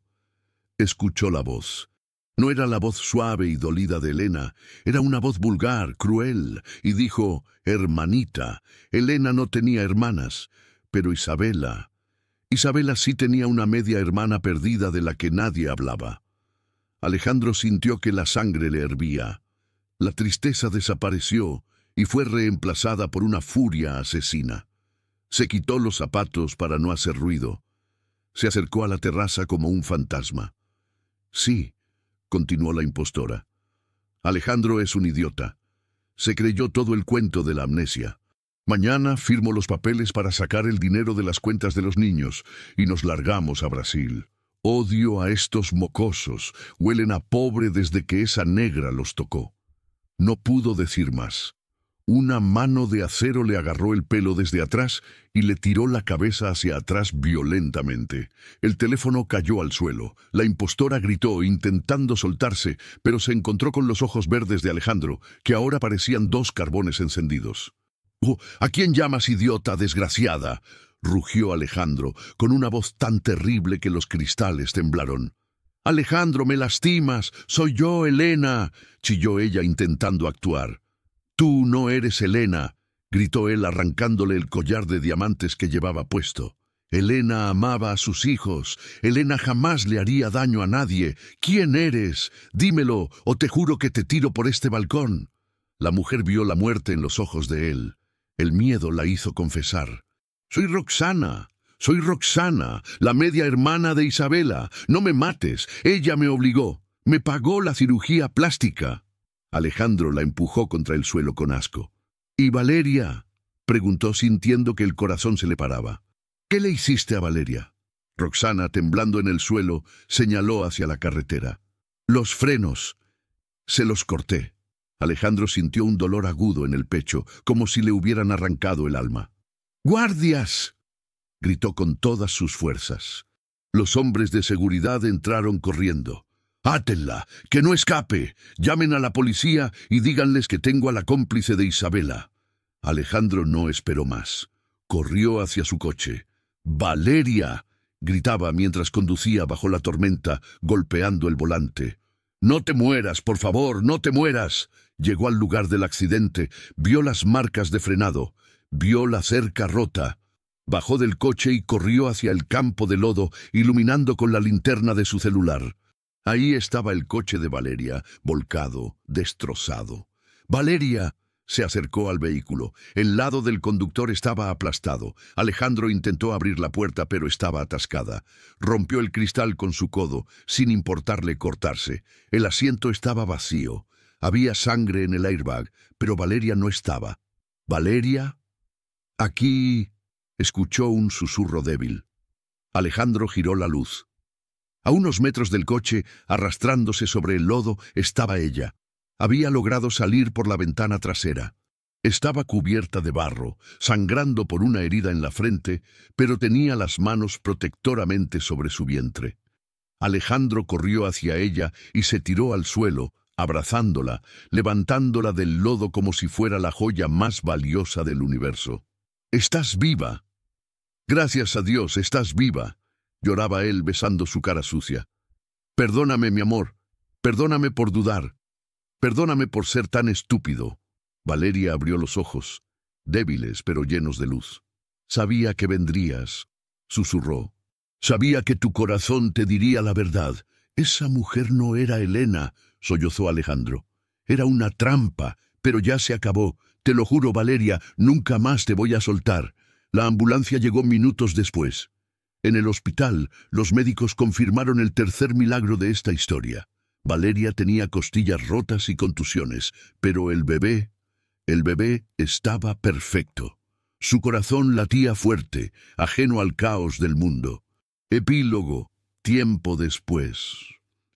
Speaker 1: Escuchó la voz. No era la voz suave y dolida de Elena, era una voz vulgar, cruel, y dijo: «Hermanita». Elena no tenía hermanas, pero Isabela sí tenía una media hermana perdida de la que nadie hablaba. Alejandro sintió que la sangre le hervía. La tristeza desapareció y fue reemplazada por una furia asesina. Se quitó los zapatos para no hacer ruido. Se acercó a la terraza como un fantasma. «Sí», continuó la impostora. «Alejandro es un idiota. Se creyó todo el cuento de la amnesia. Mañana firmo los papeles para sacar el dinero de las cuentas de los niños y nos largamos a Brasil. Odio a estos mocosos. Huelen a pobre desde que esa negra los tocó». No pudo decir más. Una mano de acero le agarró el pelo desde atrás y le tiró la cabeza hacia atrás violentamente. El teléfono cayó al suelo. La impostora gritó, intentando soltarse, pero se encontró con los ojos verdes de Alejandro, que ahora parecían dos carbones encendidos. «Oh, ¿a quién llamas, idiota desgraciada?», rugió Alejandro, con una voz tan terrible que los cristales temblaron. «Alejandro, me lastimas. Soy yo, Elena», chilló ella intentando actuar. «Tú no eres Elena», gritó él arrancándole el collar de diamantes que llevaba puesto. «Elena amaba a sus hijos. Elena jamás le haría daño a nadie. ¿Quién eres? Dímelo, o te juro que te tiro por este balcón». La mujer vio la muerte en los ojos de él. El miedo la hizo confesar. «Soy Roxana, la media hermana de Isabela. No me mates, ella me obligó. Me pagó la cirugía plástica». Alejandro la empujó contra el suelo con asco. «¿Y Valeria?», preguntó sintiendo que el corazón se le paraba. «¿Qué le hiciste a Valeria?». Roxana, temblando en el suelo, señaló hacia la carretera. «Los frenos. Se los corté». Alejandro sintió un dolor agudo en el pecho, como si le hubieran arrancado el alma. «¡Guardias!», gritó con todas sus fuerzas. Los hombres de seguridad entraron corriendo. «¡Átenla! ¡Que no escape! Llamen a la policía y díganles que tengo a la cómplice de Isabela». Alejandro no esperó más. Corrió hacia su coche. «¡Valeria!», gritaba mientras conducía bajo la tormenta, golpeando el volante. «No te mueras, por favor, no te mueras». Llegó al lugar del accidente, vio las marcas de frenado, vio la cerca rota. Bajó del coche y corrió hacia el campo de lodo, iluminando con la linterna de su celular. Ahí estaba el coche de Valeria, volcado, destrozado. «¡Valeria!». Se acercó al vehículo. El lado del conductor estaba aplastado. Alejandro intentó abrir la puerta, pero estaba atascada. Rompió el cristal con su codo, sin importarle cortarse. El asiento estaba vacío. Había sangre en el airbag, pero Valeria no estaba. «¿Valeria?». «Aquí», escuchó un susurro débil. Alejandro giró la luz. A unos metros del coche, arrastrándose sobre el lodo, estaba ella. Había logrado salir por la ventana trasera. Estaba cubierta de barro, sangrando por una herida en la frente, pero tenía las manos protectoramente sobre su vientre. Alejandro corrió hacia ella y se tiró al suelo, abrazándola, levantándola del lodo como si fuera la joya más valiosa del universo. «¡Estás viva!». «Gracias a Dios, estás viva», lloraba él besando su cara sucia. «Perdóname, mi amor. Perdóname por dudar. Perdóname por ser tan estúpido». Valeria abrió los ojos, débiles pero llenos de luz. «Sabía que vendrías», susurró. «Sabía que tu corazón te diría la verdad. Esa mujer no era Elena», sollozó Alejandro. «Era una trampa, pero ya se acabó. Te lo juro, Valeria, nunca más te voy a soltar». La ambulancia llegó minutos después. En el hospital, los médicos confirmaron el tercer milagro de esta historia. Valeria tenía costillas rotas y contusiones, pero el bebé estaba perfecto. Su corazón latía fuerte, ajeno al caos del mundo. Epílogo. Tiempo después.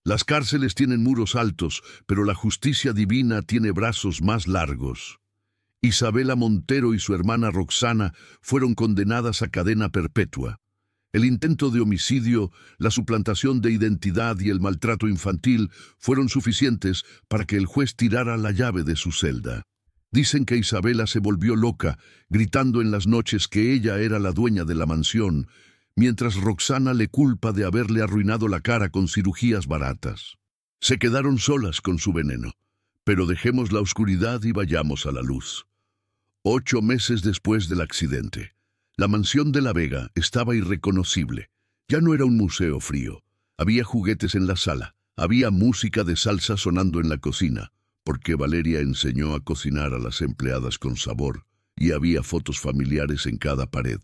Speaker 1: Las cárceles tienen muros altos, pero la justicia divina tiene brazos más largos. Isabela Montero y su hermana Roxana fueron condenadas a cadena perpetua. El intento de homicidio, la suplantación de identidad y el maltrato infantil fueron suficientes para que el juez tirara la llave de su celda. Dicen que Isabela se volvió loca, gritando en las noches que ella era la dueña de la mansión, mientras Roxana le culpa de haberle arruinado la cara con cirugías baratas. Se quedaron solas con su veneno, pero dejemos la oscuridad y vayamos a la luz. 8 meses después del accidente, la mansión de La Vega estaba irreconocible. Ya no era un museo frío. Había juguetes en la sala, había música de salsa sonando en la cocina, porque Valeria enseñó a cocinar a las empleadas con sabor, y había fotos familiares en cada pared.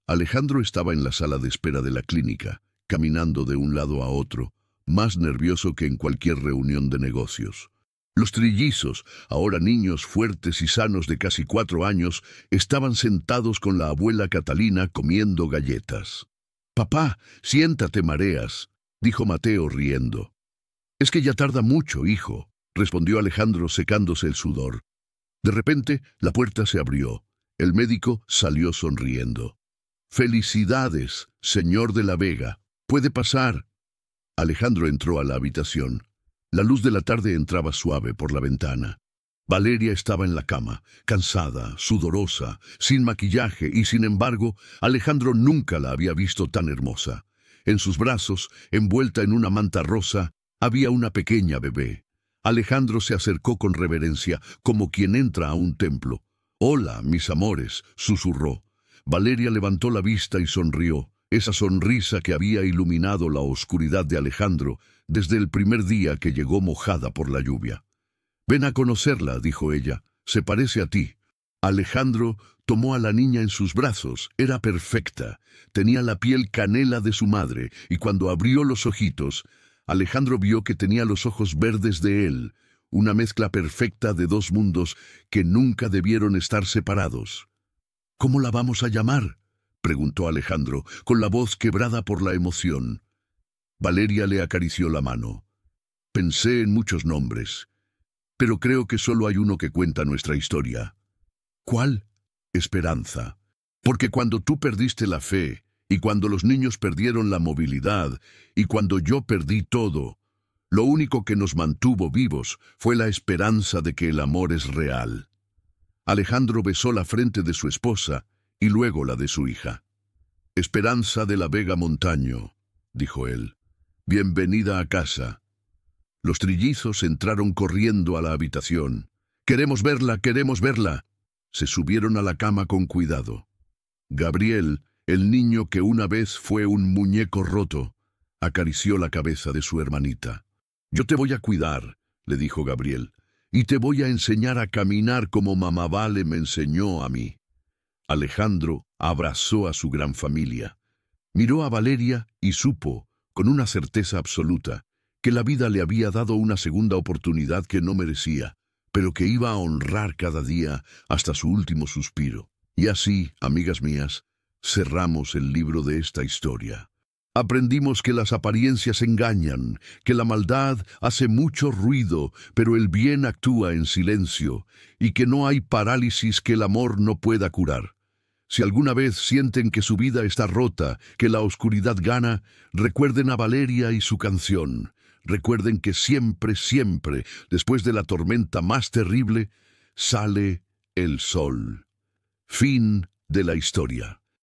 Speaker 1: Alejandro estaba en la sala de espera de la clínica, caminando de un lado a otro, más nervioso que en cualquier reunión de negocios. Los trillizos, ahora niños fuertes y sanos de casi 4 años, estaban sentados con la abuela Catalina comiendo galletas. «Papá, siéntate, mareas», dijo Mateo riendo. «Es que ya tarda mucho, hijo», respondió Alejandro secándose el sudor. De repente, la puerta se abrió. El médico salió sonriendo. «Felicidades, señor de La Vega. Puede pasar». Alejandro entró a la habitación. La luz de la tarde entraba suave por la ventana. Valeria estaba en la cama, cansada, sudorosa, sin maquillaje, y sin embargo, Alejandro nunca la había visto tan hermosa. En sus brazos, envuelta en una manta rosa, había una pequeña bebé. Alejandro se acercó con reverencia, como quien entra a un templo. «Hola, mis amores», susurró. Valeria levantó la vista y sonrió, esa sonrisa que había iluminado la oscuridad de Alejandro desde el primer día que llegó mojada por la lluvia. «Ven a conocerla», dijo ella. «Se parece a ti». Alejandro tomó a la niña en sus brazos. Era perfecta. Tenía la piel canela de su madre, y cuando abrió los ojitos, Alejandro vio que tenía los ojos verdes de él, una mezcla perfecta de 2 mundos que nunca debieron estar separados. «¿Cómo la vamos a llamar?», preguntó Alejandro, con la voz quebrada por la emoción. Valeria le acarició la mano. «Pensé en muchos nombres, pero creo que solo hay uno que cuenta nuestra historia». «¿Cuál?». «Esperanza. Porque cuando tú perdiste la fe, y cuando los niños perdieron la movilidad, y cuando yo perdí todo, lo único que nos mantuvo vivos fue la esperanza de que el amor es real». Alejandro besó la frente de su esposa y luego la de su hija. «Esperanza de La Vega Montaño», dijo él. «Bienvenida a casa». Los trillizos entraron corriendo a la habitación. «¡Queremos verla, queremos verla!». Se subieron a la cama con cuidado. Gabriel, el niño que una vez fue un muñeco roto, acarició la cabeza de su hermanita. «Yo te voy a cuidar», le dijo Gabriel, «y te voy a enseñar a caminar como mamá Vale me enseñó a mí». Alejandro abrazó a su gran familia. Miró a Valeria y supo, con una certeza absoluta, que la vida le había dado una segunda oportunidad que no merecía, pero que iba a honrar cada día hasta su último suspiro. Y así, amigas mías, cerramos el libro de esta historia. Aprendimos que las apariencias engañan, que la maldad hace mucho ruido, pero el bien actúa en silencio, y que no hay parálisis que el amor no pueda curar. Si alguna vez sienten que su vida está rota, que la oscuridad gana, recuerden a Valeria y su canción. Recuerden que siempre, siempre, después de la tormenta más terrible, sale el sol. Fin de la historia.